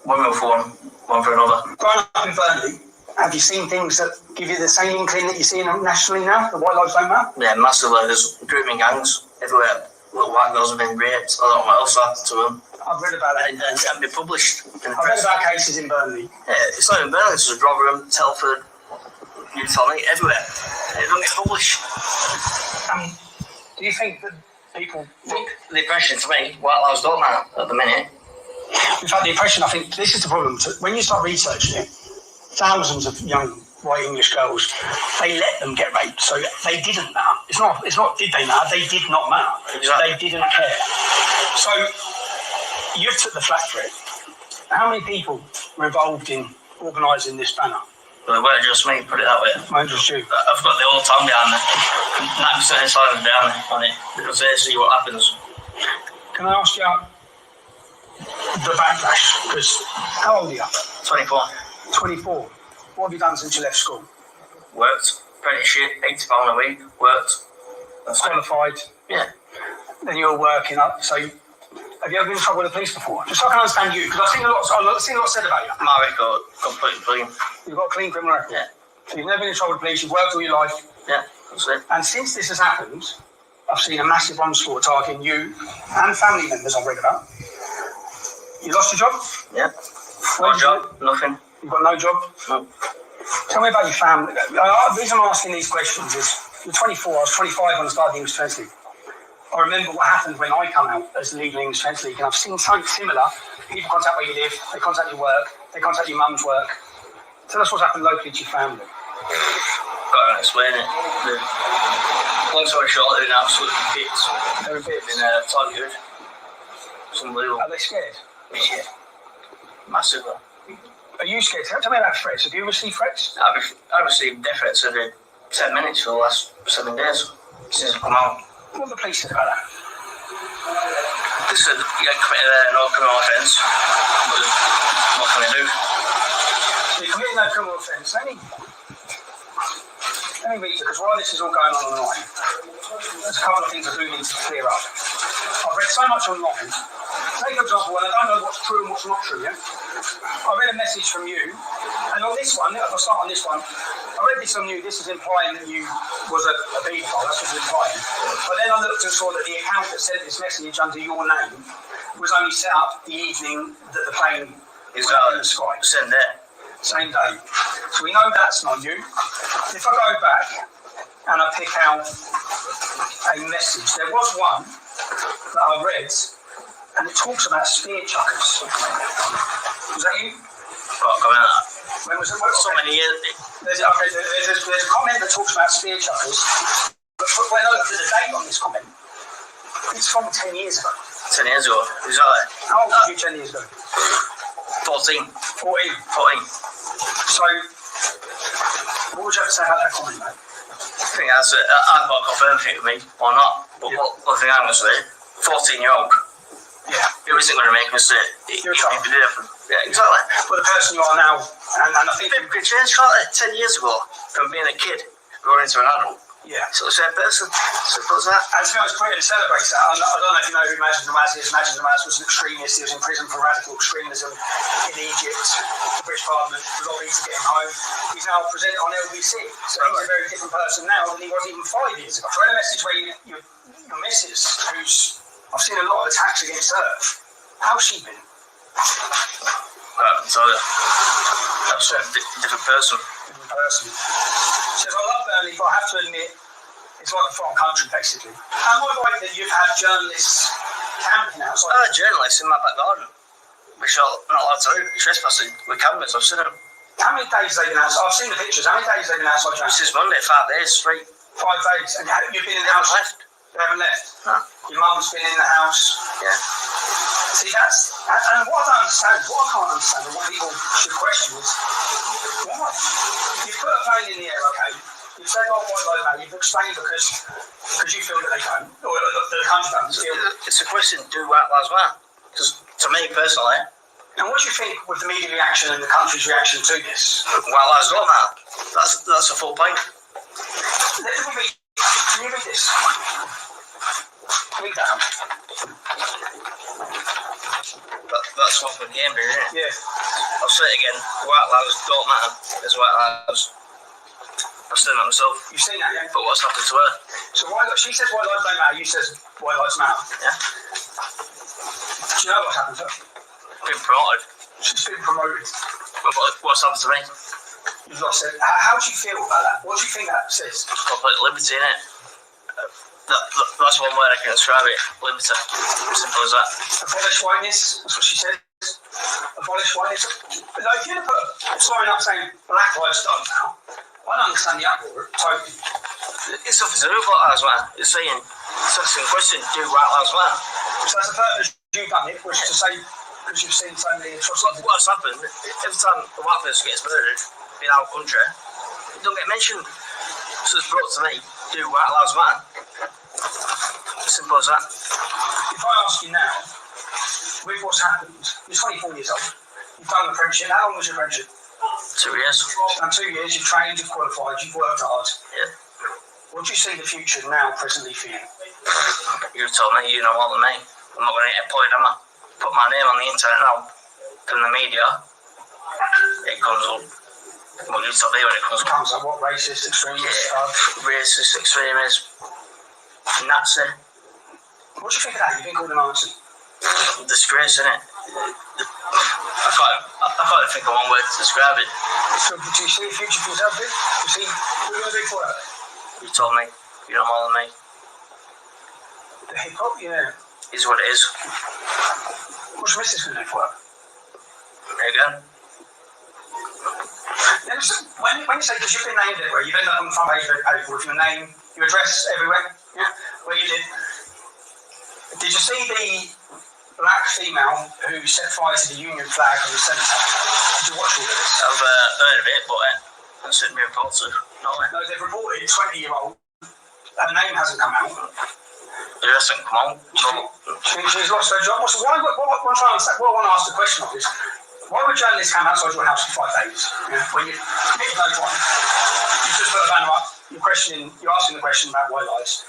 one move for one for another. Growing up in Burnley, have you seen things that give you the same inkling that you're seeing nationally now, the white lives don't matter? Yeah, massively. There's grooming gangs everywhere. Little white girls have been raped. I don't know what else happened to them. I've read about it. And it can't be published. I've read about cases in Burnley. Yeah, it's not in Burnley, it's just Rotherham, Telford, Newton, everywhere. It don't get published. Do you think that people think... The impression to me, white lives don't matter at the minute. In fact, the impression, I think, this is the problem. When you start researching it, thousands of young white English girls, they let them get raped, so they didn't matter. It's not did they matter, they did not matter. Exactly. They didn't care. So, you took the flak for it. How many people were involved in organising this banner? Well, it weren't just me, put it that way. It weren't just you. I've got the whole town behind me. 90% of the behind me on it. Because they see what happens. Can I ask you the backlash? Because how old are you? 24. 24. What have you done since you left school? Worked. Apprenticeship, £80 a week. Worked. Qualified. Yeah. Then you're working up. So, have you ever been in trouble with the police before? Just so I can understand you, because I've seen a lot said about you. My record, completely clean. You've got a clean criminal record? Yeah. So you've never been in trouble with the police, you've worked all your life? Yeah, that's it. And since this has happened, I've seen a massive onslaught targeting you and family members I've read about. You lost your job? Yeah. No job, nothing. You've got no job? No. Tell me about your family. The reason I'm asking these questions is, you're 24, I was 25 when I started the English Defence League. I remember what happened when I come out as the legal English Defence League, and I've seen something similar. People contact where you live, they contact your work, they contact your mum's work. Tell us what's happened locally to your family. Got to explain it. Long story short, they're in absolute bits. They're in bits? Been targeted. It's unbelievable. Are they scared? Yeah. Massively. Are you scared? Tell me about threats. Have you received threats? I've received death threats every 10 minutes for the last 7 days since I've come out. What have the police said about that? They said you had committed no criminal offence. What can I do? So you committed no criminal offence. Let me read it, because while this is all going on online, there's a couple of things I do need to clear up. I've read so much online. Take an example, and I don't know what's true and what's not true, yeah? I read a message from you, and on this one, if I start on this one, I read this on you, this is implying that you was a paedophile, that's what it's implying. But then I looked and saw that the account that sent this message under your name was only set up the evening that the plane was up in the sky. Same day. Same day. So we know that's not you. If I go back, and I pick out a message. There was one that I read, and it talks about spear chuckers. Was that you? What, coming out? When was it? So many years. There's a comment that talks about spear chuckers, but when I looked at the date on this comment, it's from 10 years ago. 10 years ago? Exactly. How old were you 10 years ago? 14. 14. So, what would you have to say about that comment, mate? I think that's it. I've got to confirm it with me or not. But one thing I'm going to say, 14-year-old. Yeah. It isn't going to make a mistake. You're a child. Yeah, exactly. But the person you are now, and I think people can change like 10 years ago from being a kid going into an adult. Yeah. So the same person. Simple as that. And to be honest, Britain celebrates that. I don't know if you know who Mazen Namaz is. Mazen Namaz was an extremist. He was in prison for radical extremism in Egypt. The British Parliament lobbied to get him home. He's now presented on LBC. So he's a very different person now than he was even 5 years ago. I read a message where your missus, who's, I've seen a lot of attacks against her. How's she been? I can tell you. That's a different person. Different person. She says, I love Burnley, but I have to admit, it's like a foreign country, basically. Am I right that you've had journalists camping outside? Journalists in my back garden. Which are not allowed to do, trespassing with cameras. I've seen them. How many days have they been outside? I've seen the pictures. How many days have they been outside? Since Monday, 5 days straight. 5 days. And you've been in the house? Left. They haven't left? No. Your mum's been in the house? Yeah. See, that's... And what I don't understand, what I can't understand, and what people should question is, why? You've put a plane in the air, okay? You've said, oh, white lives matter. You've explained because you feel that they don't, or the country doesn't feel. It's a question, do white lives matter? Because to me personally... And what do you think with the media reaction and the country's reaction to this? White lives don't matter. That's a full point. Can you read this? Read that. That's what we're game here, isn't it? Yeah. I'll say it again. White lives don't matter. There's white lives. I've seen that myself. You've seen that, yeah? But what's happened to her? So she says white lives don't matter, you says white lives matter. Yeah. Do you know what's happened to her? Been promoted. She's been promoted. But what's happened to me? You've lost it. How do you feel about that? What do you think that says? Complete liberty, innit? That's one word I can describe it. Liberty. Simple as that. Abolish whiteness. That's what she said. Abolish whiteness. But like, if you put a sign up saying black lives don't now, I don't understand the uproar. Totally. It's nothing to do with black lives matter. It's saying, it's asking the question, do white lives matter? So that's the purpose you've done it, which is to say, because you've seen so many atrocities. What's happened, every time a white person gets murdered in our country, it don't get mentioned. So it's brought to me, do white lives matter? Simple as that. If I ask you now, with what's happened, you're 24 years old, you've done an apprenticeship. How long was your apprenticeship? 2 years. And 2 years, you've trained, you've qualified, you've worked hard. Yeah. What do you see the future now, presently for you? You told me, you know more than me. I'm not going to get employed, am I? Put my name on the internet now, from the media, it comes up. Well, you tell me when it comes up. Comes up what? Racist, extremist? Yeah, racist, extremist, Nazi. What do you think of that? You've been called a Nazi? Disgrace, innit? I can't think of one word to describe it. So, do you see a future for yourself, Vic? Do you see what you're going to do for it? You told me, you know more than me. The hip hop, yeah. Is what it is. What's your missus going to do for it? There you go. When you say, because you've been named everywhere, you've ended up on the front page of every paper with your name, your address everywhere, yeah, where you live. Did you see the black female who set fire to the Union flag on the centre? Did you watch all this? I've heard of it, but it hasn't sent me reported. No, they've reported 20-year-old. Her name hasn't come out. It hasn't come out. She's lost her job. So what I want to ask the question of is, why would journalists come outside your house for 5 days? Yeah, when you no time. You just put a banner up, you're asking the question about white lives.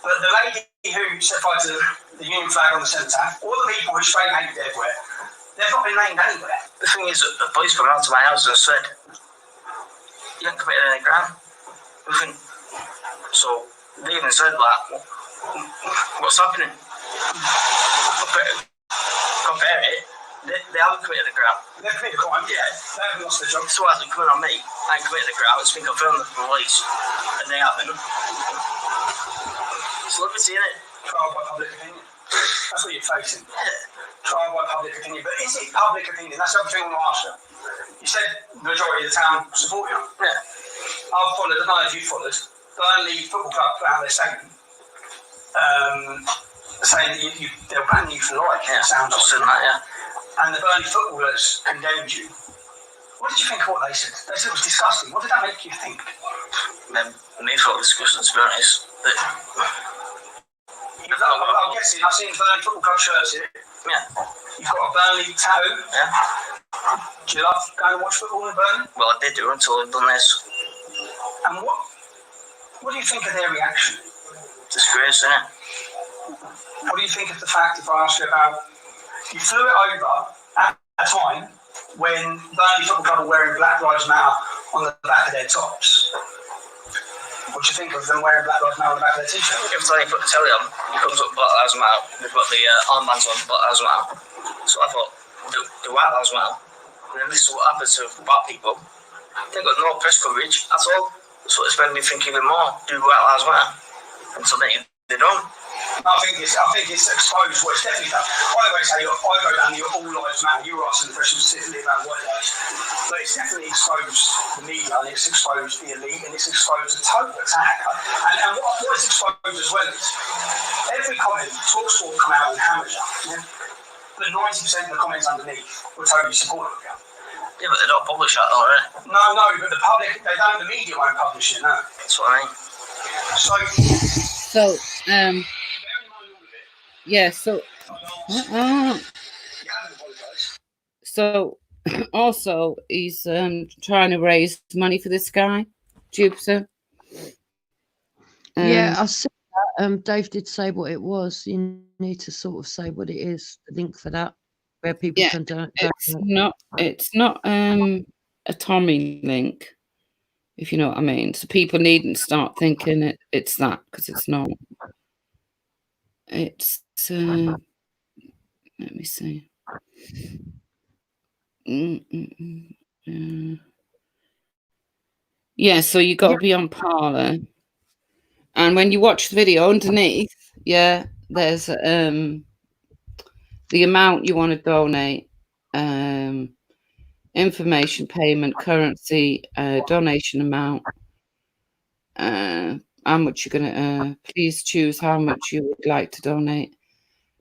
But the lady who set fire to the Union flag on the centre, all the people who spray painted everywhere, they've not been named anywhere. The thing is, the police come out to my house and said, you haven't committed any crime. Nothing. So they even said, like, what's happening? Compare it. They they haven't committed a crime. They've committed a crime, yeah. They haven't lost their job. So it hasn't committed on me. I ain't committed a crime. It's been confirmed with the police, and they haven't. So let me see it. Trial by public opinion. That's what you're facing. Trial by public opinion. But is it public opinion? That's the other thing I want to ask you. You said the majority of the town support you. Yeah. I've followed, I don't know if you've followed, Burnley Football Club put out their statement saying that they'll ban you for life. Yeah, sounds I've seen that, yeah. And the Burnley footballers condemned you. What did you think of what they said? They said it was disgusting. What did that make you think? Me thought it was disgusting, to be honest. But I'm guessing, I've seen Burnley Football Club shirts here. Yeah. You've got a Burnley tattoo. Yeah. Do you love going to watch football in Burnley? Well, I did do until I've done this. And what do you think of their reaction? Disgrace, isn't it? What do you think of the fact, if I ask you about, you flew it over at a time when Burnley Football Club were wearing Black Lives Matter on the back of their tops? What do you think of them wearing Black Lives Matter on the back of their t-shirt? Every time you put the telly on, it comes up Black Lives Matter. They've got the armbands on Black Lives Matter. So I thought, the White Lives Matter. And then this is what happens to black people. They've got no press coverage at all. So it's made me think even more, do White Lives Matter? Until they don't. I think it's exposed. Well, it's definitely done. I always say I go down the all lives matter. You were asking the question specifically about white lives, but it's definitely exposed the media, and it's exposed the elite, and it's exposed a total attack. And what it's exposed as well is every comment TalkSport come out and hammer you, yeah? But 90% of the comments underneath were totally supportive of you. Yeah, but they don't publish that, though, right? No, but the public, they don't. The media won't publish it. No. That's what I mean. Yeah, so also he's trying to raise money for this guy, Jupiter. Yeah, I see that. Dave did say what it was. You need to sort of say what it is, the link for that, where people can do it. It's not a Tommy link, if you know what I mean. So people needn't start thinking it's that, because it's not. It's let me see. Yeah, so you got to be on Parler, and when you watch the video underneath, there's the amount you want to donate, information, payment, currency, donation amount, how much you're gonna please choose how much you would like to donate,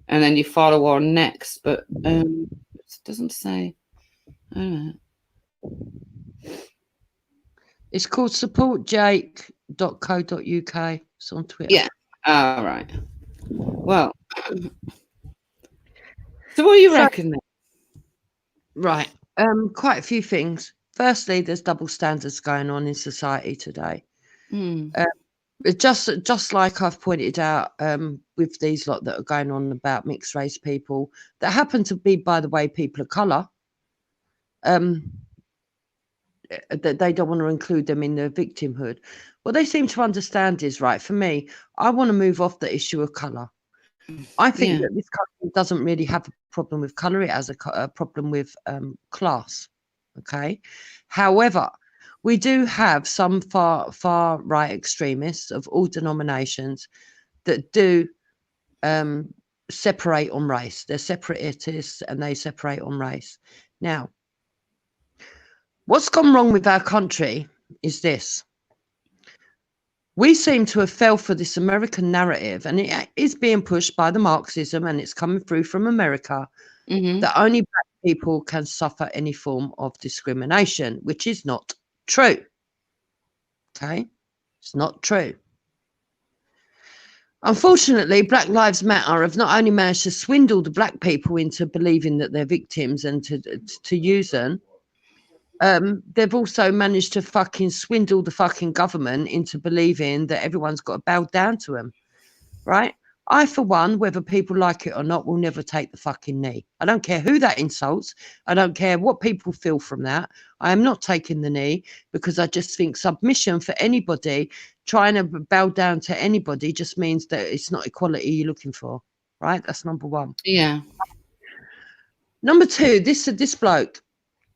and then you follow on next, but it doesn't say. I don't know. It's called supportjake.co.uk. It's on Twitter. Yeah. All right. Well, so what do you reckon then? Right. Quite a few things. Firstly, there's double standards going on in society today. Just like I've pointed out with these lot that are going on about mixed race people that happen to be, by the way, people of colour. That they don't want to include them in the victimhood. What they seem to understand is, right, for me, I want to move off the issue of colour. I think that this country doesn't really have a problem with colour. It has a problem with class. Okay. However, we do have some far right extremists of all denominations that do separate on race. They're separatists and they separate on race. Now, what's gone wrong with our country is this. We seem to have fell for this American narrative, and it is being pushed by the Marxism, and it's coming through from America, that only black people can suffer any form of discrimination, which is not true. Okay? It's not true. Unfortunately, Black Lives Matter have not only managed to swindle the black people into believing that they're victims and to use them, they've also managed to fucking swindle the fucking government into believing that everyone's got to bow down to them, right? I, for one, whether people like it or not, will never take the fucking knee. I don't care who that insults. I don't care what people feel from that. I am not taking the knee because I just think submission for anybody, trying to bow down to anybody, just means that it's not equality you're looking for, right? That's number one. Yeah. Number two, this bloke.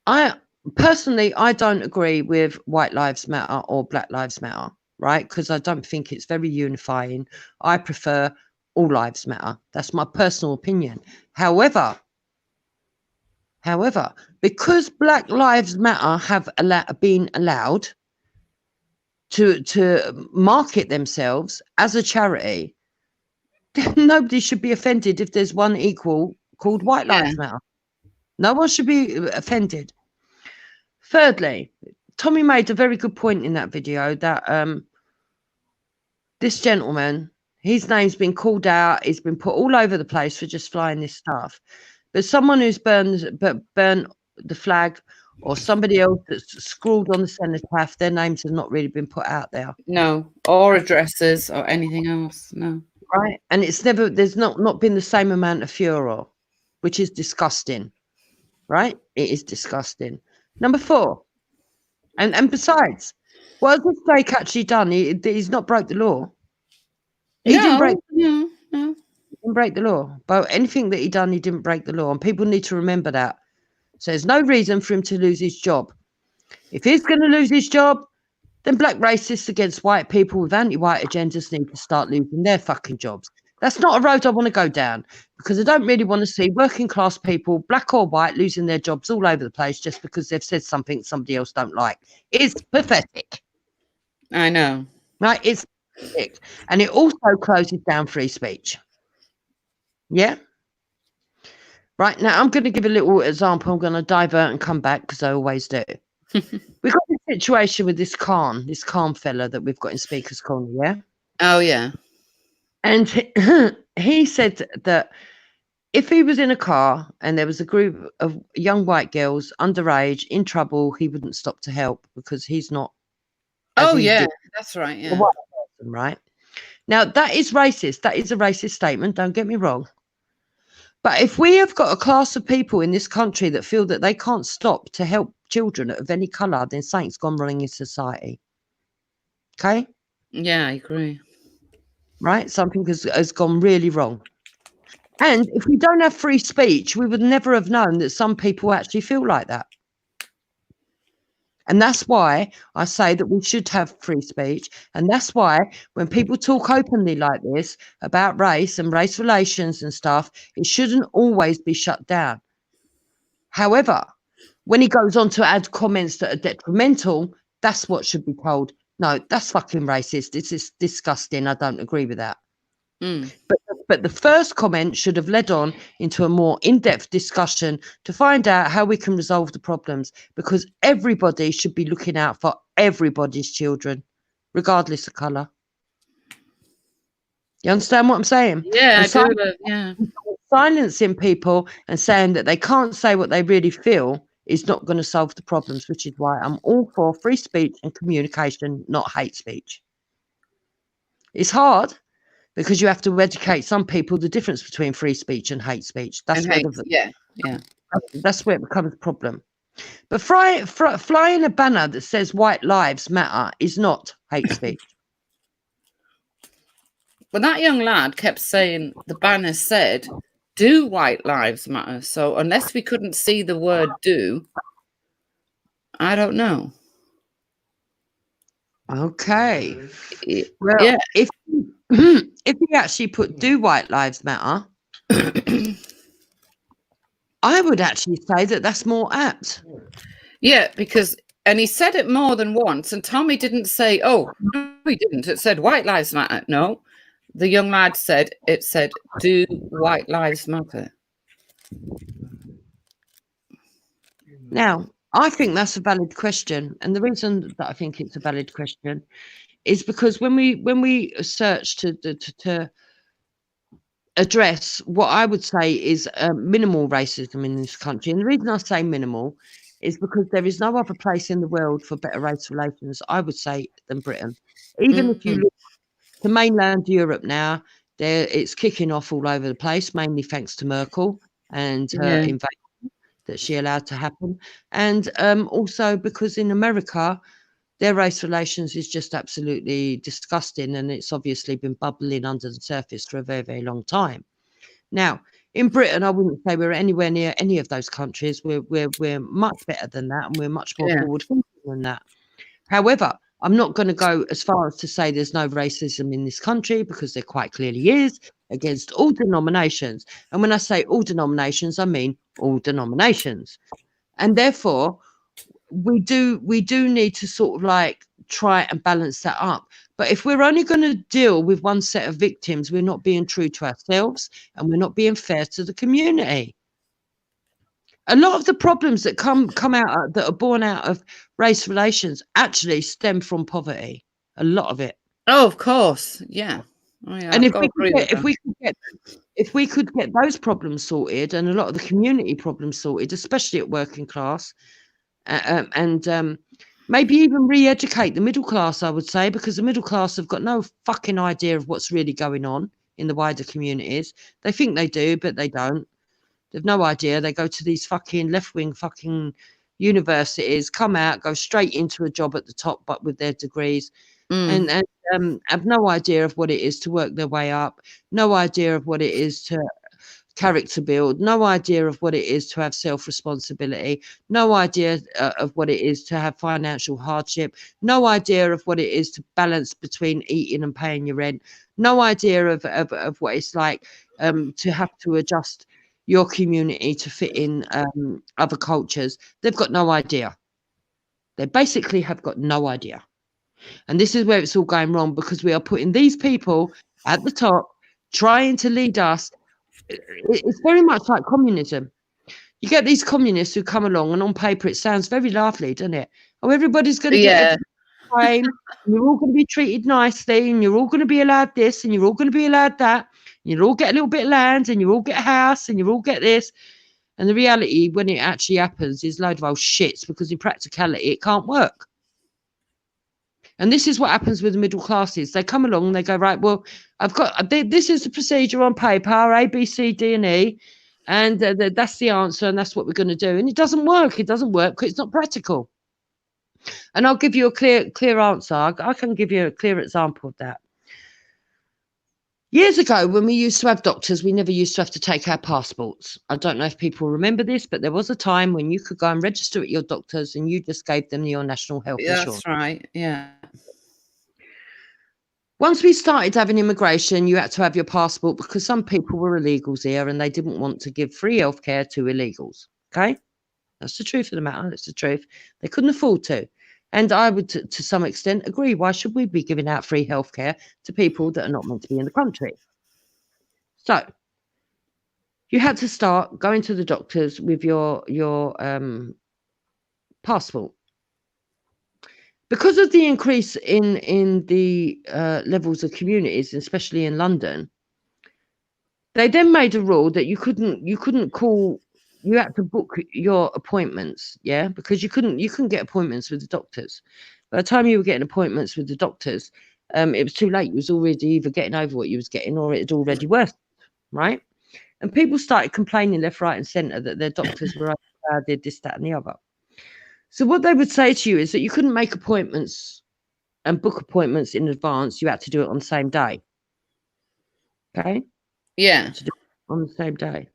I personally, I don't agree with White Lives Matter or Black Lives Matter, right? Because I don't think it's very unifying. I prefer all lives matter. That's my personal opinion. However, because Black Lives Matter have been allowed to market themselves as a charity, nobody should be offended if there's one equal called White Lives Matter. No one should be offended. Thirdly, Tommy made a very good point in that video that this gentleman, his name's been called out, he's been put all over the place for just flying this stuff. But someone who's burned the flag, or somebody else that's scrawled on the cenotaph, their names have not really been put out there. No, or addresses or anything else. No. Right. And it's never, there's not been the same amount of furor, which is disgusting. Right? It is disgusting. Number 4. And besides, what has this Drake actually done? He's not broke the law. He didn't break no. He didn't break the law. But anything that he done, he didn't break the law. And people need to remember that. So there's no reason for him to lose his job. If he's going to lose his job, then black racists against white people with anti-white agendas need to start losing their fucking jobs. That's not a road I want to go down, because I don't really want to see working class people, black or white, losing their jobs all over the place just because they've said something somebody else don't like. It's pathetic. I know. Right? It's pathetic. And it also closes down free speech. Yeah? Right, now I'm going to give a little example. I'm going to divert and come back because I always do. We've got this situation with this Khan fella that we've got in Speaker's Corner, yeah? Oh, yeah. And he said that if he was in a car and there was a group of young white girls underage in trouble, he wouldn't stop to help because he's not. Oh, yeah, that's right, yeah. A white person, right? Now, that is racist. That is a racist statement. Don't get me wrong. But if we have got a class of people in this country that feel that they can't stop to help children of any colour, then something's gone wrong in society. Okay? Yeah, I agree. Right? Something has gone really wrong. And if we don't have free speech, we would never have known that some people actually feel like that. And that's why I say that we should have free speech. And that's why when people talk openly like this about race and race relations and stuff, it shouldn't always be shut down. However, when he goes on to add comments that are detrimental, that's what should be told. No, that's fucking racist. It's disgusting. I don't agree with that. But the first comment should have led on into a more in-depth discussion to find out how we can resolve the problems, because everybody should be looking out for everybody's children, regardless of colour. You understand what I'm saying? Yeah, I do. Yeah. Silencing people and saying that they can't say what they really feel is not going to solve the problems, which is why I'm all for free speech and communication, not hate speech. It's hard, because you have to educate some people the difference between free speech and hate speech. That's where that's where it becomes a problem. But flying a banner that says white lives matter is not hate speech. But that young lad kept saying the banner said, "Do white lives matter?" So unless we couldn't see the word "do," I don't know. Okay. Well, yeah. If he actually put "Do white lives matter," I would actually say that that's more apt. Yeah, because, and he said it more than once, and Tommy didn't say, "Oh, no, he didn't. It said white lives matter." No, the young lad said it said, "Do white lives matter?" Now, I think that's a valid question, and the reason that I think it's a valid question is because when we search to address what I would say is minimal racism in this country, and the reason I say minimal is because there is no other place in the world for better race relations, I would say, than Britain. Even if you look to mainland Europe now, it's kicking off all over the place, mainly thanks to Merkel and her invasion that she allowed to happen, and also because in America, their race relations is just absolutely disgusting, and it's obviously been bubbling under the surface for a very, very long time. Now, In Britain, I wouldn't say we're anywhere near any of those countries. We're much better than that, and we're much more forward thinking than that. However, I'm not going to go as far as to say there's no racism in this country, because there quite clearly is, against all denominations. And when I say all denominations, I mean all denominations. And therefore, we do need to sort of like try and balance that up. But if we're only going to deal with one set of victims, we're not being true to ourselves, and we're not being fair to the community. A lot of the problems that come out, that are born out of race relations, actually stem from poverty. A lot of it. Oh, of course, yeah. Oh, yeah. And if we could get those problems sorted, and a lot of the community problems sorted, especially at working class, and maybe even re-educate the middle class, I would say, because the middle class have got no fucking idea of what's really going on in the wider communities. They think they do, but they don't. They've no idea. They go to these fucking left-wing fucking universities, come out, go straight into a job at the top, but with their degrees, and have no idea of what it is to work their way up, no idea of what it is to character build, no idea of what it is to have self-responsibility, no idea of what it is to have financial hardship, no idea of what it is to balance between eating and paying your rent, no idea of what it's like to have to adjust your community to fit in other cultures. They've got no idea. They basically have got no idea. And this is where it's all going wrong, because we are putting these people at the top trying to lead us. It's very much like communism. You get these communists who come along, and on paper it sounds very lovely, doesn't it? Oh, everybody's going to get the same, and you're all going to be treated nicely, and you're all going to be allowed this, and you're all going to be allowed that, and you'll all get a little bit of land, and you all get a house, and you all get this. And the reality, when it actually happens, is a load of old shits, because in practicality it can't work. And this is what happens with the middle classes. They come along and they go, right, well, this is the procedure on paper, A, B, C, D, and E, and that's the answer, and that's what we're going to do. And it doesn't work. It doesn't work because it's not practical. And I'll give you a clear answer. I can give you a clear example of that. Years ago, when we used to have doctors, we never used to have to take our passports. I don't know if people remember this, but there was a time when you could go and register at your doctors and you just gave them your national health insurance. That's right, yeah. Once we started having immigration, you had to have your passport, because some people were illegals here and they didn't want to give free healthcare to illegals. Okay? That's the truth of the matter. That's the truth. They couldn't afford to. And I would, to some extent, agree. Why should we be giving out free healthcare to people that are not meant to be in the country? So you had to start going to the doctors with your passport. Because of the increase in the levels of communities, especially in London, they then made a rule that you couldn't call. You had to book your appointments, yeah, because you couldn't get appointments with the doctors. By the time you were getting appointments with the doctors, it was too late. You was already either getting over what you was getting, or it had already worsened, right? And people started complaining left, right, and centre that their doctors were overcrowded, this, that, and the other. So what they would say to you is that you couldn't make appointments and book appointments in advance. You had to do it on the same day. Okay? Yeah. To do it on the same day.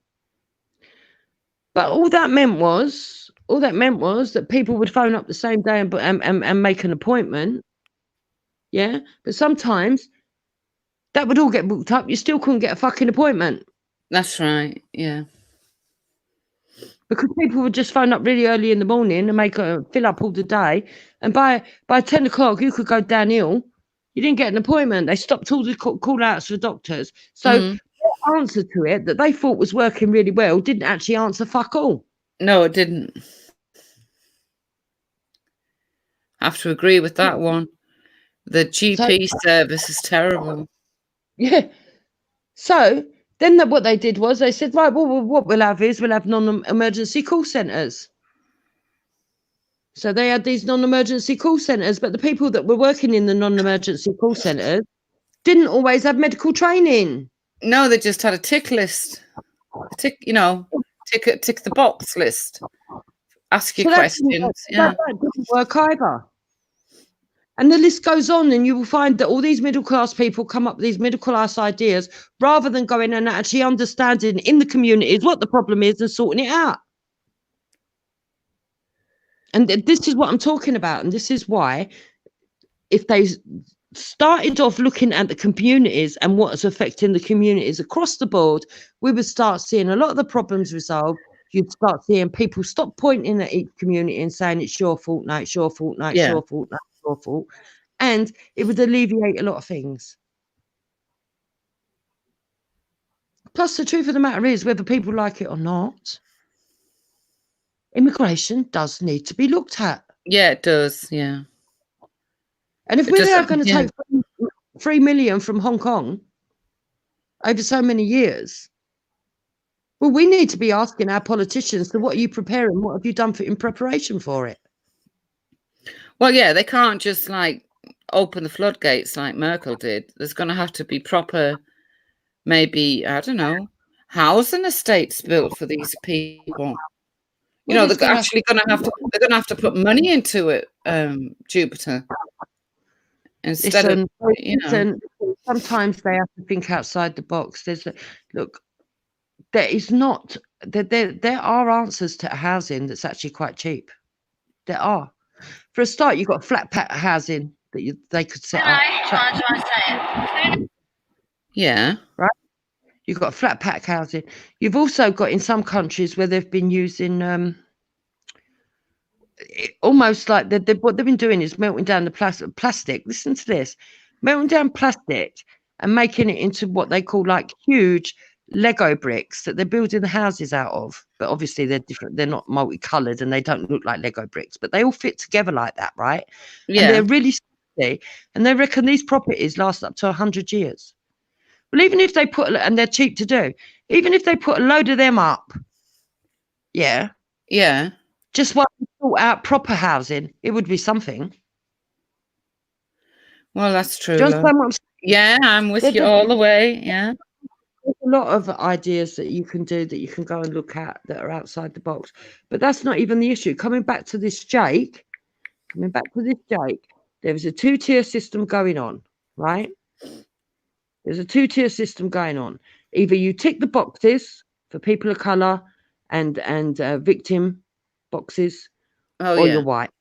But all that meant was that people would phone up the same day and make an appointment. Yeah. But sometimes that would all get booked up. You still couldn't get a fucking appointment. That's right. Yeah. Because people would just phone up really early in the morning and fill up all the day. And by 10 o'clock, you could go downhill. You didn't get an appointment. They stopped all the call outs for doctors. So their answer to it that they thought was working really well didn't actually answer fuck all. No, it didn't. I have to agree with that one. The GP service is terrible. Yeah. So then what they did was they said, right, well, what we'll have is we'll have non-emergency call centres. So they had these non-emergency call centres, but the people that were working in the non-emergency call centres didn't always have medical training. No, they just had a tick list. Tick the box list. Ask your questions. That didn't work either. And the list goes on, and you will find that all these middle class people come up with these middle class ideas rather than going and actually understanding in the communities what the problem is and sorting it out. And this is what I'm talking about. And this is why, if they started off looking at the communities and what's affecting the communities across the board, we would start seeing a lot of the problems resolved. You'd start seeing people stop pointing at each community and saying it's your fault, no, it's your fault, no, it's Yeah. your fault, no, it's your fault. And it would alleviate a lot of things. Plus, the truth of the matter is, whether people like it or not, immigration does need to be looked at. Yeah, it does. Yeah. And if It we're does, now going to yeah. take 3 million from Hong Kong over so many years, well, we need to be asking our politicians, so what are you preparing? What have you done in preparation for it? Well, yeah, they can't just like open the floodgates like Merkel did. There's going to have to be proper, maybe, I don't know, housing estates built for these people. You know, they're actually going to have to put money into it, Jupiter. Instead of, you know. Sometimes they have to think outside the box. Look, there is not, there are answers to housing that's actually quite cheap. There are. For a start, you've got flat pack housing that they could set up. Yeah. Right? You've got flat pack housing. You've also got in some countries where they've been using almost like what they've been doing is melting down the plastic. Listen to this. Melting down plastic and making it into what they call like huge Lego bricks that they're building the houses out of. But obviously they're different. They're not multicolored and they don't look like Lego bricks, but they all fit together like that, right? Yeah. And they're really sticky, and they reckon these properties last up to 100 years. Well, even if they and they're cheap to do, even if they put a load of them up, yeah, just one sort out proper housing, it would be something. Well, that's true. Do you understand what I'm saying? Yeah, I'm with you all the way. Yeah. There's a lot of ideas that you can do, that you can go and look at, that are outside the box. But that's not even the issue. Coming back to this Jake, there was a 2-tier system going on, right? There's a 2-tier system going on. Either you tick the boxes for people of colour and victim boxes, or you're white.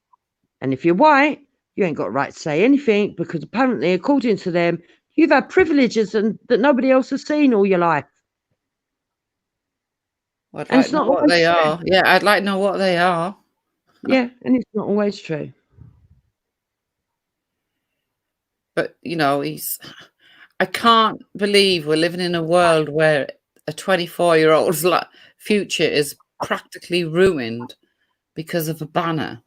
And if you're white, you ain't got a right to say anything, because apparently, according to them, you've had privileges and that nobody else has seen all your life. I'd like to know what they are. Yeah, I'd like to know what they are. Yeah, and it's not always true. But, you know, I can't believe we're living in a world where a 24-year-old's future is practically ruined because of a banner.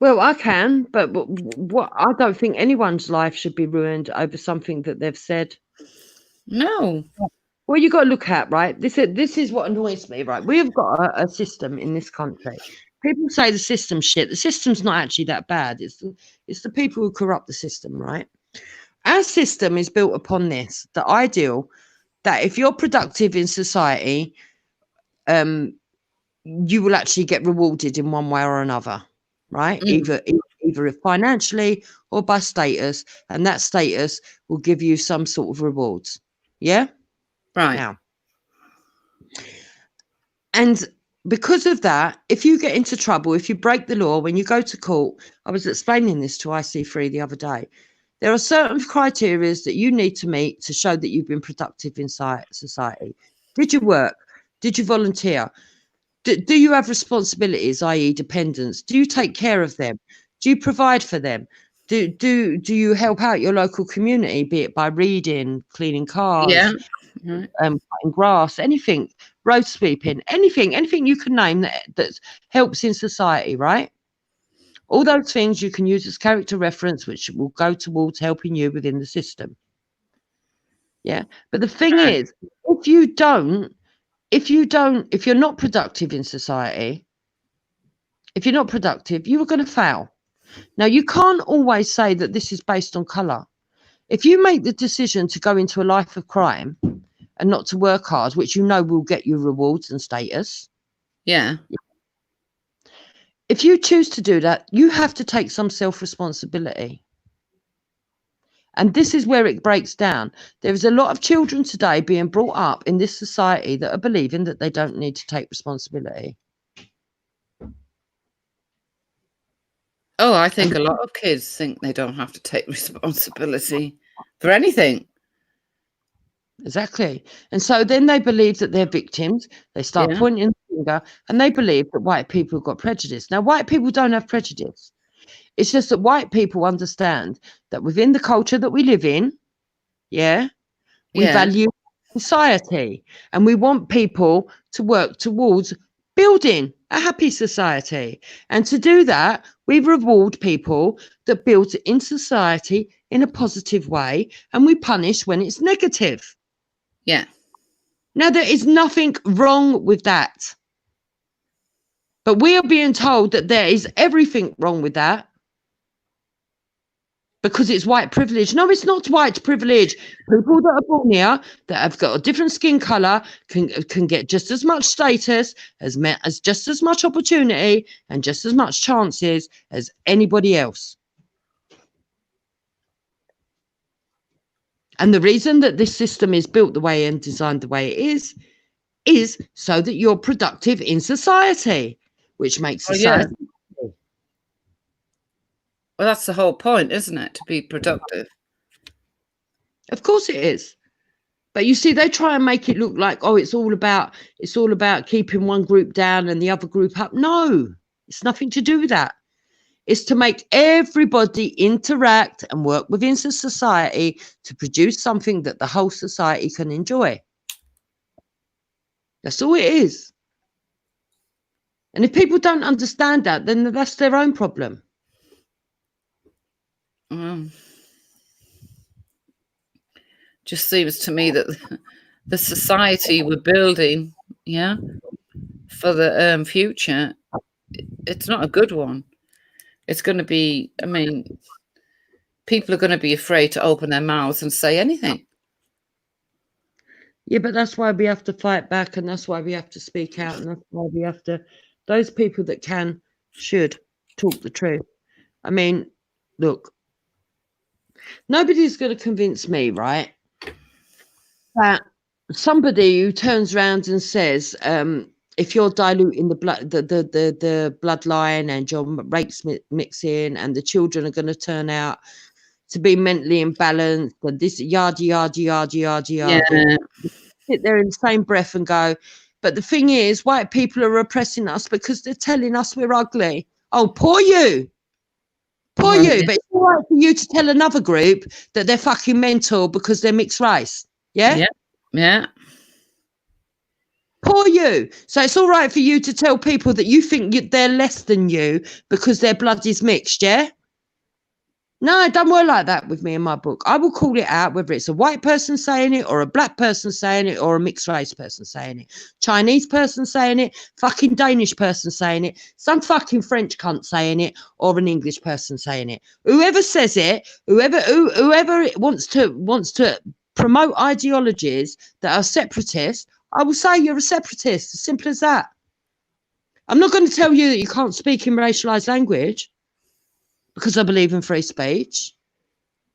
Well, I can, but what I don't think anyone's life should be ruined over something that they've said. No. Well, you got to look at, right? This is what annoys me, right? We have got a system in this country. People say the system's shit. The system's not actually that bad. It's the people who corrupt the system, right? Our system is built upon this, the ideal that if you're productive in society, you will actually get rewarded in one way or another, right? Either financially or by status, and that status will give you some sort of rewards. Yeah? Right. Now. And because of that, if you get into trouble, if you break the law, when you go to court, I was explaining this to IC3 the other day, there are certain criteria that you need to meet to show that you've been productive in society. Did you work? Did you volunteer? Do you have responsibilities, i.e. dependents? Do you take care of them? Do you provide for them? Do you help out your local community, be it by reading, cleaning cars, cutting grass, anything, road sweeping, anything you can name that helps in society, right? All those things you can use as character reference, which will go towards helping you within the system. Yeah. But the thing is, if you're not productive in society, if you're not productive, you are going to fail. Now, you can't always say that this is based on colour. If you make the decision to go into a life of crime and not to work hard, which you know will get you rewards and status. Yeah. If if you choose to do that, you have to take some self-responsibility. And this is where it breaks down. There is a lot of children today being brought up in this society that are believing that they don't need to take responsibility. Oh, I think a lot of kids think they don't have to take responsibility for anything. Exactly. And so then they believe that they're victims. They start pointing the finger, and they believe that white people have got prejudice. Now, white people don't have prejudice. It's just that white people understand that within the culture that we live in, we value society, and we want people to work towards building a happy society. And to do that, we reward people that build in society in a positive way, and we punish when it's negative. Yeah. Now, there is nothing wrong with that. But we are being told that there is everything wrong with that because it's white privilege. No, it's not white privilege. People that are born here that have got a different skin colour can get just as much status, as just as much opportunity and just as much chances as anybody else. And the reason that this system is built the way and designed the way it is so that you're productive in society, which makes society. Well, that's the whole point, isn't it? To be productive. Of course it is. But you see, they try and make it look like, oh, it's all about keeping one group down and the other group up. No, it's nothing to do with that. It's to make everybody interact and work within society to produce something that the whole society can enjoy. That's all it is. And if people don't understand that, then that's their own problem. Just seems to me that the society we're building, for the future, it's not a good one. It's going to be, I mean, people are going to be afraid to open their mouths and say anything. Yeah, but that's why we have to fight back, and that's why we have to speak out, and that's why we have to, those people that should talk the truth. I mean, look, nobody's going to convince me, right, that somebody who turns around and says, if you're diluting the blood, the bloodline, and you're race mixing, and the children are going to turn out to be mentally imbalanced, and this yada. Sit there in the same breath and go, but the thing is, white people are oppressing us because they're telling us we're ugly. Oh, poor you. Poor you. But it's all right for you to tell another group that they're fucking mental because they're mixed race. Yeah? Yeah. Poor you. So it's all right for you to tell people that you think they're less than you because their blood is mixed, yeah? No, it don't work like that with me in my book. I will call it out, whether it's a white person saying it or a black person saying it or a mixed race person saying it. Chinese person saying it, fucking Danish person saying it, some fucking French cunt saying it, or an English person saying it. Whoever says it, whoever wants to promote ideologies that are separatist, I will say you're a separatist. As simple as that. I'm not going to tell you that you can't speak in racialized language, because I believe in free speech,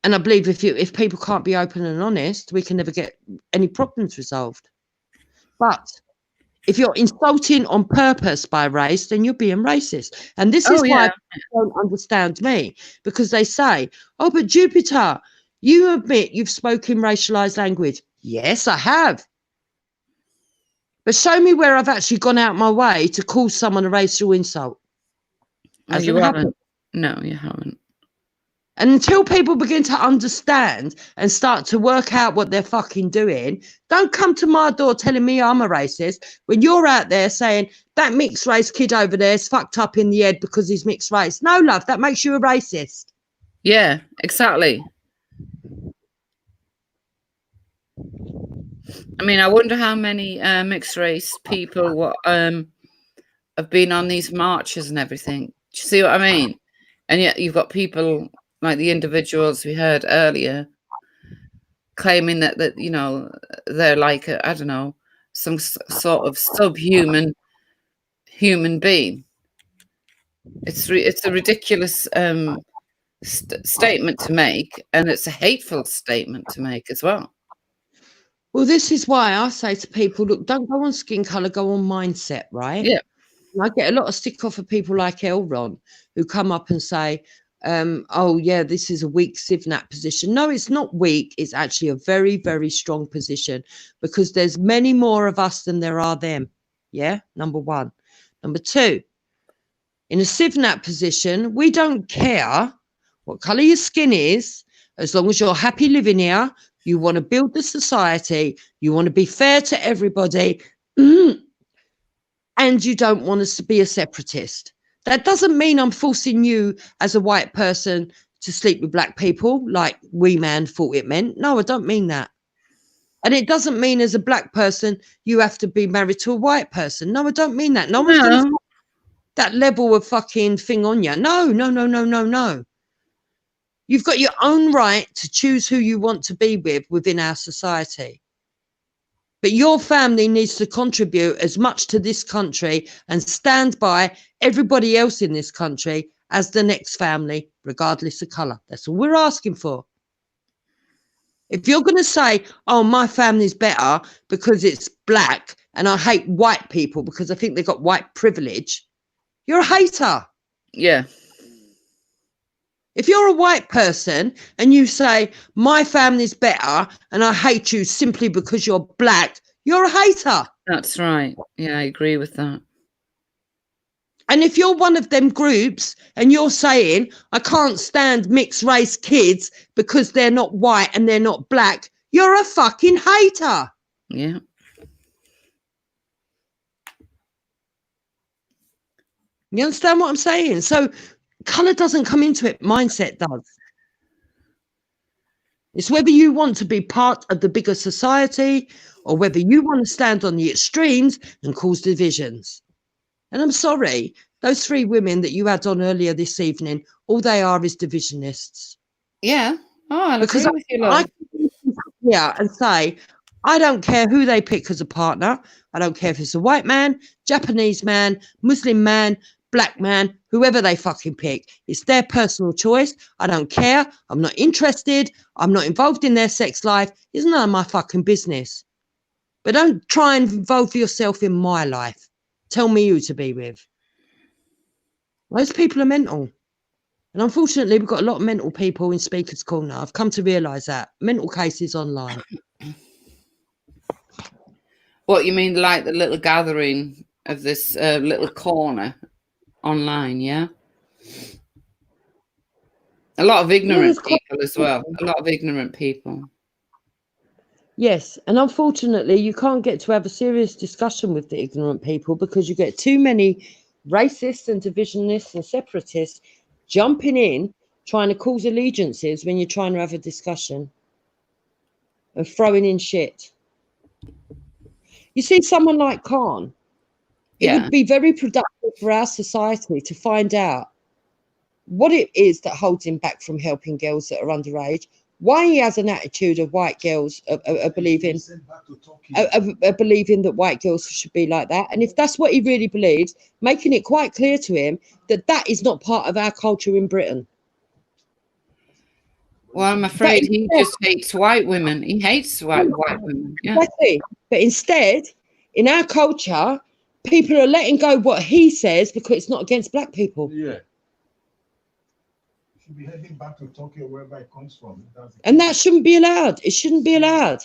and I believe if people can't be open and honest, we can never get any problems resolved. But if you're insulting on purpose by race, then you're being racist. And this is why people don't understand me, because they say, oh, but Jupiter, you admit you've spoken racialized language. Yes, I have. But show me where I've actually gone out my way to call someone a racial insult. You haven't. No, you haven't. And until people begin to understand and start to work out what they're fucking doing, don't come to my door telling me I'm a racist when you're out there saying that mixed race kid over there is fucked up in the head because he's mixed race. No, love, that makes you a racist. Yeah, exactly. I mean, I wonder how many mixed race people have been on these marches and everything. Do you see what I mean? And yet you've got people like the individuals we heard earlier claiming that they're like, I don't know, some sort of subhuman human being. It's a ridiculous statement to make, and it's a hateful statement to make as well. Well, this is why I say to people, look, don't go on skin colour, go on mindset, right? Yeah. And I get a lot of stick off of people like Elron who come up and say, oh, yeah, this is a weak Sivnat position. No, it's not weak. It's actually a very, very strong position because there's many more of us than there are them. Yeah, number one. Number two, in a Sivnat position, we don't care what colour your skin is, as long as you're happy living here, you want to build the society, you want to be fair to everybody, and you don't want us to be a separatist. That doesn't mean I'm forcing you as a white person to sleep with black people like Wee Man thought it meant. No, I don't mean that. And it doesn't mean as a black person you have to be married to a white person. No, I don't mean that. No one's going to that level of fucking thing on you. No, no, no, no, no, no. You've got your own right to choose who you want to be with within our society. But your family needs to contribute as much to this country and stand by everybody else in this country as the next family, regardless of colour. That's all we're asking for. If you're going to say, oh, my family's better because it's black and I hate white people because I think they've got white privilege, you're a hater. Yeah. If you're a white person and you say, my family's better and I hate you simply because you're black, you're a hater. That's right. Yeah, I agree with that. And if you're one of them groups and you're saying, I can't stand mixed race kids because they're not white and they're not black, you're a fucking hater. Yeah. You understand what I'm saying? So colour doesn't come into it, mindset does. It's whether you want to be part of the bigger society or whether you want to stand on the extremes and cause divisions. And I'm sorry, those three women that you had on earlier this evening, all they are is divisionists. Yeah. Oh, I'll because agree with you, I love. can yeah, and say, I don't care who they pick as a partner. I don't care if it's a white man, Japanese man, Muslim man, black man, whoever they fucking pick. It's their personal choice. I don't care. I'm not interested. I'm not involved in their sex life. It's none of my fucking business. But don't try and involve yourself in my life. Tell me who to be with. Those people are mental. And unfortunately, we've got a lot of mental people in Speaker's Corner. I've come to realise that. Mental cases online. What you mean, like the little gathering of this little corner online, yeah? A lot of ignorant people as well. A lot of ignorant people. Yes, and unfortunately, you can't get to have a serious discussion with the ignorant people because you get too many racists and divisionists and separatists jumping in, trying to cause allegiances when you're trying to have a discussion and throwing in shit. You see, someone like Khan, it would be very productive for our society to find out what it is that holds him back from helping girls that are underage, why he has an attitude of white girls believing that white girls should be like that. And if that's what he really believes, making it quite clear to him that that is not part of our culture in Britain. Well, I'm afraid he just hates white women. He hates white women. Yeah. Exactly. But instead, in our culture, people are letting go what he says because it's not against black people. Yeah. Should be heading back to Tokyo, wherever it comes from. And that shouldn't be allowed. It shouldn't be allowed.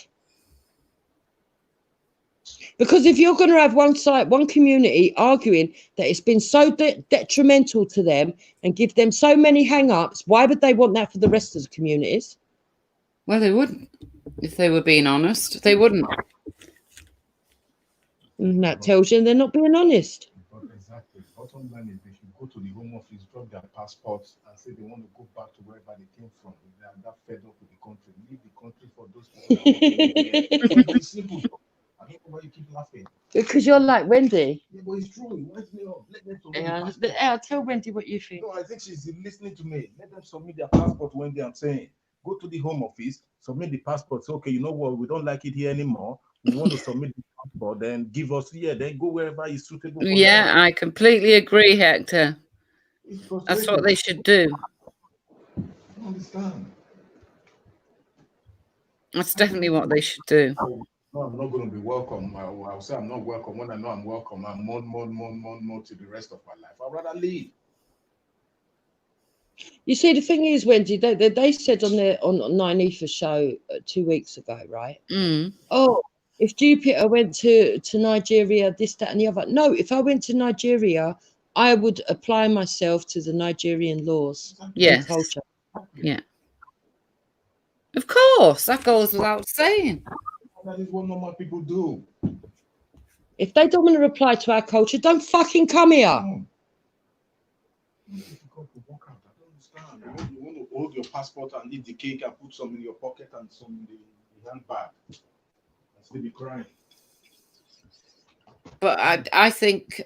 Because if you're going to have one side, one community arguing that it's been so detrimental to them and give them so many hang-ups, why would they want that for the rest of the communities? Well, they wouldn't. If they were being honest, they wouldn't. And that tells you they're not being honest. Exactly. Bottom line is they should go to the Home Office, drop their passports, and say they want to go back to wherever they came from. If they are that fed up with the country, leave the country for those people. It's simple. I don't know why you keep laughing. Because you're like Wendy. Yeah, but it's true. It winds me up. Let them submit Yeah, the I'll tell Wendy what you think. No, I think she's listening to me. Let them submit their passport, Wendy. I'm saying, go to the Home Office, submit the passport. Say, okay, you know what? We don't like it here anymore. We want to submit the passport. Then give us then go wherever is suitable. For yeah, them. I completely agree, Hector. That's what they should do. I don't understand. That's definitely what they should do. No, I'm not going to be welcome. I'll say I'm not welcome. When I know I'm welcome, I'm more to the rest of my life. I'd rather leave. You see, the thing is, Wendy, they said on their on Nine Ether show 2 weeks ago, right? Mm. Oh, if Jupiter went to Nigeria, this, that, and the other. No, if I went to Nigeria, I would apply myself to the Nigerian laws Yes. and culture. Yeah. Of course, that goes without saying. That is what normal people do. If they don't want to reply to our culture, don't fucking come here. No. You want to hold your passport and eat the cake and put some in your pocket and some in the handbag and still be crying. But I think,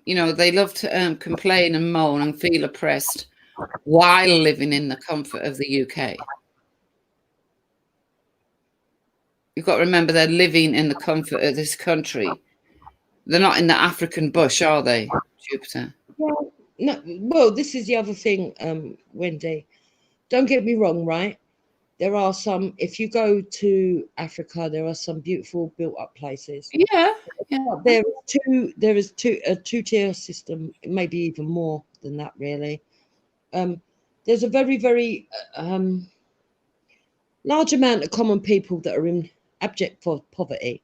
you know, they love to complain and moan and feel oppressed while living in the comfort of the UK. You've got to remember they're living in the comfort of this country. They're not in the African bush, are they, Jupiter? Well, no. Well, this is the other thing, Wendy. Don't get me wrong, right? There are some. If you go to Africa, there are some beautiful built-up places. Yeah. There is a two-tier system, maybe even more than that, really. There's a very, very large amount of common people that are in abject poverty.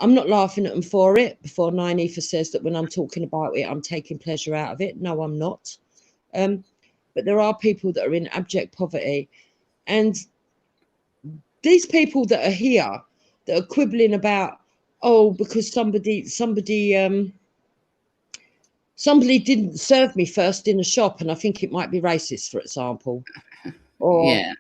I'm not laughing at them for it. Before Nine Ether says that when I'm talking about it, I'm taking pleasure out of it. No, I'm not. But there are people that are in abject poverty. And these people that are here, that are quibbling about, oh, because somebody didn't serve me first in a shop, and I think it might be racist, for example. Or yeah.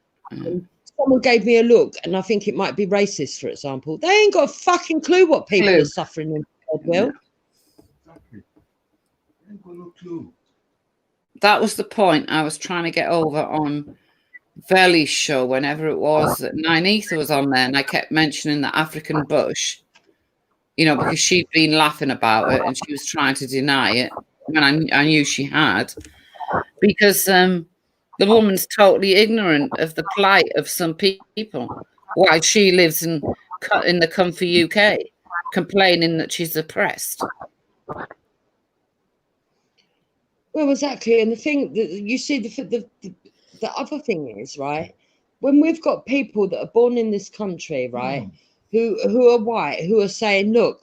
Someone gave me a look, and I think it might be racist, for example. They ain't got a fucking clue what people are suffering in the third world. Exactly. They ain't got no clue. That was the point I was trying to get over on Veli's show, whenever it was that Nine Ether was on there, and I kept mentioning the African bush, you know, because she'd been laughing about it and she was trying to deny it when I knew she had, because the woman's totally ignorant of the plight of some people while she lives in the comfy UK, complaining that she's oppressed. Well, exactly. And the thing that you see, the other thing is, right, when we've got people that are born in this country, right, who are white, who are saying, look,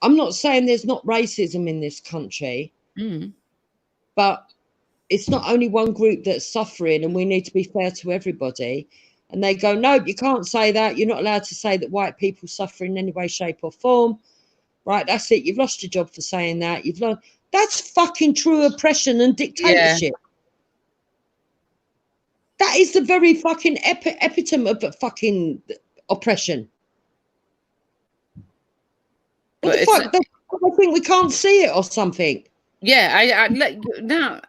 I'm not saying there's not racism in this country, but it's not only one group that's suffering, and we need to be fair to everybody. And they go, no, you can't say that. You're not allowed to say that white people suffer in any way, shape or form. Right, that's it. You've lost your job for saying that. You've lost. That's fucking true oppression and dictatorship. Yeah. That is the very fucking epitome of fucking oppression. What the fuck? I think we can't see it or something. Yeah,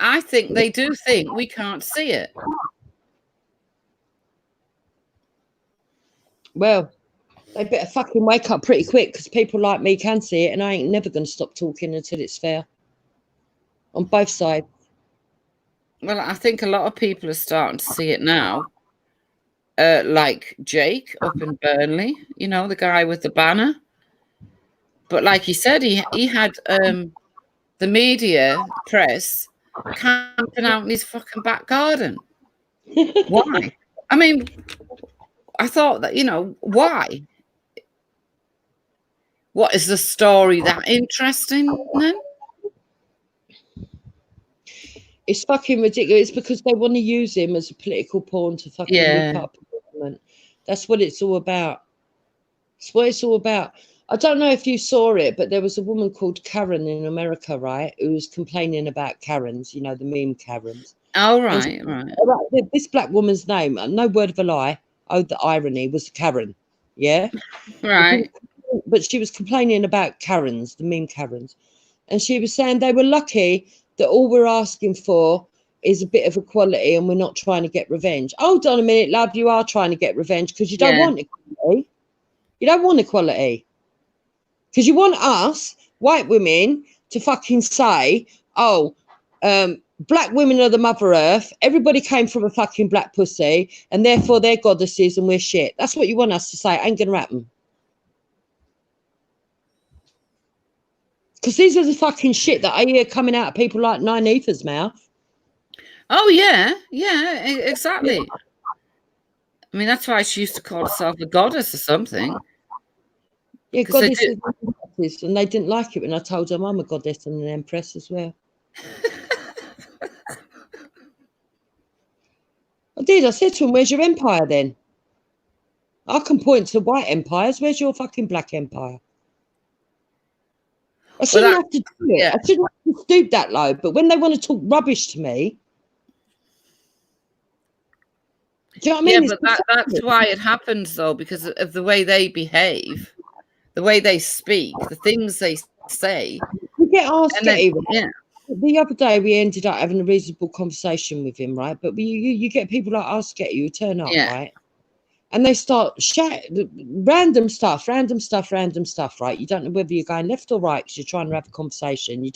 I think they do think we can't see it. Well, they better fucking wake up pretty quick, because people like me can see it, and I ain't never going to stop talking until it's fair. On both sides. Well, I think a lot of people are starting to see it now. Like Jake up in Burnley, you know, the guy with the banner. But like he said, he had the media, press, camping out in his fucking back garden. Why? I mean, I thought that, you know, why? What is the story that interesting then? It's fucking ridiculous, because they want to use him as a political pawn to fucking whip up the government. That's what it's all about. That's what it's all about. I don't know if you saw it, but there was a woman called Karen in America, right, who was complaining about Karens, you know, the meme Karens. Oh, right. This black woman's name, no word of a lie, oh, the irony, was Karen, yeah? Right. But she was complaining about Karens, the meme Karens. And she was saying they were lucky that all we're asking for is a bit of equality, and we're not trying to get revenge. Hold on a minute, love, you are trying to get revenge, because you don't want equality. You don't want equality. Because you want us, white women, to fucking say, oh, black women are the mother earth. Everybody came from a fucking black pussy, and therefore they're goddesses and we're shit. That's what you want us to say. It ain't gonna happen. Because these are the fucking shit that I hear coming out of people like Nine Ether's mouth. Oh yeah, yeah, exactly. I mean, that's why she used to call herself a goddess or something. Yeah, goddesses and they didn't like it when I told them I'm a goddess and an empress as well. I did. I said to them, where's your empire then? I can point to white empires. Where's your fucking black empire? I shouldn't have to do it. Yeah. I shouldn't have to stoop that low. But when they want to talk rubbish to me, do you know what I mean? Yeah, but that's why it happens, though, because of the way they behave, the way they speak, the things they say. You get asked, yeah. The other day we ended up having a reasonable conversation with him, right? But you get people like us, who turn up, right? And they start shouting random stuff, right? You don't know whether you're going left or right because you're trying to have a conversation.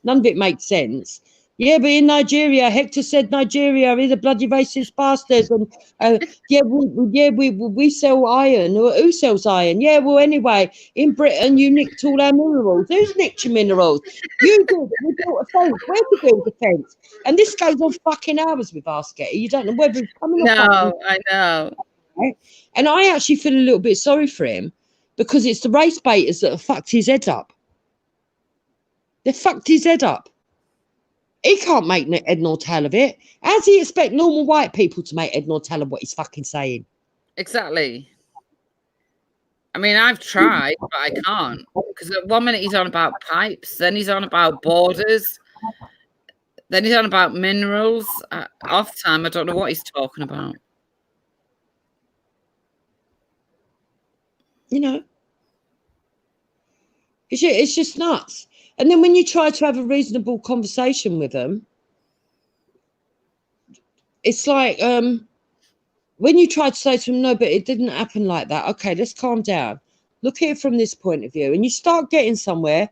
None of it makes sense. Yeah, but in Nigeria, Hector said Nigeria is a bloody racist bastards, and we sell iron. Who sells iron? Yeah, well, anyway, in Britain you nicked all our minerals. Who's nicked your minerals? You did. We built a fence. Where to build a fence? And this goes on fucking hours with Ask Getty. You don't know whether it's coming off. No, I know. Right? And I actually feel a little bit sorry for him because it's the race baiters that have fucked his head up. They fucked his head up. He can't make head nor tail of it. How does he expect normal white people to make head nor tail of what he's fucking saying? Exactly. I mean, I've tried, but I can't. Because at 1 minute he's on about pipes, then he's on about borders, then he's on about minerals. Half the time, I don't know what he's talking about. You know, it's just nuts. And then when you try to have a reasonable conversation with them, it's like when you try to say to them, no, but it didn't happen like that. Okay, let's calm down. Look at it from this point of view. And you start getting somewhere.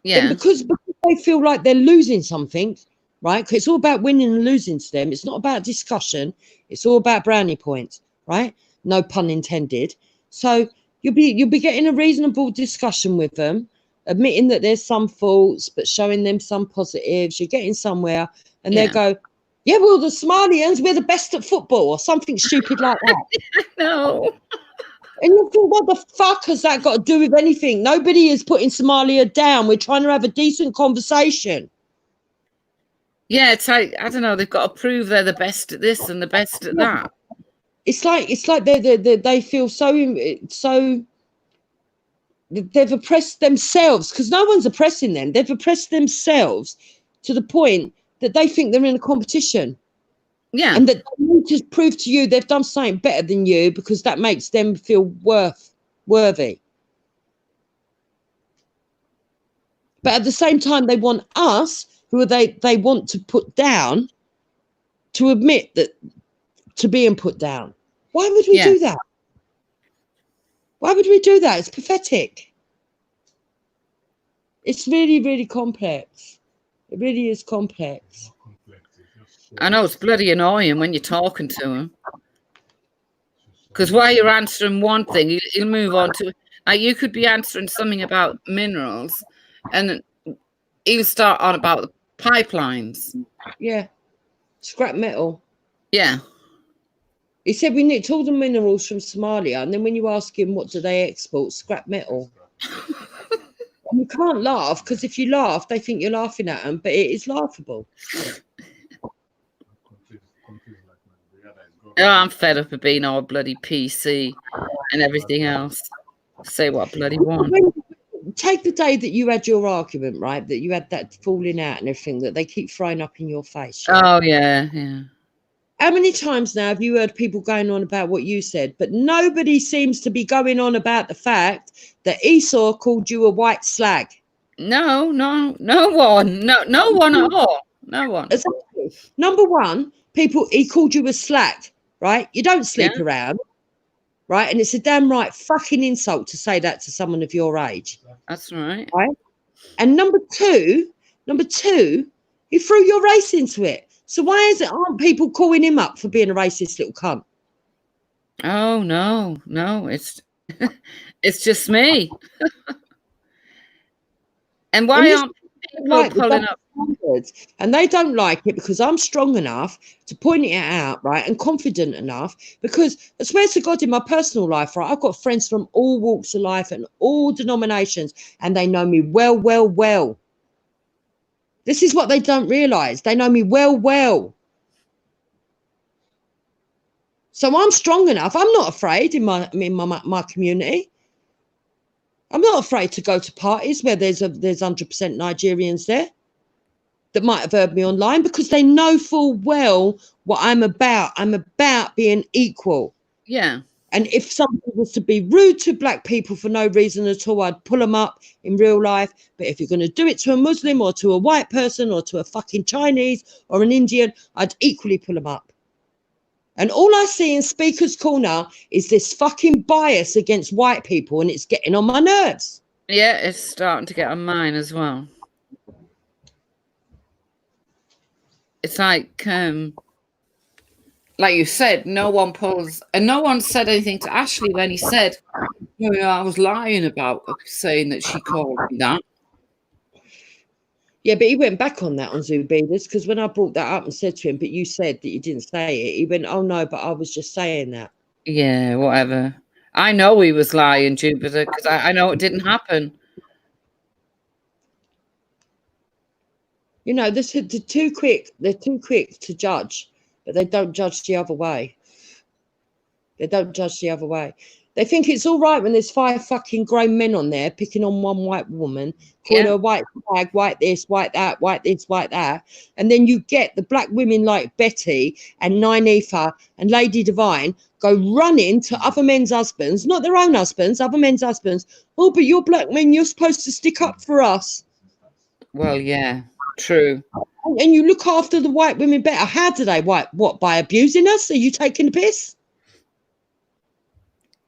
Yeah. Because they feel like they're losing something, right? Because it's all about winning and losing to them. It's not about discussion. It's all about brownie points, right? No pun intended. So you'll be getting a reasonable discussion with them, admitting that there's some faults, but showing them some positives. You're getting somewhere, and they go, yeah, well, the Somalians, we're the best at football, or something stupid like that. No. And you think, what the fuck has that got to do with anything? Nobody is putting Somalia down. We're trying to have a decent conversation. Yeah, it's like, I don't know, they've got to prove they're the best at this and the best at that. It's like they feel so they've oppressed themselves, because no one's oppressing them. They've oppressed themselves to the point that they think they're in a competition. Yeah. And that they need to prove to you they've done something better than you because that makes them feel worthy. But at the same time, they want us, who they want to put down, to admit that to being put down. Why would we do that? Why would we do that? It's pathetic. It's really, really complex. It really is complex. I know, it's bloody annoying when you're talking to him. Because while you're answering one thing, he'll move on to... Like, you could be answering something about minerals, and he'll start on about the pipelines. Yeah. Scrap metal. Yeah. He said we nicked all the minerals from Somalia, and then when you ask him what do they export, scrap metal. And you can't laugh, because if you laugh, they think you're laughing at them, but it is laughable. Oh, I'm fed up of being all bloody PC and everything else. Say what I bloody want. Take the day that you had your argument, right? That you had that falling out and everything that they keep throwing up in your face. Yeah? Oh, yeah, yeah. How many times now have you heard people going on about what you said, but nobody seems to be going on about the fact that Esau called you a white slag? No one. No one at all. No one. Exactly. Number one, he called you a slag, right? You don't sleep around, right? And it's a damn right fucking insult to say that to someone of your age. That's right. Right? And number two, He threw your race into it. So why aren't people calling him up for being a racist little cunt? Oh no, it's it's just me. And why aren't people like pulling up? Standards, and they don't like it because I'm strong enough to point it out, right, and confident enough. Because I swear to God, in my personal life, right, I've got friends from all walks of life and all denominations, and they know me well, well, well. This is what they don't realise. They know me well, well. So I'm strong enough. I'm not afraid in my community. I'm not afraid to go to parties where there's 100% Nigerians there that might have heard me online, because they know full well what I'm about. I'm about being equal. Yeah. And if somebody was to be rude to black people for no reason at all, I'd pull them up in real life. But if you're going to do it to a Muslim or to a white person or to a fucking Chinese or an Indian, I'd equally pull them up. And all I see in Speaker's Corner is this fucking bias against white people, and it's getting on my nerves. Yeah, it's starting to get on mine as well. It's like you said, no one pulls, and no one said anything to Ashley when he said, "Oh, yeah, I was lying about saying that she called me that." Yeah, but he went back on that on Zubidas, because when I brought that up and said to him, "But you said that you didn't say it," he went, "Oh no, but I was just saying that." Yeah, whatever. I know he was lying, Jupiter, because I know it didn't happen. You know, they're too quick. They're too quick to judge, but they don't judge the other way. They don't judge the other way. They think it's all right when there's 5 fucking grown men on there picking on one white woman, calling her white flag, white this, white that, white this, white that. And then you get the black women like Betty and Nynefa and Lady Divine go running to other men's husbands, not their own husbands, other men's husbands. "Oh, but you're black men, you're supposed to stick up for us." Well, yeah, true. And you look after the white women better. How do they? What, by abusing us? Are you taking the piss?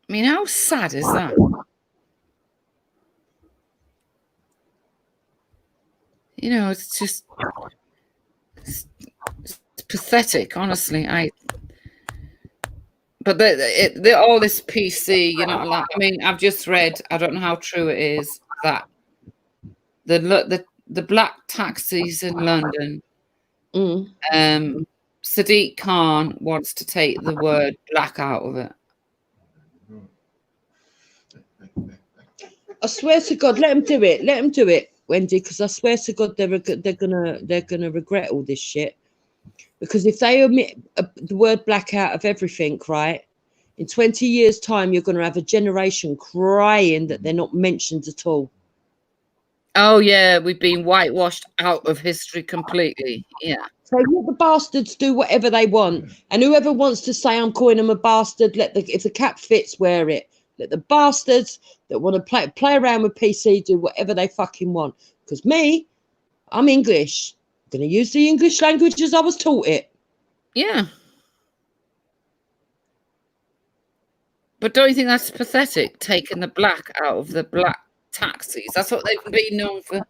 I mean, how sad is that? You know, it's just it's pathetic, honestly. But all this PC, you know, like, I mean, I've just read, I don't know how true it is, that the black taxis in London, Sadiq Khan wants to take the word black out of it. I swear to God, let them do it. Let them do it, Wendy, because I swear to God, they're gonna regret all this shit. Because if they omit the word black out of everything, right, in 20 years' time, you're going to have a generation crying that they're not mentioned at all. Oh yeah, we've been whitewashed out of history completely. Yeah. So let the bastards do whatever they want, and whoever wants to say I'm calling them a bastard, if the cap fits, wear it. Let the bastards that want to play around with PC do whatever they fucking want. Because me, I'm English. I'm going to use the English language as I was taught it. Yeah. But don't you think that's pathetic, taking the black out of the black taxis? That's what they've been known for.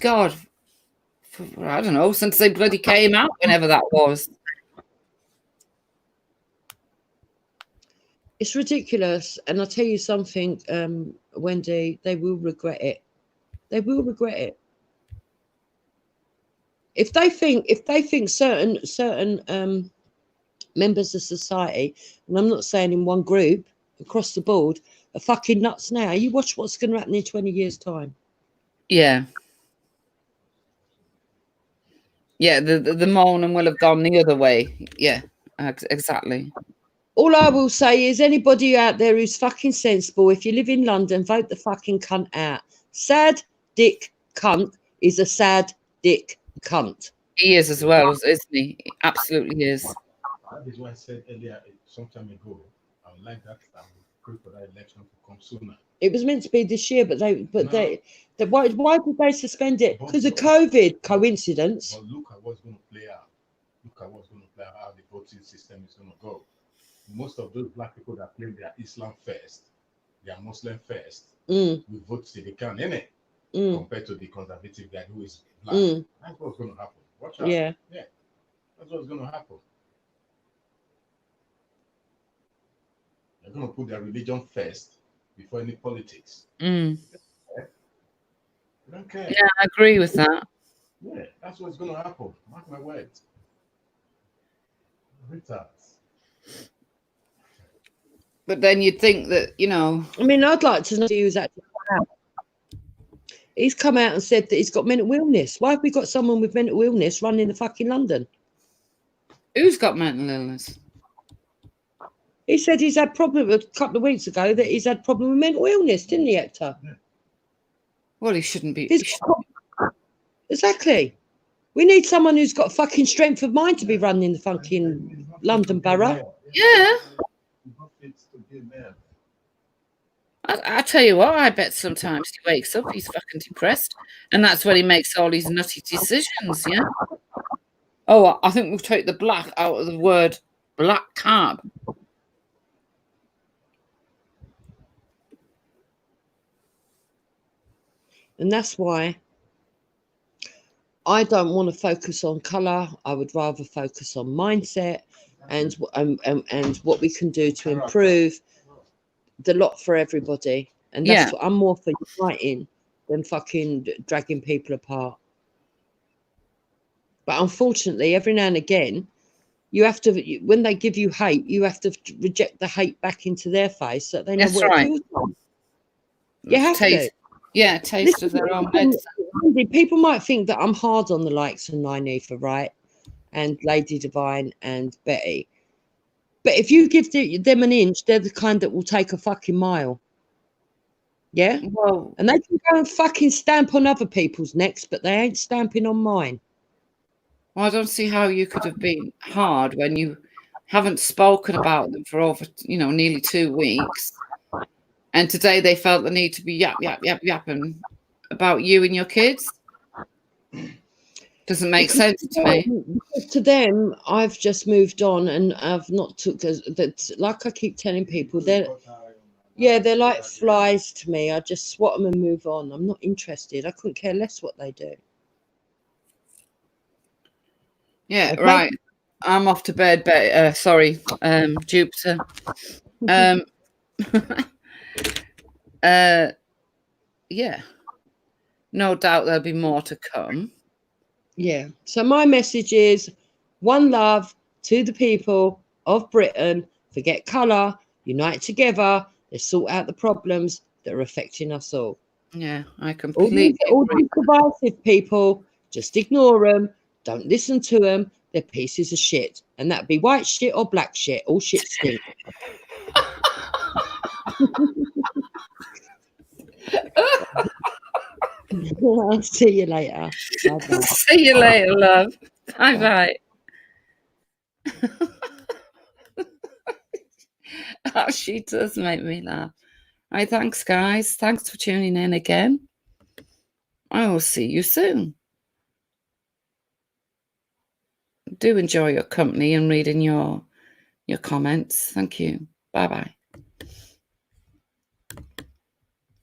God, for, I don't know, since they bloody came out, whenever that was. It's ridiculous. And I'll tell you something, Wendy, they will regret it. They will regret it. If they think certain members of society, and I'm not saying in one group, across the board, are fucking nuts now, you watch what's going to happen in 20 years' time. Yeah. Yeah, the mourning will have gone the other way. Yeah, exactly. All I will say is anybody out there who's fucking sensible, if you live in London, vote the fucking cunt out. Sad dick cunt is a sad dick cunt. He is as well, isn't he? He absolutely is. That is why I said earlier, some time ago, I would like that pray for that election to come sooner. It was meant to be this year, but why did they suspend it? Because of COVID. Coincidence. But look at what's going to play out. Look at what's going to play out, how the voting system is going to go. Most of those black people that claim they are Islam first, they are Muslim first, we vote till they can, innit? compared to the conservative guy who is black. That's what's going to happen. Watch out. Yeah. That's what's going to happen. They're going to put their religion first before any politics. They don't care. Yeah, I agree with that. Yeah, that's what's going to happen. Mark my words. Retards. But then you'd think that, you know. I mean, I'd like to know who's actually come out. He's come out and said that he's got mental illness. Why have we got someone with mental illness running the fucking London? Who's got mental illness? He said he's had problem a couple of weeks ago that he's had problem with mental illness, didn't he, Hector? Well, he shouldn't be. Exactly. We need someone who's got fucking strength of mind to be running the fucking London borough. Yeah. I tell you what, I bet sometimes he wakes up, he's fucking depressed. And that's when he makes all these nutty decisions, yeah? Oh, I think we'll take the black out of the word black cab. And that's why I don't want to focus on colour. I would rather focus on mindset and what we can do to improve the lot for everybody. And that's what I'm more for uniting than fucking dragging people apart. But unfortunately, every now and again, you have to, when they give you hate, you have to reject the hate back into their face so that they know That's what right. it feels like. You have to. Yeah, taste of their own medicine. People might think that I'm hard on the likes of Nynefa, right? And Lady Divine and Betty. But if you give them an inch, they're the kind that will take a fucking mile. Yeah? Well, and they can go and fucking stamp on other people's necks, but they ain't stamping on mine. Well, I don't see how you could have been hard when you haven't spoken about them for over, nearly 2 weeks. And today they felt the need to be yapping about you and your kids. Doesn't make sense to me. To them, I've just moved on and I've not took that. Like I keep telling people, they're like flies to me. I just swat them and move on. I'm not interested. I couldn't care less what they do. Yeah, Okay. right. I'm off to bed. Jupiter. Yeah. No doubt there'll be more to come. Yeah. So my message is one love to the people of Britain. Forget colour. Unite together. Let's sort out the problems that are affecting us all. Yeah, I completely all these divisive people, just ignore them. Don't listen to them. They're pieces of shit. And that'd be white shit or black shit. All shit stink. I'll see you later. Bye-bye. See you later, love. Bye-bye. Oh, she does make me laugh. Right, thanks, guys. Thanks for tuning in again. I will see you soon. Do enjoy your company and reading your comments. Thank you. Bye-bye.